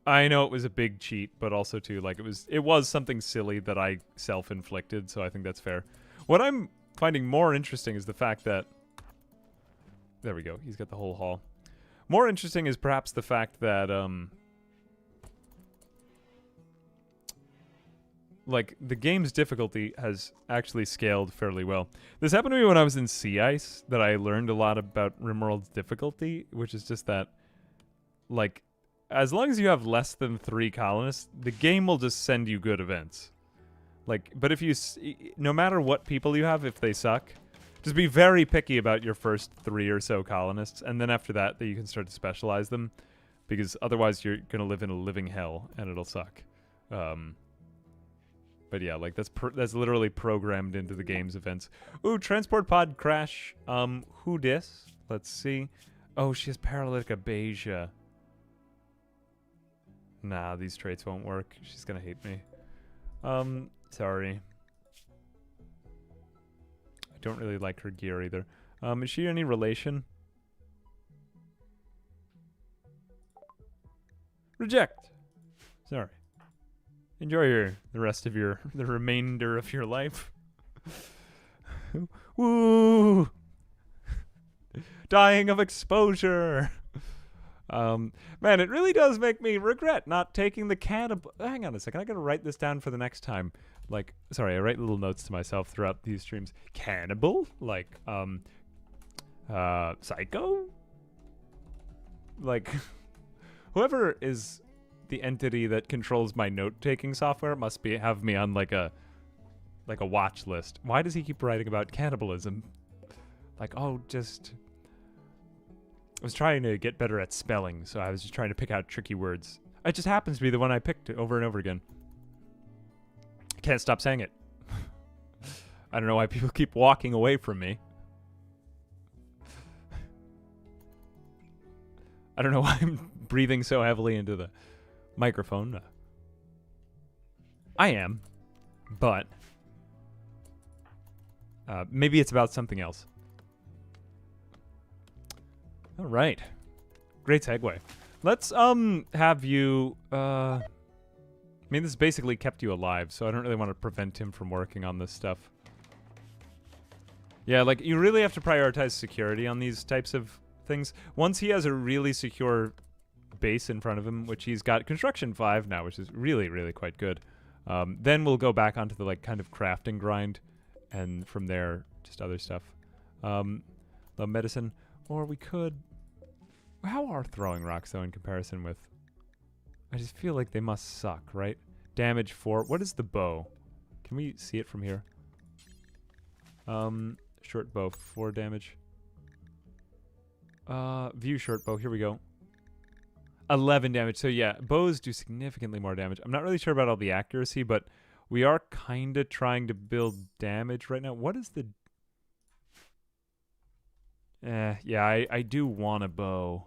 I know it was a big cheat, but also, too, like, it was something silly that I self-inflicted, so I think that's fair. What I'm finding more interesting is the fact that... There we go. He's got the whole haul. More interesting is perhaps the fact that, like, the game's difficulty has actually scaled fairly well. This happened to me when I was in Sea Ice, that I learned a lot about Rimworld's difficulty, which is just that, like, as long as you have less than 3 colonists, the game will just send you good events. Like, but if you, no matter what people you have, if they suck, just be very picky about your first 3 or so colonists, and then after that, you can start to specialize them, because otherwise you're gonna live in a living hell, and it'll suck. But yeah, like, that's literally programmed into the game's events. Ooh, transport pod crash. Who dis? Let's see. Oh, she has paralytic abasia. Nah, these traits won't work. She's gonna hate me. Sorry. I don't really like her gear either. Is she any relation? Reject. Sorry. Enjoy the remainder of your life. Woo! Dying of exposure. Man, it really does make me regret not taking the cannibal. Hang on a second. I gotta write this down for the next time. Like, sorry, I write little notes to myself throughout these streams. Cannibal? Like, psycho? Like, whoever is the entity that controls my note-taking software must have me on like a watch list. Why does he keep writing about cannibalism? Like, oh, just... I was trying to get better at spelling, so I was just trying to pick out tricky words. It just happens to be the one I picked over and over again. I can't stop saying it. I don't know why people keep walking away from me. I don't know why I'm breathing so heavily into the microphone. I am, but maybe it's about something else. All right. Great segue. Let's have you I mean, this basically kept you alive, so I don't really want to prevent him from working on this stuff. Yeah, like, you really have to prioritize security on these types of things. Once he has a really secure base in front of him, which he's got construction 5 now, which is really, really quite good, then we'll go back onto the, like, kind of crafting grind, and from there, just other stuff. The medicine... Or we could... How are throwing rocks, though, in comparison with... I just feel like they must suck, right? Damage 4. What is the bow? Can we see it from here? Short bow, 4 damage. View short bow. Here we go. 11 damage. So, yeah, bows do significantly more damage. I'm not really sure about all the accuracy, but we are kind of trying to build damage right now. What is the... yeah, I do want a bow.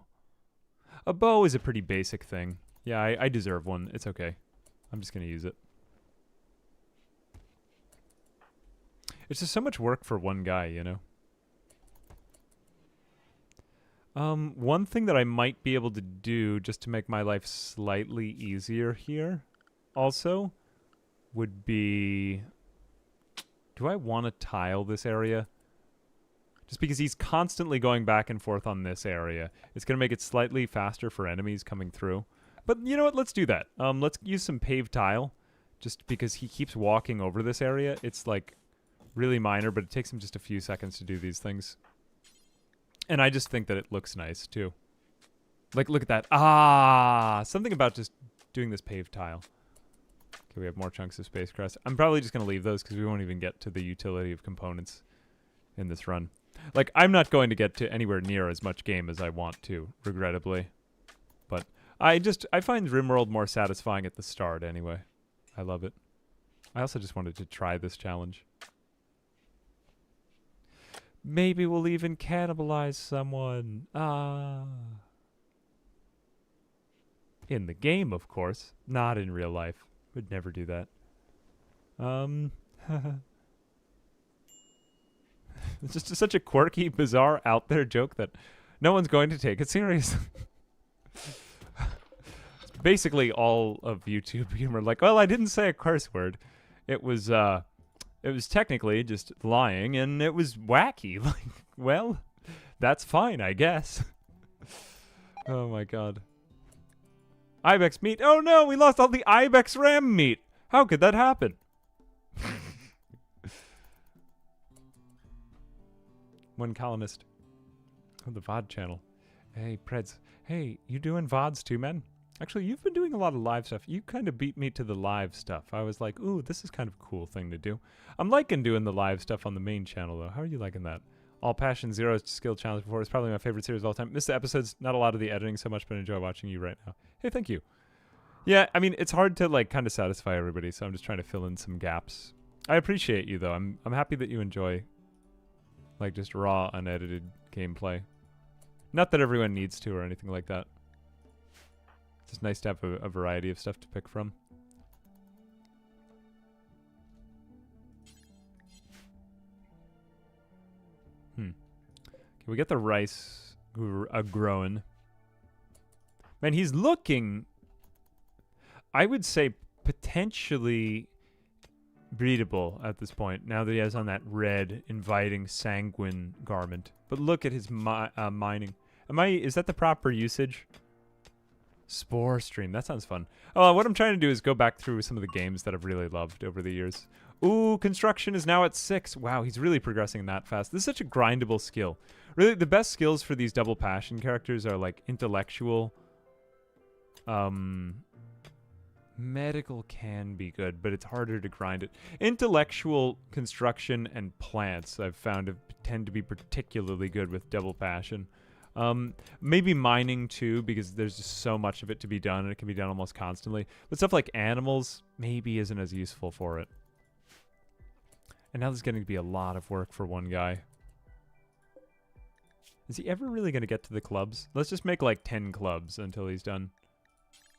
A bow is a pretty basic thing. Yeah, I deserve one. It's okay. I'm just gonna use it. It's just so much work for one guy, you know? One thing that I might be able to do just to make my life slightly easier here, also, would be... Do I want to tile this area? Just because he's constantly going back and forth on this area. It's going to make it slightly faster for enemies coming through. But you know what? Let's do that. Let's use some paved tile. Just because he keeps walking over this area. It's like really minor, but it takes him just a few seconds to do these things. And I just think that it looks nice, too. Like, look at that. Ah! Something about just doing this paved tile. Okay, we have more chunks of space crust. I'm probably just going to leave those because we won't even get to the utility of components in this run. Like, I'm not going to get to anywhere near as much game as I want to, regrettably. But I find Rimworld more satisfying at the start anyway. I love it. I also just wanted to try this challenge. Maybe we'll even cannibalize someone. Ah. In the game, of course. Not in real life. Would never do that. It's just such a quirky, bizarre, out there joke that no one's going to take it seriously. It's basically all of YouTube humor. Like, well, I didn't say a curse word. It was technically just lying, and it was wacky. Like, well, that's fine, I guess. Oh my god. Ibex meat. Oh no, we lost all the Ibex ram meat. How could that happen? One Colonist. Oh, the VOD channel. Hey, Preds. Hey, you doing VODs too, man? Actually, you've been doing a lot of live stuff. You kind of beat me to the live stuff. I was like, ooh, this is kind of a cool thing to do. I'm liking doing the live stuff on the main channel, though. How are you liking that? All Passion Zero Skill Challenge before is probably my favorite series of all time. Missed the episodes, not a lot of the editing so much, but enjoy watching you right now. Hey, thank you. Yeah, I mean, it's hard to, like, kind of satisfy everybody, so I'm just trying to fill in some gaps. I appreciate you, though. I'm happy that you enjoy... like, just raw, unedited gameplay. Not that everyone needs to or anything like that. It's just nice to have a variety of stuff to pick from. Okay, we get the rice growing. Man, he's looking... I would say potentially breedable at this point, now that he has on that red, inviting, sanguine garment. But look at his mining. Is that the proper usage? Spore stream, that sounds fun. Oh, what I'm trying to do is go back through some of the games that I've really loved over the years. Ooh, construction is now at 6. Wow, he's really progressing that fast. This is such a grindable skill. Really, the best skills for these double passion characters are like intellectual. Medical can be good, but it's harder to grind it. Intellectual, construction, and plants I've found tend to be particularly good with double passion. Maybe mining too, because there's just so much of it to be done, and it can be done almost constantly. But stuff like animals maybe isn't as useful for it. And now there's going to be a lot of work for one guy. Is he ever really going to get to the clubs? Let's just make like 10 clubs until he's done.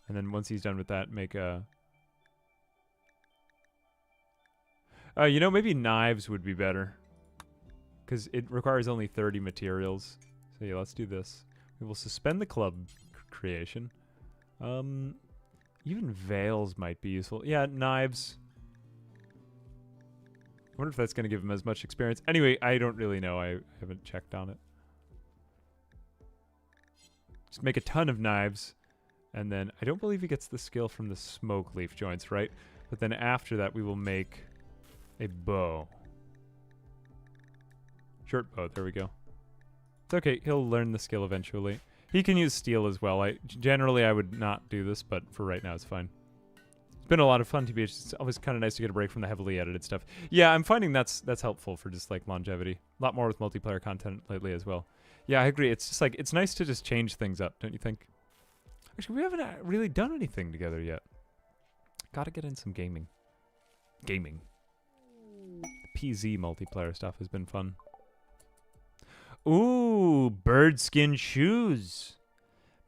And then once he's done with that, make a... you know, maybe knives would be better. Because it requires only 30 materials. So yeah, let's do this. We will suspend the club creation. Even veils might be useful. Yeah, knives. I wonder if that's going to give him as much experience. Anyway, I don't really know. I haven't checked on it. Just make a ton of knives. And then, I don't believe he gets the skill from the smoke leaf joints, right? But then after that, we will make a bow. Short bow, there we go. It's okay, he'll learn the skill eventually. He can use steel as well. Generally, I would not do this, but for right now, it's fine. It's been a lot of fun, TBH. It's always kind of nice to get a break from the heavily edited stuff. Yeah, I'm finding that's helpful for just, like, longevity. A lot more with multiplayer content lately as well. Yeah, I agree. It's just, like, it's nice to just change things up, don't you think? Actually, we haven't really done anything together yet. Gotta get in some gaming. Gaming. PZ multiplayer stuff has been fun. Ooh, bird skin shoes.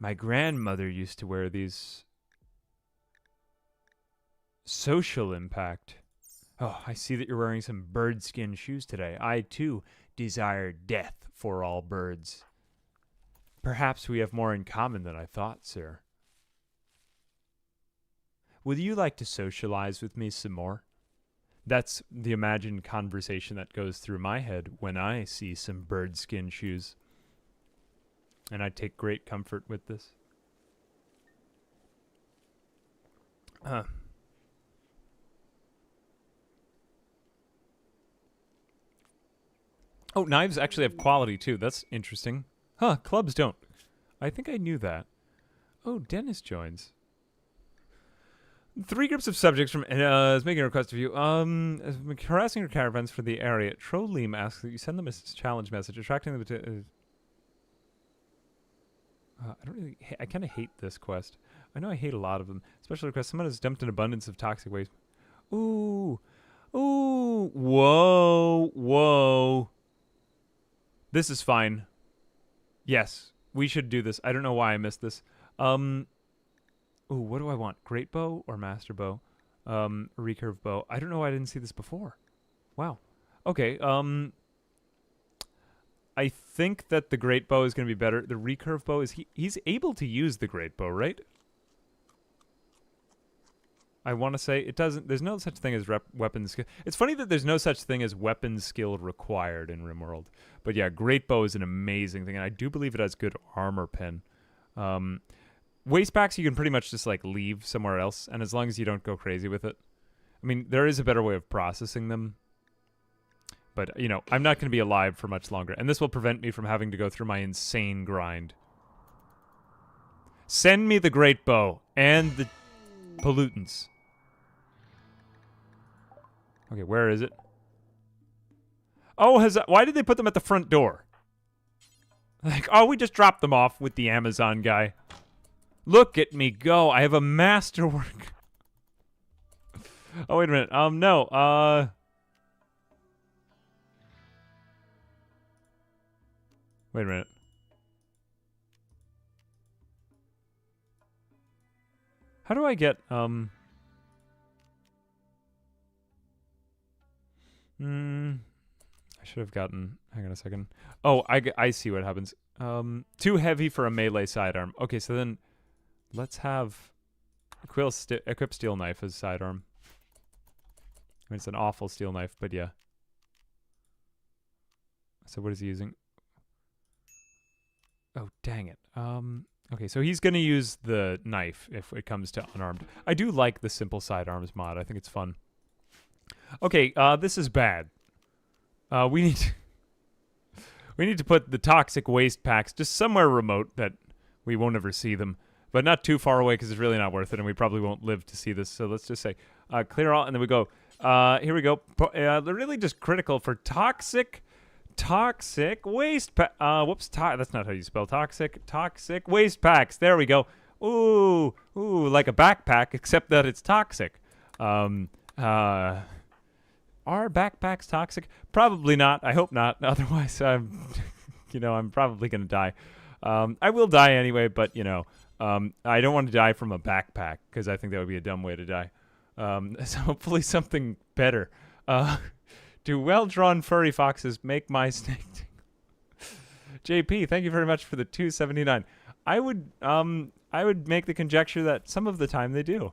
My grandmother used to wear these. Social impact. Oh, I see that you're wearing some bird skin shoes today. I, too, desire death for all birds. Perhaps we have more in common than I thought, sir. Would you like to socialize with me some more? That's the imagined conversation that goes through my head when I see some bird skin shoes. And I take great comfort with this. Oh, knives actually have quality too. That's interesting. Huh, clubs don't. I think I knew that. Oh, Dennis joins. 3 groups of subjects from is making a request of you. Harassing your caravans for the area. Trolleem asks that you send them a challenge message, attracting them to. I kind of hate this quest. I know I hate a lot of them. Special request. Someone has dumped an abundance of toxic waste. Ooh, ooh, whoa, whoa. This is fine. Yes, we should do this. I don't know why I missed this. Ooh, what do I want? Great bow or master bow? Recurve bow. I don't know why I didn't see this before. Wow. Okay, I think that the great bow is going to be better. The recurve bow is he's able to use the great bow, right? I want to say it doesn't. There's no such thing as weapon skill. It's funny that there's no such thing as weapon skill required in Rimworld. But yeah, great bow is an amazing thing, and I do believe it has good armor pen. Waste packs you can pretty much just like leave somewhere else, and as long as you don't go crazy with it. I mean, there is a better way of processing them. But, you know, I'm not going to be alive for much longer, and this will prevent me from having to go through my insane grind. Send me the great bow and the pollutants. Okay, where is it? Oh, why did they put them at the front door? Like, oh, we just dropped them off with the Amazon guy. Look at me go. I have a masterwork. Oh, wait a minute. No. Wait a minute. How do I get, I should have gotten, hang on a second. Oh, I see what happens. Too heavy for a melee sidearm. Okay, so then let's have equip steel knife as sidearm. mean, it's an awful steel knife, but yeah. So what is he using? Oh, dang it. Okay, so he's going to use the knife if it comes to unarmed. I do like the simple sidearms mod. I think it's fun. Okay, this is bad. We need to put the toxic waste packs just somewhere remote that we won't ever see them, but not too far away because it's really not worth it, and we probably won't live to see this. So let's just say clear all, and then we go. Here we go. They're really just critical for toxic waste pack. Whoops, that's not how you spell toxic. Toxic waste packs. There we go. Ooh, like a backpack, except that it's toxic. Are backpacks toxic? Probably not. I hope not. Otherwise, I'm probably gonna die. I will die anyway, but I don't want to die from a backpack because I think that would be a dumb way to die. So hopefully something better. Do well-drawn furry foxes make my snake tingle? JP, thank you very much for the $2.79. I would make the conjecture that some of the time they do,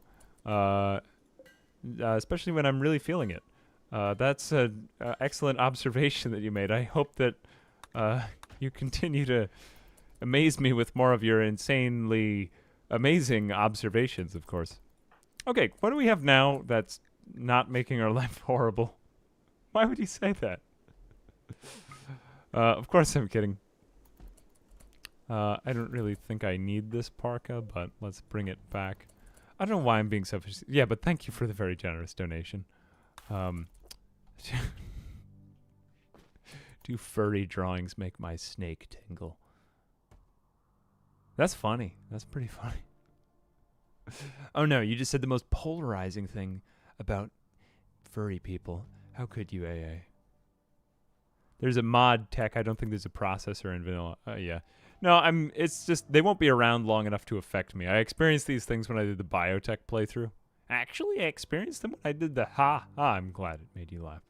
especially when I'm really feeling it. That's an excellent observation that you made. I hope that you continue to amaze me with more of your insanely amazing observations, of course. Okay, what do we have now that's not making our life horrible? Why would you say that? Of course I'm kidding. I don't really think I need this parka, but let's bring it back. I don't know why I'm being selfish. Yeah, but thank you for the very generous donation. Do furry drawings make my snake tingle? That's funny. That's pretty funny. Oh no, you just said the most polarizing thing about furry people. How could you, AA? There's a mod tech. I don't think there's a processor in vanilla. Yeah. No, it's just, they won't be around long enough to affect me. I experienced these things when I did the biotech playthrough. Actually, I experienced them when I did the I'm glad it made you laugh.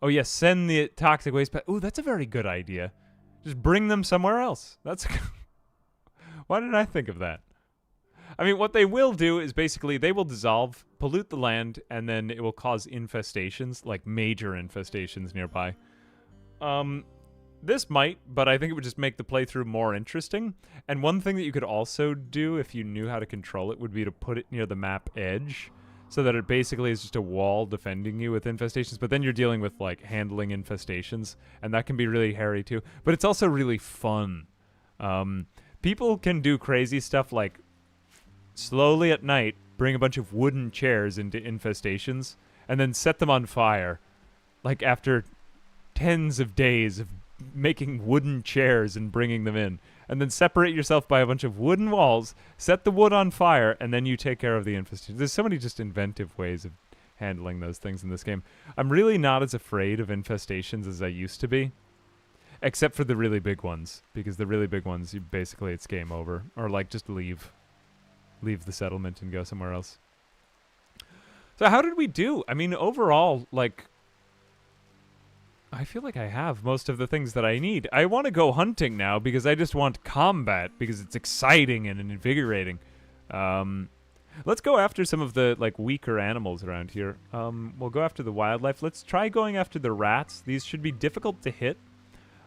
Oh, yes, send the toxic waste pack. Ooh, that's a very good idea. Just bring them somewhere else. That's why didn't I think of that? I mean, what they will do is basically they will dissolve, pollute the land, and then it will cause infestations, like major infestations nearby. This might, but I think it would just make the playthrough more interesting. And one thing that you could also do if you knew how to control it would be to put it near the map edge, so that it basically is just a wall defending you with infestations, but then you're dealing with, like, handling infestations, and that can be really hairy too. But it's also really fun. People can do crazy stuff like slowly at night bring a bunch of wooden chairs into infestations and then set them on fire. Like after tens of days of making wooden chairs and bringing them in. And then separate yourself by a bunch of wooden walls, set the wood on fire, and then you take care of the infestation. There's so many just inventive ways of handling those things in this game. I'm really not as afraid of infestations as I used to be. Except for the really big ones. Because the really big ones, basically it's game over. Or like just leave the settlement and go somewhere else. So how did we do? I mean, overall, like, I feel like I have most of the things that I need. I want to go hunting now because I just want combat because it's exciting and invigorating. Let's go after some of the, like, weaker animals around here. We'll go after the wildlife. Let's try going after the rats. These should be difficult to hit,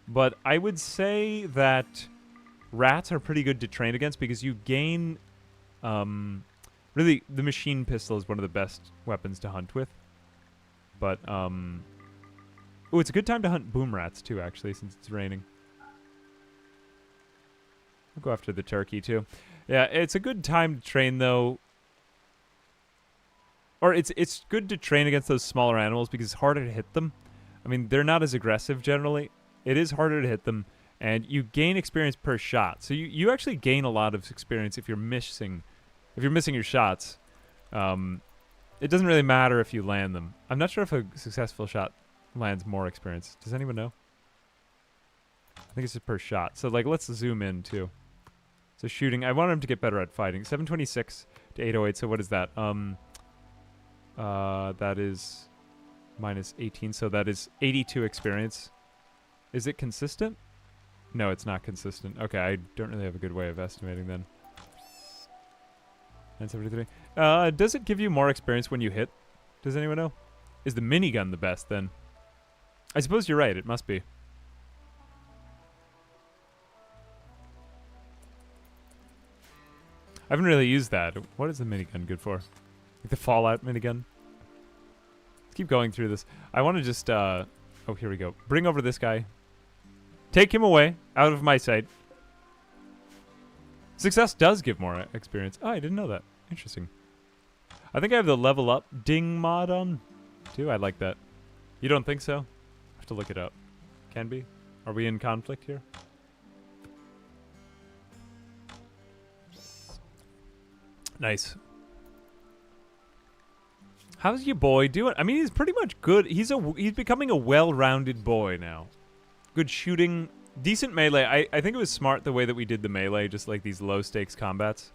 but I would say that rats are pretty good to train against because you gain... really, the machine pistol is one of the best weapons to hunt with. But, ooh, it's a good time to hunt boom rats, too, actually, since it's raining. I'll go after the turkey, too. Yeah, it's a good time to train, though. Or it's good to train against those smaller animals because it's harder to hit them. I mean, they're not as aggressive, generally. It is harder to hit them. And you gain experience per shot. So you actually gain a lot of experience if you're missing your shots. It doesn't really matter if you land them. I'm not sure if a successful shot lands more experience. Does anyone know? I think it's just per shot. So, like, let's zoom in, too. So shooting, I want him to get better at fighting. 726 to 808, so what is that? That is minus 18, so that is 82 experience. Is it consistent? No, it's not consistent. Okay, I don't really have a good way of estimating then. 973. Does it give you more experience when you hit? Does anyone know? Is the minigun the best then? I suppose you're right. It must be. I haven't really used that. What is the minigun good for? Like the Fallout minigun? Let's keep going through this. I want to just, oh, here we go. Bring over this guy. Take him away. Out of my sight. Success does give more experience. Oh, I didn't know that. Interesting. I think I have the level up ding mod on, too. I like that. You don't think so? I have to look it up. Can be. Are we in conflict here? Nice. How's your boy doing? I mean, he's pretty much good. He's becoming a well-rounded boy now. Good shooting, decent melee. I think it was smart the way that we did the melee, just like these low-stakes combats.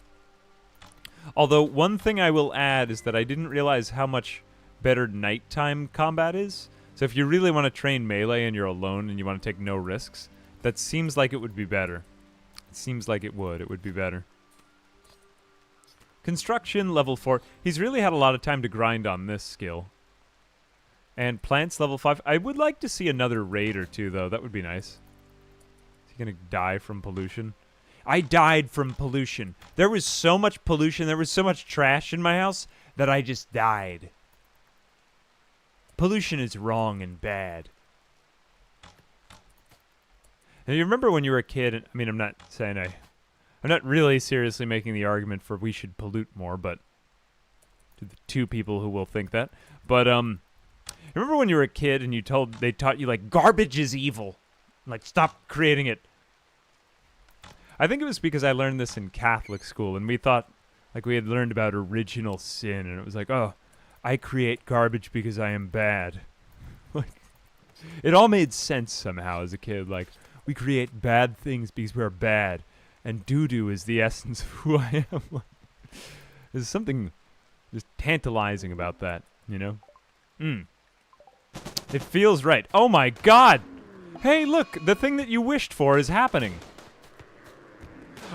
Although, one thing I will add is that I didn't realize how much better nighttime combat is. So if you really want to train melee and you're alone and you want to take no risks, that seems like it would be better. It seems like it would. It would be better. Construction, level 4. He's really had a lot of time to grind on this skill. And plants, level 5. I would like to see another raid or two, though. That would be nice. Is he going to die from pollution? I died from pollution. There was so much pollution, there was so much trash in my house that I just died. Pollution is wrong and bad. Now, you remember when you were a kid, and, I mean, I'm not saying I'm not really seriously making the argument for we should pollute more, but to the two people who will think that. But remember when you were a kid and they taught you like garbage is evil, like stop creating it. I think it was because I learned this in Catholic school, and we thought like we had learned about original sin, and it was like, oh, I create garbage because I am bad. Like, it all made sense somehow as a kid. Like, we create bad things because we're bad. And doo-doo is the essence of who I am. There's something just tantalizing about that, you know? It feels right. Oh my god! Hey, look! The thing that you wished for is happening.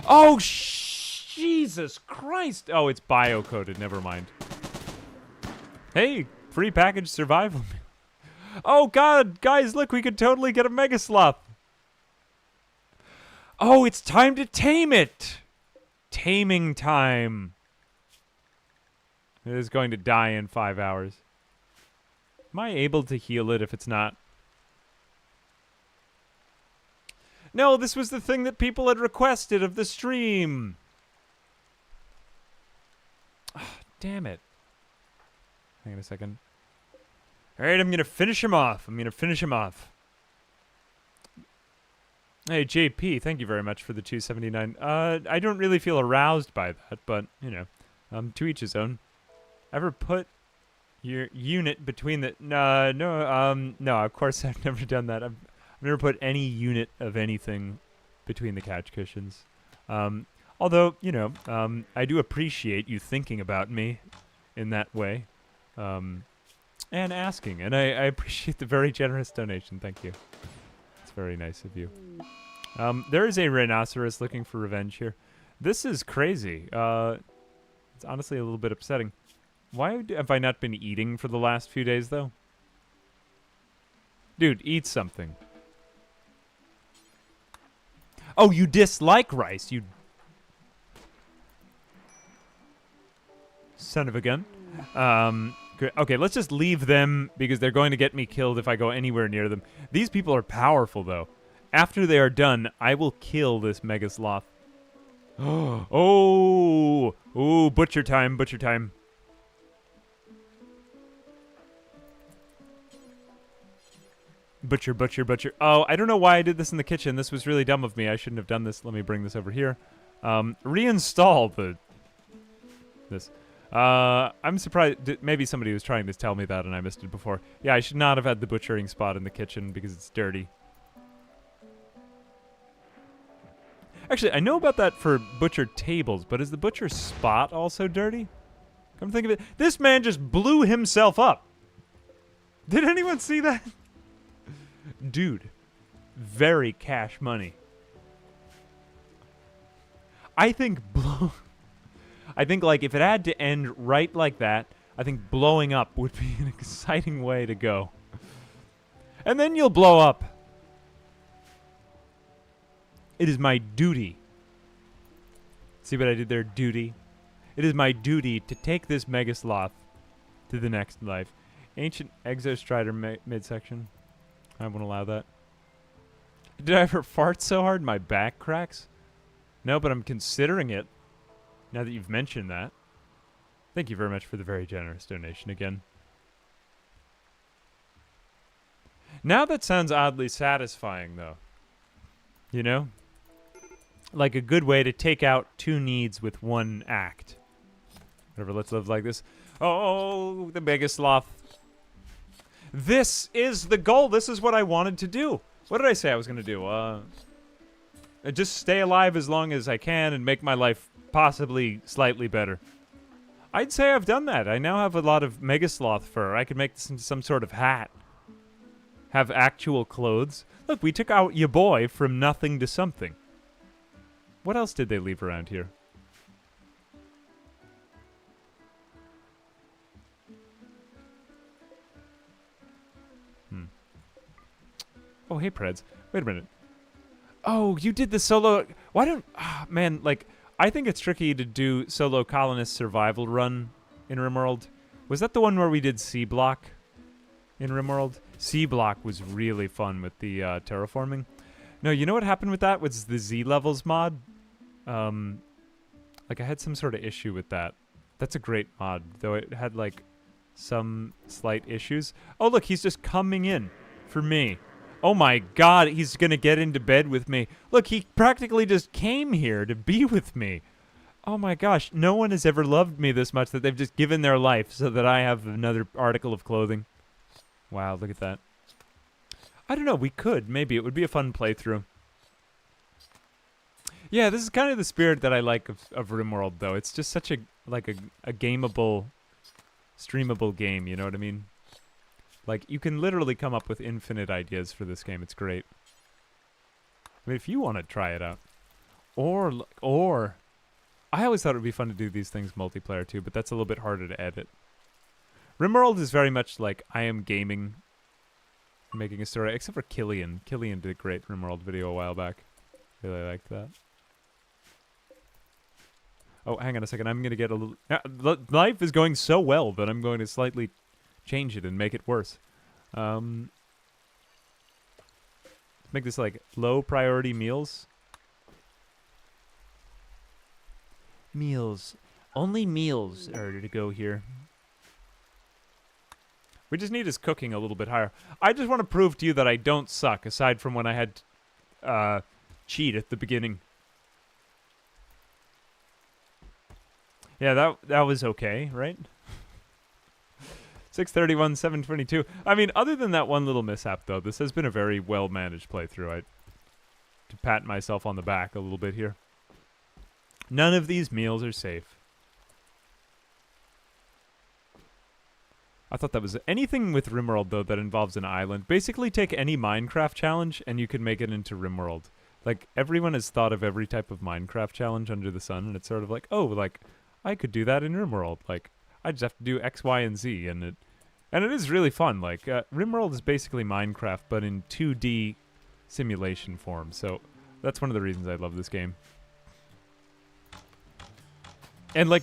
Oh, Jesus Christ! Oh, it's bio-coded. Never mind. Hey, free package survival. Oh god! Guys, look! We could totally get a Megasloth! Oh, it's time to tame it! Taming time. It is going to die in 5 hours. Am I able to heal it if it's not? No, this was the thing that people had requested of the stream. Oh, damn it. Hang on a second. Alright, I'm going to finish him off. Hey, JP, thank you very much for the 279. I don't really feel aroused by that, but, you know, to each his own. Ever put your unit between the... No, of course I've never done that. I've never put any unit of anything between the couch cushions. Although, you know, I do appreciate you thinking about me in that way. And asking, and I appreciate the very generous donation. Thank you. It's very nice of you. There is a rhinoceros looking for revenge here. This is crazy. It's honestly a little bit upsetting. Why have I not been eating for the last few days, though? Dude, eat something. Oh, you dislike rice, you... son of a gun. Okay, let's just leave them because they're going to get me killed if I go anywhere near them. These people are powerful, though. After they are done, I will kill this Megasloth. Oh, butcher time, butcher time. Butcher, butcher, butcher. Oh, I don't know why I did this in the kitchen. This was really dumb of me. I shouldn't have done this. Let me bring this over here. Reinstall this. I'm surprised. Maybe somebody was trying to tell me that and I missed it before. Yeah, I should not have had the butchering spot in the kitchen because it's dirty. Actually, I know about that for butcher tables, but is the butcher spot also dirty? Come think of it. This man just blew himself up. Did anyone see that? Dude, very cash money. I think like if it had to end right like that, I think blowing up would be an exciting way to go. And then you'll blow up. It is my duty. See what I did there? Duty. It is my duty to take this Megasloth to the next life. Ancient Exostrider midsection. I won't allow that. Did I ever fart so hard my back cracks? No, but I'm considering it. Now that you've mentioned that. Thank you very much for the very generous donation again. Now that sounds oddly satisfying, though. You know? Like a good way to take out two needs with one act. Whatever, let's live like this. Oh, the Megasloth. This is the goal. This is what I wanted to do. What did I say I was going to do? Just stay alive as long as I can and make my life possibly slightly better. I'd say I've done that. I now have a lot of Megasloth fur. I could make this into some sort of hat. Have actual clothes. Look, we took out your boy from nothing to something. What else did they leave around here? Oh, hey, Preds. Wait a minute. Oh, you did the solo... Why don't... man, like, I think it's tricky to do solo colonist survival run in Rimworld. Was that the one where we did C-Block in Rimworld? C-Block was really fun with the terraforming. No, you know what happened with that? Was the Z-Levels mod. Like, I had some sort of issue with that. That's a great mod, though it had, like, some slight issues. Oh, look, he's just coming in for me. Oh my god, he's gonna get into bed with me. Look, he practically just came here to be with me. Oh my gosh, no one has ever loved me this much that they've just given their life so that I have another article of clothing. Wow, look at that. I don't know, we could. Maybe it would be a fun playthrough. Yeah, this is kind of the spirit that I like of Rimworld, though. It's just such a gameable, streamable game, you know what I mean? Like, you can literally come up with infinite ideas for this game. It's great. I mean, if you want to try it out. Or... I always thought it would be fun to do these things multiplayer, too, but that's a little bit harder to edit. Rimworld is very much like, I am gaming, making a story, except for Killian. Killian did a great Rimworld video a while back. Really liked that. Oh, hang on a second. I'm going to get a little... life is going so well that I'm going to slightly... change it and make it worse. Make this like low priority meals. Meals. Only meals are to go here. We just need his cooking a little bit higher. I just want to prove to you that I don't suck, aside from when I had cheat at the beginning. Yeah, that was okay, right? 631, 722. I mean, other than that one little mishap, though, this has been a very well-managed playthrough. To pat myself on the back a little bit here. None of these meals are safe. I thought that was... Anything with Rimworld, though, that involves an island. Basically, take any Minecraft challenge, and you can make it into Rimworld. Like, everyone has thought of every type of Minecraft challenge under the sun, and it's sort of like, oh, like, I could do that in Rimworld. Like, I just have to do X, Y, and Z, and it is really fun. Like, Rimworld is basically Minecraft, but in 2D simulation form. So that's one of the reasons I love this game. And, like,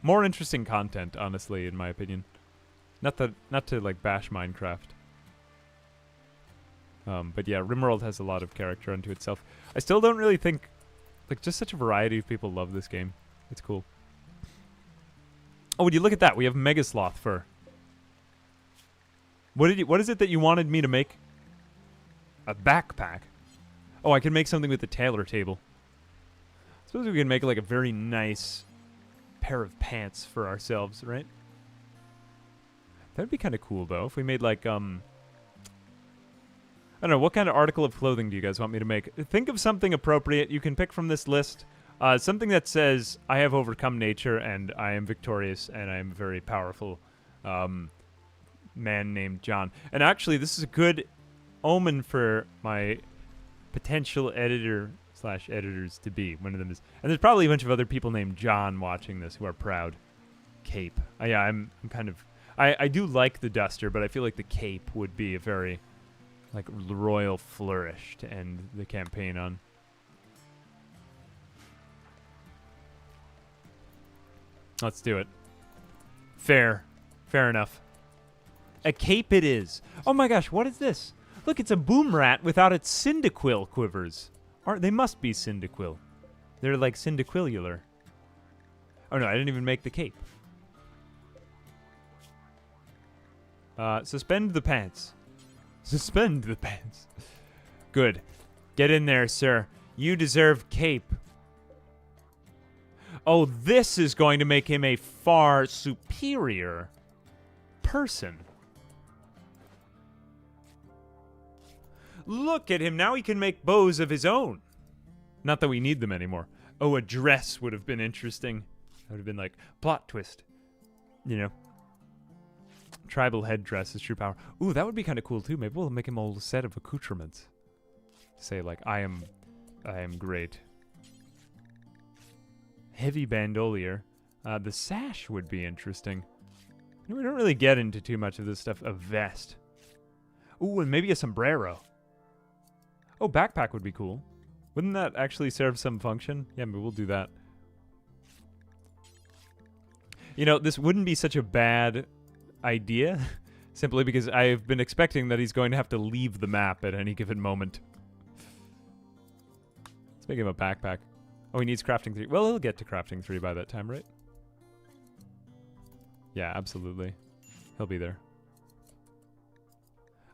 more interesting content, honestly, in my opinion. Not to like bash Minecraft. But yeah, Rimworld has a lot of character unto itself. I still don't really think, like, just such a variety of people love this game. It's cool. Oh, would you look at that? We have Megasloth fur. What is it that you wanted me to make? A backpack. Oh, I can make something with the tailor table. I suppose we can make like a very nice pair of pants for ourselves, right? That'd be kind of cool, though, if we made like, I don't know, what kind of article of clothing do you guys want me to make? Think of something appropriate. You can pick from this list. Something that says, I have overcome nature, and I am victorious, and I am a very powerful man named John. And actually, this is a good omen for my potential editor/editors to be. One of them is... And there's probably a bunch of other people named John watching this who are proud. cape. Yeah, I'm kind of... I do like the duster, but I feel like the cape would be a very, like, royal flourish to end the campaign on. Let's do it. Fair. Fair enough. A cape it is. Oh my gosh, what is this? Look, it's a boom rat without its Cyndaquil quivers. They must be Cyndaquil. They're like Cyndaquillular. Oh no, I didn't even make the cape. Suspend the pants. Suspend the pants. Good. Get in there, sir. You deserve cape. Oh, this is going to make him a far superior person. Look at him. Now he can make bows of his own. Not that we need them anymore. Oh, a dress would have been interesting. That would have been like, plot twist. You know. Tribal headdress is true power. Ooh, that would be kind of cool too. Maybe we'll make him a whole set of accoutrements. Say like, I am great. Heavy bandolier. The sash would be interesting. We don't really get into too much of this stuff. A vest. Ooh, and maybe a sombrero. Oh, backpack would be cool. Wouldn't that actually serve some function? Yeah, maybe we'll do that. You know, this wouldn't be such a bad idea, simply because I've been expecting that he's going to have to leave the map at any given moment. Let's make him a backpack. Oh, he needs crafting 3. Well, he'll get to crafting 3 by that time, right? Yeah, absolutely. He'll be there.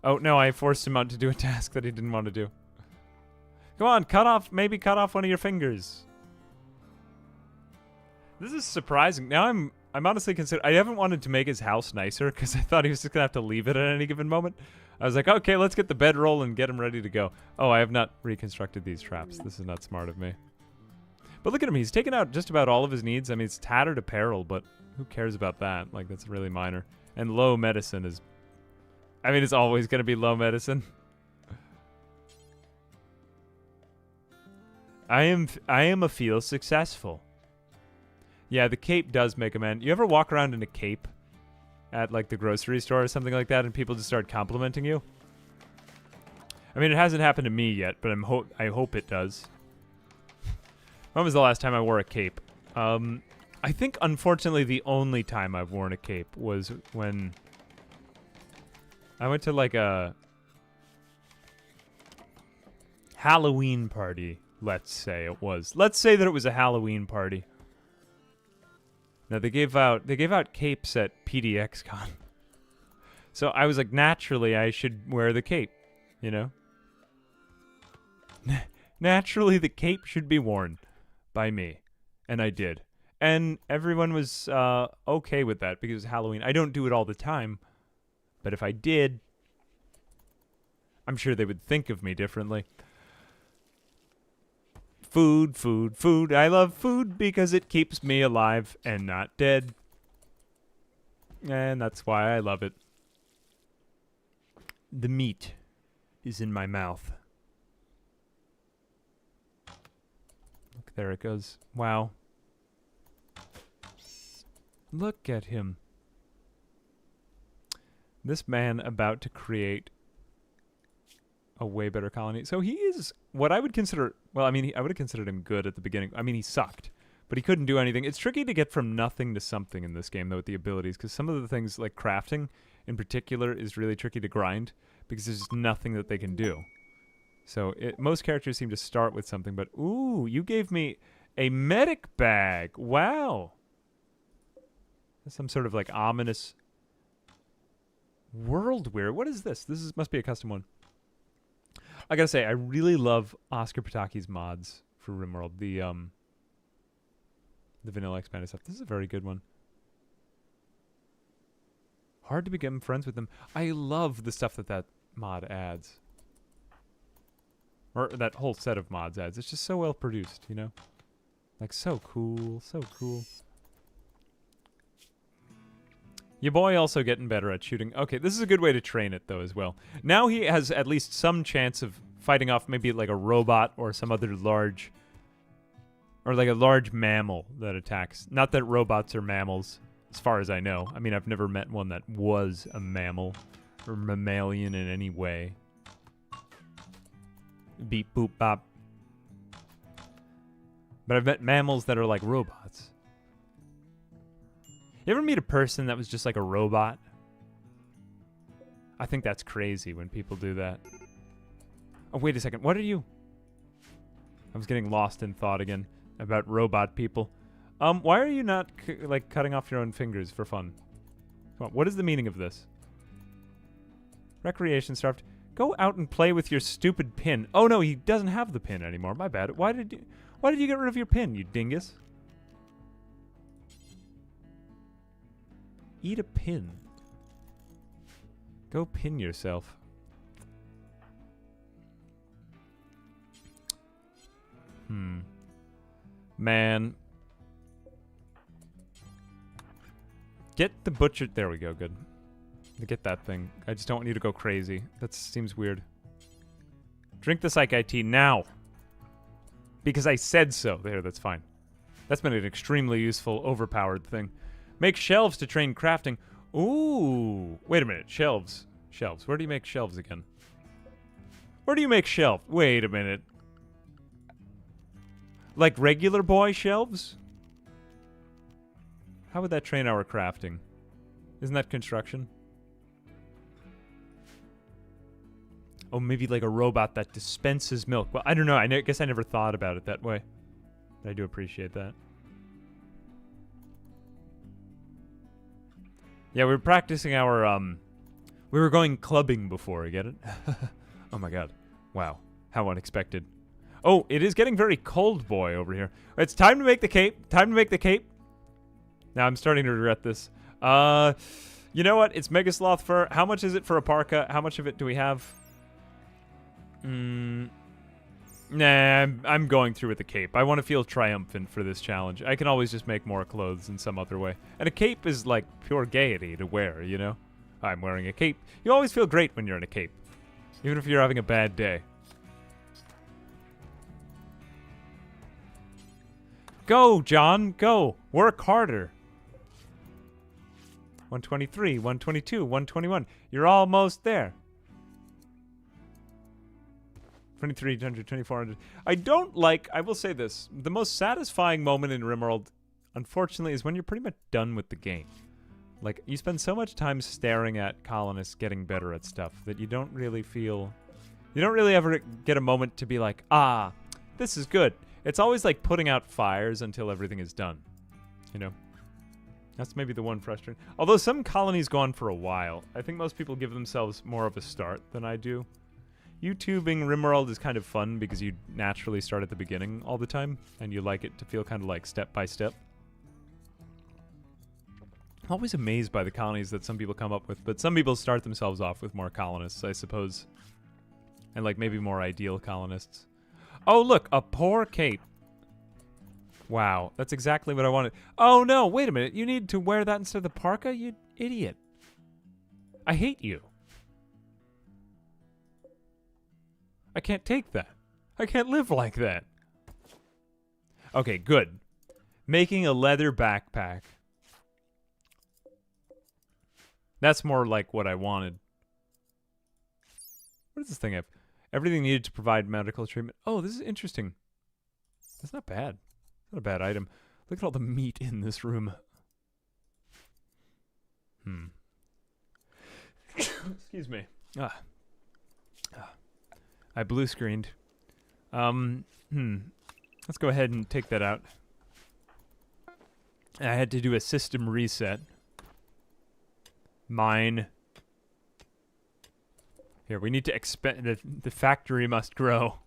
Oh, no, I forced him out to do a task that he didn't want to do. Come on, maybe cut off one of your fingers. This is surprising. Now I'm honestly I haven't wanted to make his house nicer because I thought he was just going to have to leave it at any given moment. I was like, okay, let's get the bedroll and get him ready to go. Oh, I have not reconstructed these traps. This is not smart of me. But look at him. He's taken out just about all of his needs. I mean, it's tattered apparel, but who cares about that? Like, that's really minor. And low medicine is... I mean, it's always going to be low medicine. I am a feel successful. Yeah, the cape does make a man. You ever walk around in a cape at like the grocery store or something like that, and people just start complimenting you? I mean, it hasn't happened to me yet, but I hope it does. When was the last time I wore a cape? I think, unfortunately, the only time I've worn a cape was when I went to like a Halloween party. Let's say it was. Let's say that it was a Halloween party. Now they gave out capes at PDXCon. So I was like, naturally I should wear the cape, you know? Naturally the cape should be worn by me. And I did. And everyone was okay with that because it's Halloween. I don't do it all the time, but if I did, I'm sure they would think of me differently. Food, food, food. I love food because it keeps me alive and not dead. And that's why I love it. The meat is in my mouth. Look, there it goes. Wow. Look at him. This man about to create a way better colony. So he is what I would consider... Well, I mean, I would have considered him good at the beginning. I mean, he sucked, but he couldn't do anything. It's tricky to get from nothing to something in this game, though, with the abilities, because some of the things, like crafting in particular, is really tricky to grind, because there's just nothing that they can do. So most characters seem to start with something, but... Ooh, you gave me a medic bag. Wow. That's some sort of, like, ominous... World wear. What is this? This must be a custom one. I gotta say, I really love Oscar Pataki's mods for Rimworld. The vanilla expanded stuff. This is a very good one. Hard to become friends with them. I love the stuff that mod adds. Or that whole set of mods adds. It's just so well produced, you know? Like, so cool. So cool. Your boy also getting better at shooting. Okay, this is a good way to train it, though, as well. Now he has at least some chance of fighting off maybe like a robot or some other large... Or like a large mammal that attacks. Not that robots are mammals. as far as I know. I mean, I've never met one that was a mammal or mammalian in any way. Beep, boop, bop. But I've met mammals that are like robots. You ever meet a person that was just like a robot? I think that's crazy when people do that. Oh, wait a second. What are you? I was getting lost in thought again about robot people. Why are you not, like, cutting off your own fingers for fun? Come on, what is the meaning of this? Recreation starved. Go out and play with your stupid pin. Oh, no, he doesn't have the pin anymore. My bad. Why did you get rid of your pin, you dingus? Eat a pin. Go pin yourself. Man. Get the butcher. There we go, good. Get that thing. I just don't want you to go crazy. That seems weird. Drink the Psyche tea now. Because I said so. There, that's fine. That's been an extremely useful, overpowered thing. Make shelves to train crafting. Ooh. Wait a minute. Shelves. Shelves. Where do you make shelves again? Where do you make shelves? Wait a minute. Like regular boy shelves? How would that train our crafting? Isn't that construction? Oh, maybe like a robot that dispenses milk. Well, I don't know. I guess I never thought about it that way. But I do appreciate that. Yeah, we were practicing our, we were going clubbing before, you get it? Oh my god. Wow. How unexpected. Oh, it is getting very cold, boy, over here. It's time to make the cape. Time to make the cape. Now, I'm starting to regret this. You know what? It's Megasloth fur. How much is it for a parka? How much of it do we have? Nah, I'm going through with the cape. I want to feel triumphant for this challenge. I can always just make more clothes in some other way. And a cape is like pure gaiety to wear, you know? I'm wearing a cape. You always feel great when you're in a cape. Even if you're having a bad day. Go, John, go. Work harder. 123, 122, 121. You're almost there. 2300, 2400. I don't like, I will say this, the most satisfying moment in Rimworld, unfortunately, is when you're pretty much done with the game. Like, you spend so much time staring at colonists getting better at stuff that you don't really feel, you don't really ever get a moment to be like, ah, this is good. It's always like putting out fires until everything is done, you know? That's maybe the one frustrating. Although some colonies go on for a while. I think most people give themselves more of a start than I do. YouTubing Rimworld is kind of fun because you naturally start at the beginning all the time, and you like it to feel kind of like step by step. I'm always amazed by the colonies that some people come up with, but some people start themselves off with more colonists, I suppose. And like maybe more ideal colonists. Oh, look, a poor cape. Wow, that's exactly what I wanted. Oh, no, wait a minute. You need to wear that instead of the parka? You idiot. I hate you. I can't take that. I can't live like that. Okay, good. Making a leather backpack. That's more like what I wanted. What does this thing have? Everything needed to provide medical treatment. Oh, this is interesting. That's not bad. Not a bad item. Look at all the meat in this room. Excuse me. I blue screened. Let's go ahead and take that out. I had to do a system reset. Mine. Here, we need to expand. The factory must grow.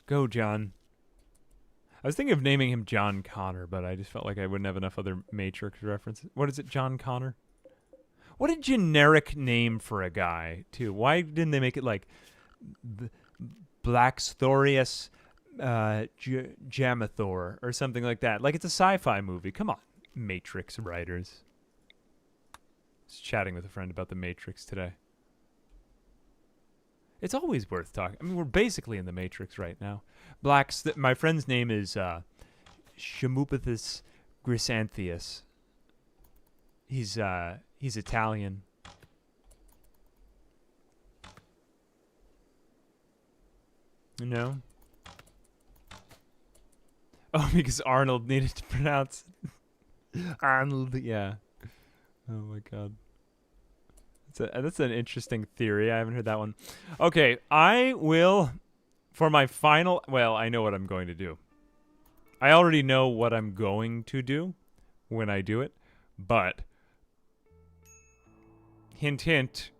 Go, John. I was thinking of naming him John Connor, but I just felt like I wouldn't have enough other Matrix references. What is it, John Connor? What a generic name for a guy, too. Why didn't they make it like Blacksthorius Jamathor or something like that? Like it's a sci-fi movie. Come on, Matrix writers. I was chatting with a friend about the Matrix today. It's always worth talking. I mean, we're basically in the Matrix right now. My friend's name is Shamupathus Grisanthius. He's Italian. No? Oh, because Arnold needed to pronounce Arnold, yeah. Oh my god. That's an interesting theory. I haven't heard that one. Okay, I will, for my final, well, I know what I'm going to do. I already know what I'm going to do when I do it, but hint, hint.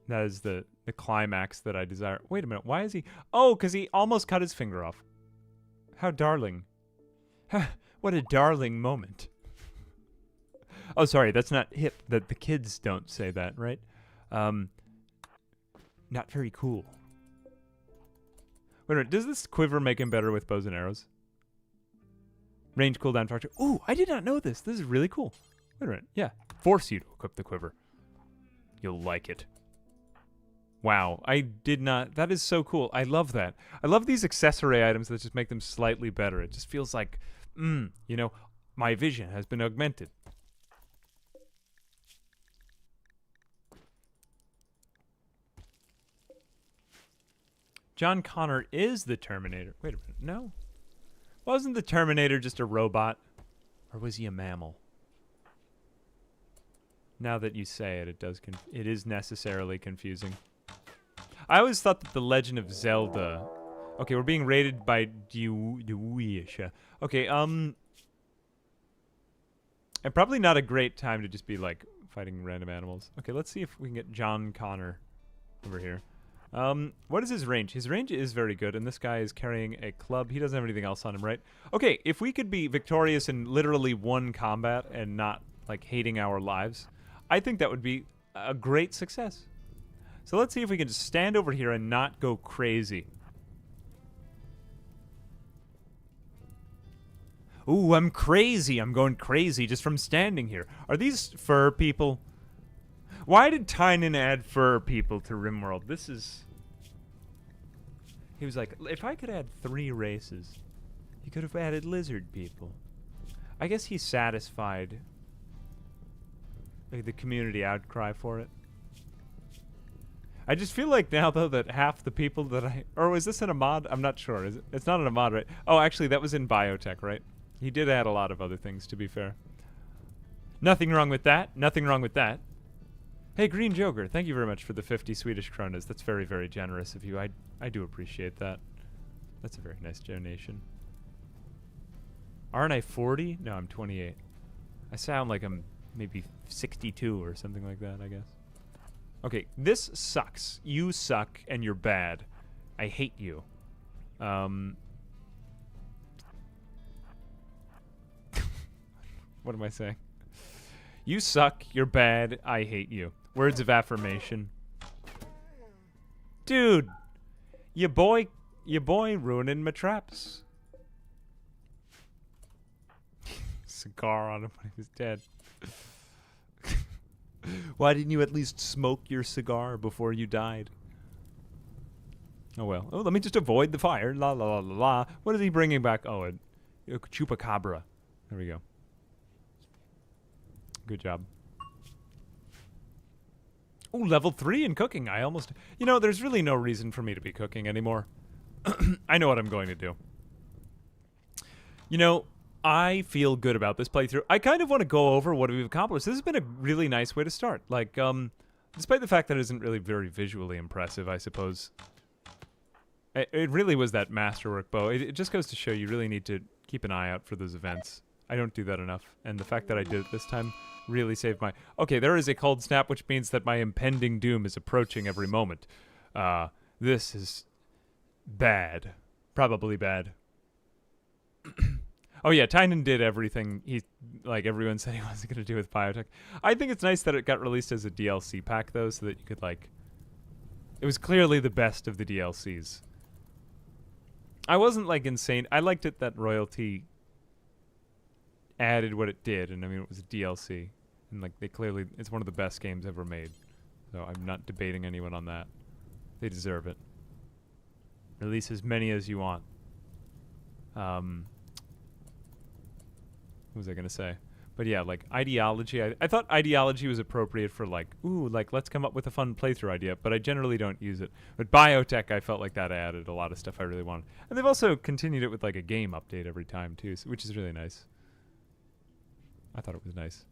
That is the climax that I desire. Wait a minute. Why is he? Oh, because he almost cut his finger off. How darling. What a darling moment. Oh, sorry. That's not hip. That the kids don't say that, right? Not very cool. Wait a minute. Does this quiver make him better with bows and arrows? Range cooldown factor. Ooh, I did not know this. This is really cool. Wait a minute. Yeah. Force you to equip the quiver. You'll like it. Wow, I did not. That is so cool. I love that. I love these accessory items that just make them slightly better. It just feels like, you know, my vision has been augmented. John Connor is the Terminator. Wait a minute. No. Wasn't the Terminator just a robot? Or was he a mammal? Now that you say it, it is necessarily confusing. I always thought that the Legend of Zelda... Okay, we're being raided by Deweyisha. Okay, and probably not a great time to just be, like, fighting random animals. Okay, let's see if we can get John Connor over here. What is his range? His range is very good, and this guy is carrying a club. He doesn't have anything else on him, right? Okay, if we could be victorious in literally one combat and not, like, hating our lives, I think that would be a great success. So let's see if we can just stand over here and not go crazy. Ooh, I'm crazy. I'm going crazy just from standing here. Are these fur people? Why did Tynan add fur people to Rimworld? This is... He was like, if I could add 3 races, he could have added lizard people. I guess he satisfied like, the community outcry for it. I just feel like now, though, that half the people that or was this in a mod? I'm not sure. Is it? It's not in a mod, right? Oh, actually, that was in Biotech, right? He did add a lot of other things, to be fair. Nothing wrong with that. Nothing wrong with that. Hey, Green Joker, thank you very much for the 50 Swedish kronas. That's very, very generous of you. I do appreciate that. That's a very nice donation. Aren't I 40? No, I'm 28. I sound like I'm maybe 62 or something like that, I guess. Okay, this sucks. You suck, and you're bad. I hate you. What am I saying? You suck, you're bad, I hate you. Words of affirmation. Dude! Your boy ruining my traps. Cigar on him when he was dead. Why didn't you at least smoke your cigar before you died? Oh well. Oh, let me just avoid the fire. La la la la la. What is he bringing back? Oh, a chupacabra. There we go. Good job. Oh, level 3 in cooking. I almost... You know, there's really no reason for me to be cooking anymore. I know what I'm going to do. You know... I feel good about this playthrough. I kind of want to go over what we've accomplished. This has been a really nice way to start. Like, despite the fact that it isn't really very visually impressive, I suppose. It really was that Masterwork bow. It just goes to show you really need to keep an eye out for those events. I don't do that enough. And the fact that I did it this time really saved my... Okay, there is a cold snap, which means that my impending doom is approaching every moment. This is bad. Probably bad. Oh yeah, Tynan did everything like everyone said he wasn't going to do with Biotech. I think it's nice that it got released as a DLC pack though, so that you could like... It was clearly the best of the DLCs. I wasn't like insane. I liked it that Royalty added what it did, and I mean it was a DLC. And like they clearly... It's one of the best games ever made. So I'm not debating anyone on that. They deserve it. Release as many as you want. What was I gonna say? But yeah, like ideology. I thought ideology was appropriate for like, ooh, like let's come up with a fun playthrough idea. But I generally don't use it. But biotech, I felt like that added a lot of stuff I really wanted. And they've also continued it with like a game update every time too, so, which is really nice. I thought it was nice.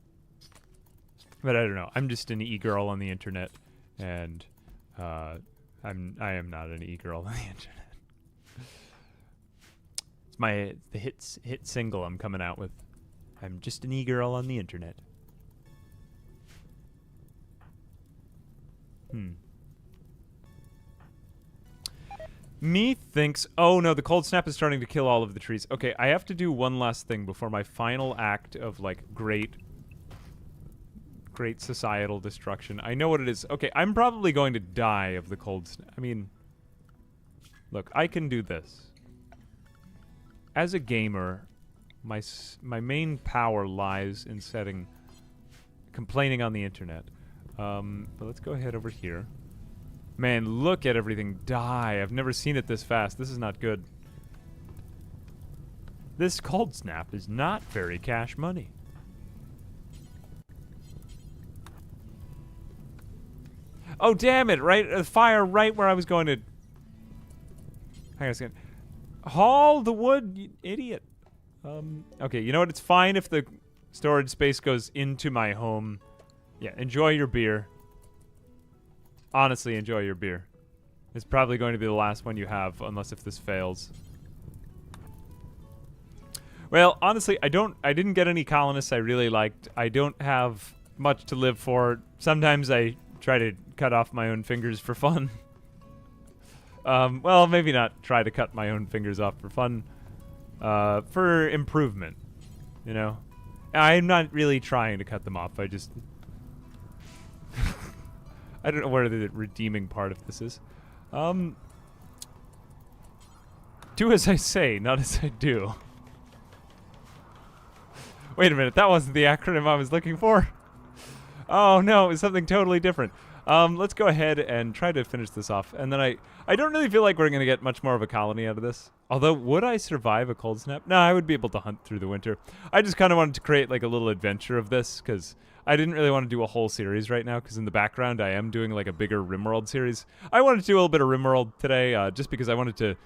But I don't know. I'm just an e-girl on the internet, and I am not an e-girl on the internet. It's the hit single I'm coming out with. I'm just an e-girl on the internet. Me thinks, oh no, the cold snap is starting to kill all of the trees. Okay, I have to do one last thing before my final act of like great societal destruction. I know what it is. Okay, I'm probably going to die of the cold snap. I mean, look, I can do this. As a gamer, my main power lies in complaining on the internet. But let's go ahead over here. Man, look at everything die. I've never seen it this fast. This is not good. This cold snap is not very cash money. Oh, damn it, right? Fire right where I was going to... Hang on a second. Haul the wood, you idiot. Okay, you know what? It's fine if the storage space goes into my home. Yeah, enjoy your beer. Honestly, enjoy your beer. It's probably going to be the last one you have, unless if this fails. Well, honestly, I didn't get any colonists I really liked. I don't have much to live for. Sometimes I try to cut off my own fingers for fun. Well, maybe not try to cut my own fingers off for fun. For improvement, you know? I'm not really trying to cut them off. I just... I don't know where the redeeming part of this is. Do as I say, not as I do. Wait a minute, that wasn't the acronym I was looking for. Oh no, it's something totally different. Let's go ahead and try to finish this off. And then I don't really feel like we're going to get much more of a colony out of this. Although, would I survive a cold snap? No, I would be able to hunt through the winter. I just kind of wanted to create like a little adventure of this, because I didn't really want to do a whole series right now, because in the background I am doing like a bigger Rimworld series. I wanted to do a little bit of Rimworld today, just because I wanted to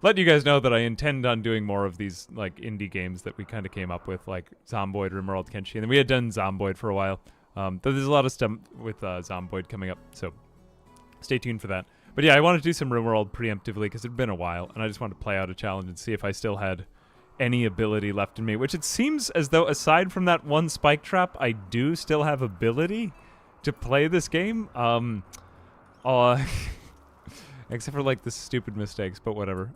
let you guys know that I intend on doing more of these like indie games that we kind of came up with, like Zomboid, Rimworld, Kenshi, and then we had done Zomboid for a while. Though there's a lot of stuff with Zomboid coming up, so stay tuned for that. But yeah, I wanted to do some Rimworld preemptively because it had been a while, and I just wanted to play out a challenge and see if I still had any ability left in me, which it seems as though, aside from that one spike trap, I do still have ability to play this game. Except for, like, the stupid mistakes, but whatever.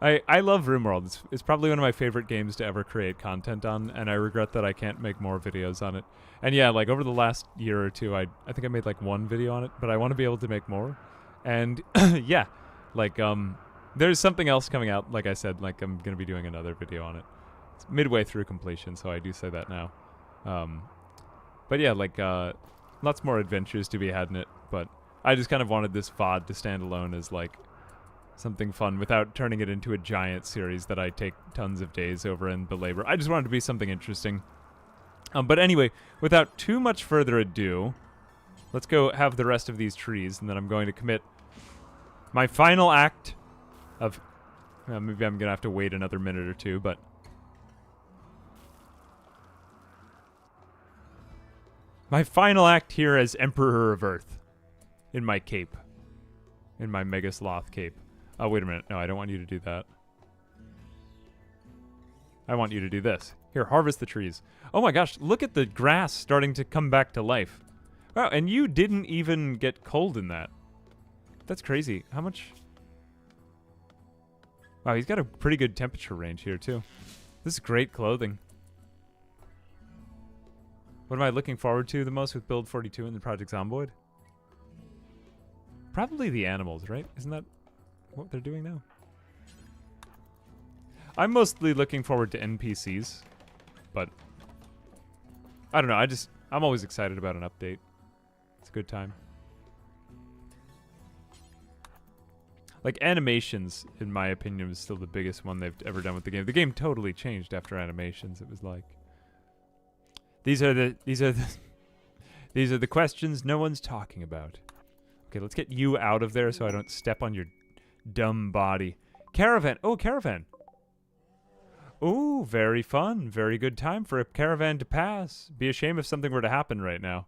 I love Rimworld. It's probably one of my favorite games to ever create content on, and I regret that I can't make more videos on it. And yeah, like, over the last year or two, I think I made, like, one video on it, but I want to be able to make more. And, yeah, like, there's something else coming out, like I said, like, I'm going to be doing another video on it. It's midway through completion, so I do say that now. But yeah, like, lots more adventures to be had in it, but I just kind of wanted this VOD to stand alone as, like, something fun without turning it into a giant series that I take tons of days over and belabor. I just wanted to be something interesting. But anyway, without too much further ado, let's go have the rest of these trees, and then I'm going to commit my final act of... maybe I'm going to have to wait another minute or two, but... my final act here as Emperor of Earth. In my cape. In my Megasloth cape. Oh, wait a minute. No, I don't want you to do that. I want you to do this. Here, harvest the trees. Oh my gosh, look at the grass starting to come back to life. Wow, and you didn't even get cold in that. That's crazy. How much? Wow, he's got a pretty good temperature range here, too. This is great clothing. What am I looking forward to the most with Build 42 and the Project Zomboid? Probably the animals, right? Isn't that what they're doing now? I'm mostly looking forward to NPCs, but I don't know. I'm always excited about an update. It's a good time. Like, animations, in my opinion, was still the biggest one they've ever done with the game. The game totally changed after animations. It was like, these are the questions no one's talking about. Okay, let's get you out of there so I don't step on your dumb body. Caravan. Oh, caravan. Ooh, very fun. Very good time for a caravan to pass. Be a shame if something were to happen right now.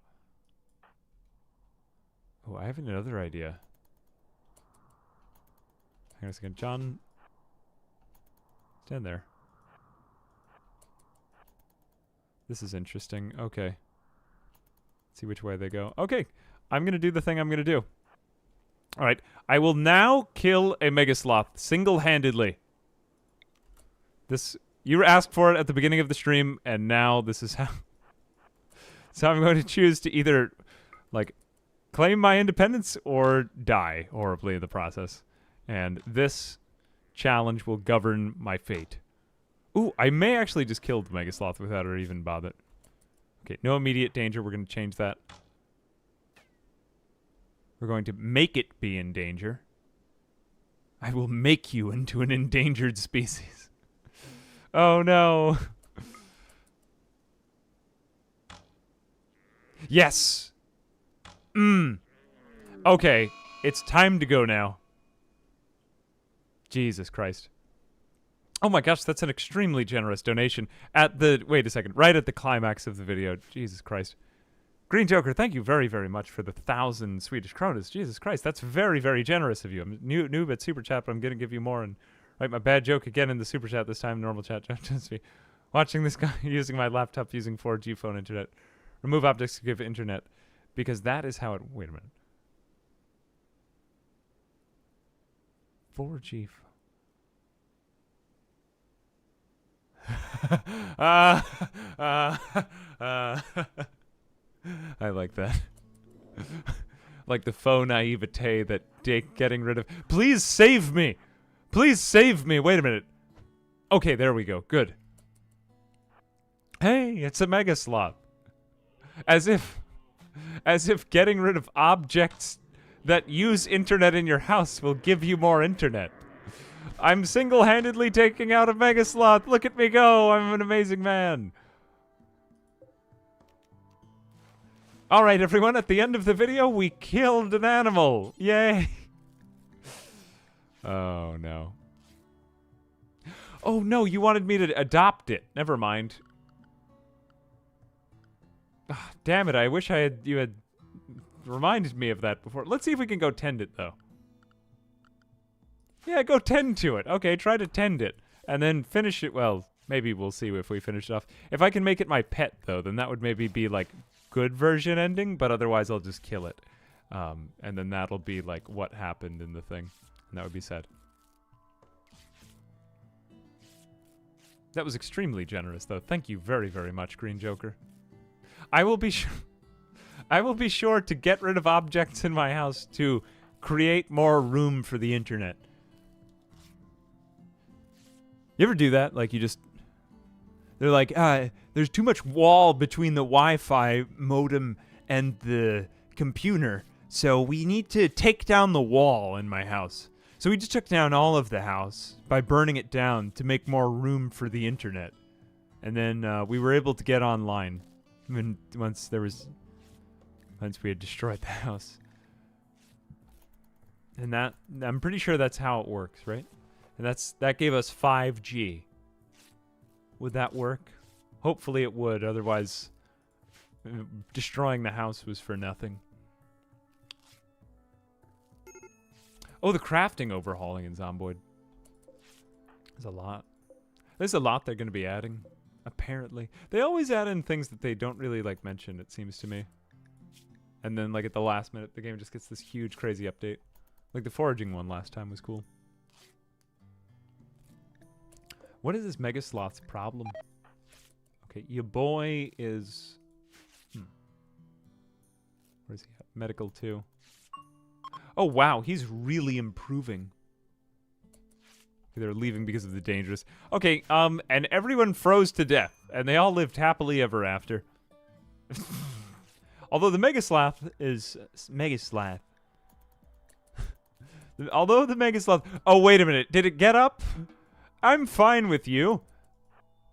Oh, I have another idea. Hang on a second. John. Stand there. This is interesting. Okay. Let's see which way they go. Okay. I'm going to do the thing I'm going to do. Alright. I will now kill a Megasloth single-handedly. This, you asked for it at the beginning of the stream, and now this is how. So I'm going to choose to either, like, claim my independence or die horribly in the process. And this challenge will govern my fate. Ooh, I may actually just kill the Megasloth without her even bothered. Okay, no immediate danger. We're going to change that. We're going to make it be in danger. I will make you into an endangered species. Oh no. Yes. Okay, it's time to go now. Jesus Christ. Oh my gosh, that's an extremely generous donation. At the, wait a second, right at the climax of the video. Jesus Christ. Green Joker, thank you very, very much for the 1,000 Swedish kronas. Jesus Christ, that's very, very generous of you. I'm noob at Super Chat, but I'm going to give you more and write my bad joke again in the Super Chat this time. Normal chat, just me. Watching this guy using my laptop using 4G phone internet. Remove objects to give internet. Because that is how it... Wait a minute. 4G... I like that. Like the faux naivete that getting rid of... Please save me! Please save me! Wait a minute. Okay, there we go. Good. Hey, it's a Megasloth. As if getting rid of objects that use internet in your house will give you more internet. I'm single-handedly taking out a Megasloth. Look at me go. I'm an amazing man. All right, everyone. At the end of the video, we killed an animal. Yay. Oh, no. Oh, no. You wanted me to adopt it. Never mind. Ah, damn it. I wish you had reminded me of that before. Let's see if we can go tend it, though. Yeah, go tend to it. Okay, try to tend it. And then finish it. Well, maybe we'll see if we finish it off. If I can make it my pet, though, then that would maybe be, like, good version ending, but otherwise I'll just kill it. And then that'll be, like, what happened in the thing. And that would be sad. That was extremely generous, though. Thank you very, very much, Green Joker. I will be sure to get rid of objects in my house to create more room for the internet. You ever do that? Like, you just... They're like, there's too much wall between the Wi-Fi modem and the computer, so we need to take down the wall in my house. So we just took down all of the house by burning it down to make more room for the internet. And then we were able to get online once we had destroyed the house. And that, I'm pretty sure that's how it works, right? And that gave us 5G. Would that work? Hopefully it would, otherwise destroying the house was for nothing. Oh, the crafting overhauling in Zomboid. There's a lot. There's a lot they're going to be adding, apparently. They always add in things that they don't really, like, mention, it seems to me. And then, like, at the last minute, the game just gets this huge, crazy update. Like, the foraging one last time was cool. What is this Megasloth's problem? Okay, your boy is... Where's he at? Medical 2. Oh, wow, he's really improving. They're leaving because of the dangerous... Okay, and everyone froze to death, and they all lived happily ever after. Although the Megasloth is... Megasloth. Although the Megasloth... Oh, wait a minute. Did it get up? I'm fine with you.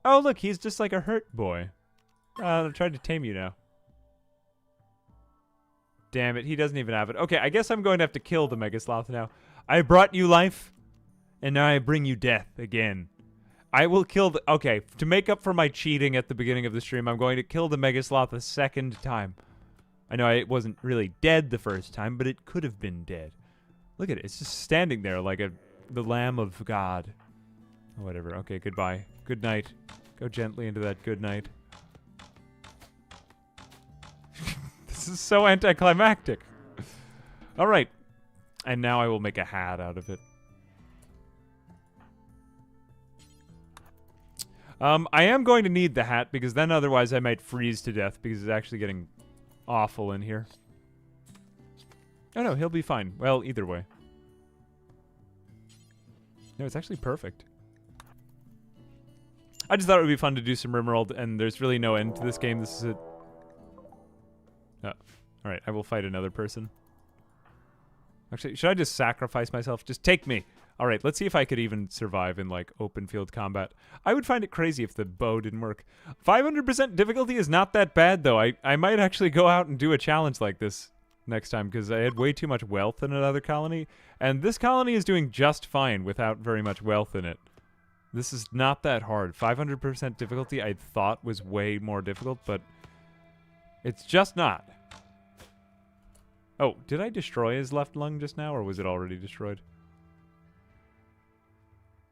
Oh, look, he's just like a hurt boy. I'll try to tame you now. Damn it, he doesn't even have it. Okay, I guess I'm going to have to kill the Megasloth now. I brought you life, and now I bring you death again. I will kill the... Okay, to make up for my cheating at the beginning of the stream, I'm going to kill the Megasloth a second time. I know it wasn't really dead the first time, but it could have been dead. Look at it, it's just standing there like the Lamb of God. Whatever, okay, goodbye. Good night. Go gently into that good night. This is so anticlimactic. All right. And now I will make a hat out of it. I am going to need the hat because then otherwise I might freeze to death because it's actually getting awful in here. Oh no, he'll be fine. Well, either way. No, it's actually perfect. I just thought it would be fun to do some Rimworld, and there's really no end to this game. This is it. Oh, alright, I will fight another person. Actually, should I just sacrifice myself? Just take me! Alright, let's see if I could even survive in, like, open field combat. I would find it crazy if the bow didn't work. 500% difficulty is not that bad, though. I might actually go out and do a challenge like this next time, because I had way too much wealth in another colony, and this colony is doing just fine without very much wealth in it. This is not that hard. 500% difficulty I thought was way more difficult, but it's just not. Oh, did I destroy his left lung just now, or was it already destroyed?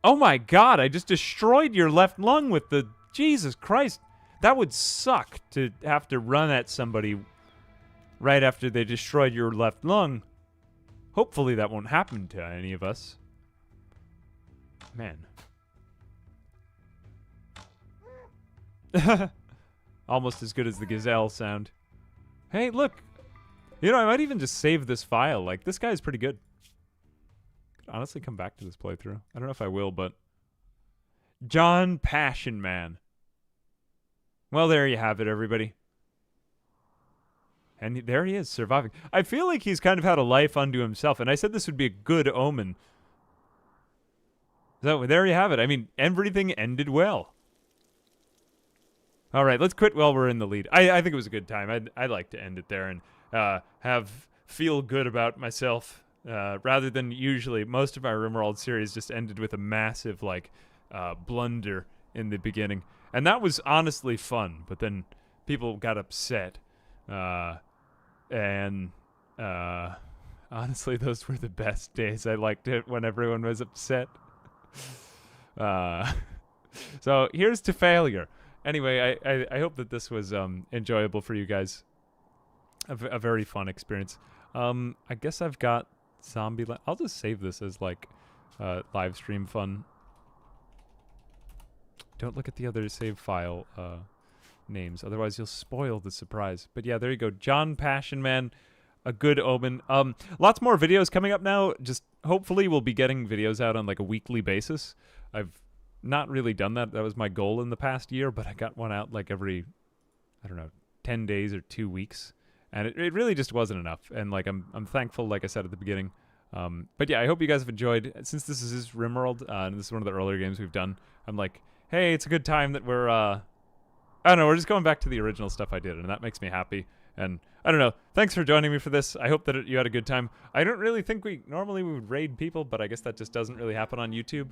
Oh my god, I just destroyed your left lung with the... Jesus Christ. That would suck to have to run at somebody right after they destroyed your left lung. Hopefully that won't happen to any of us. Man. Almost as good as the gazelle sound. Hey, look. You know, I might even just save this file. Like, this guy's pretty good. Could honestly come back to this playthrough. I don't know if I will, but... John Passion Man. Well, there you have it, everybody. And there he is, surviving. I feel like he's kind of had a life unto himself, and I said this would be a good omen. So, there you have it. I mean, everything ended well. All right, let's quit while we're in the lead. I think it was a good time. I'd like to end it there and feel good about myself rather than usually most of our Rimworld series just ended with a massive like blunder in the beginning, and that was honestly fun. But then people got upset, and honestly, those were the best days. I liked it when everyone was upset. So here's to failure. Anyway, I hope that this was enjoyable for you guys. A very fun experience. I guess I've got zombie... I'll just save this as, like, live stream fun. Don't look at the other save file names, otherwise you'll spoil the surprise. But yeah, there you go. John Passion Man, a good omen. Lots more videos coming up now. Just hopefully we'll be getting videos out on, like, a weekly basis. I've not really done that. That was my goal in the past year, but I got one out like every, I don't know, 10 days or 2 weeks. And it really just wasn't enough. And like I'm thankful, like I said at the beginning. But yeah, I hope you guys have enjoyed. Since this is Rimworld, and this is one of the earlier games we've done, I'm like, hey, it's a good time that we're, I don't know, we're just going back to the original stuff I did, and that makes me happy. And I don't know, thanks for joining me for this. I hope that you had a good time. I don't really think normally we would raid people, but I guess that just doesn't really happen on YouTube.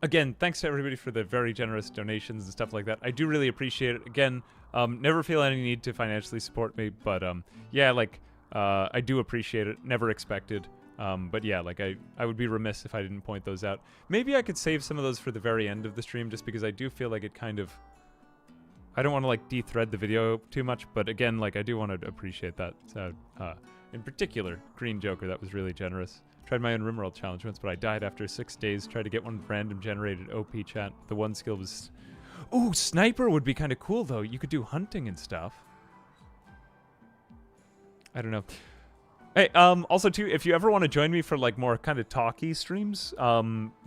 Again, thanks to everybody for the very generous donations and stuff like that. I do really appreciate it. Again, never feel any need to financially support me, but yeah, like, I do appreciate it. Never expected. But yeah, like, I would be remiss if I didn't point those out. Maybe I could save some of those for the very end of the stream, just because I do feel like it kind of... I don't want to, like, de-thread the video too much, but again, like, I do want to appreciate that. So, in particular, Green Joker, that was really generous. Tried my own Rimworld challenge once, but I died after 6 days. Tried to get one random generated OP chat. The one skill was... Ooh, Sniper would be kind of cool, though. You could do hunting and stuff. I don't know. Hey, also, too, if you ever want to join me for, like, more kind of talky streams,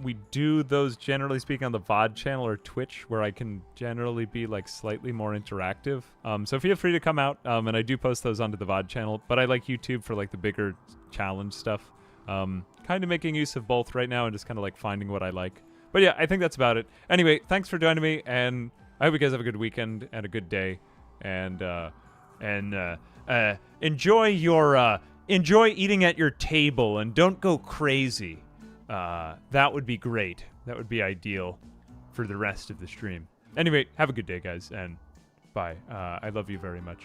we do those, generally speaking, on the VOD channel or Twitch, where I can generally be, like, slightly more interactive. So feel free to come out, and I do post those onto the VOD channel, but I like YouTube for, like, the bigger challenge stuff. Kind of making use of both right now and just kind of like finding what I like. But yeah, I think that's about it. Anyway, thanks for joining me, and I hope you guys have a good weekend and a good day, and enjoy eating at your table and don't go crazy. That would be great. That would be ideal for the rest of the stream. Anyway, have a good day, guys, and bye. I love you very much.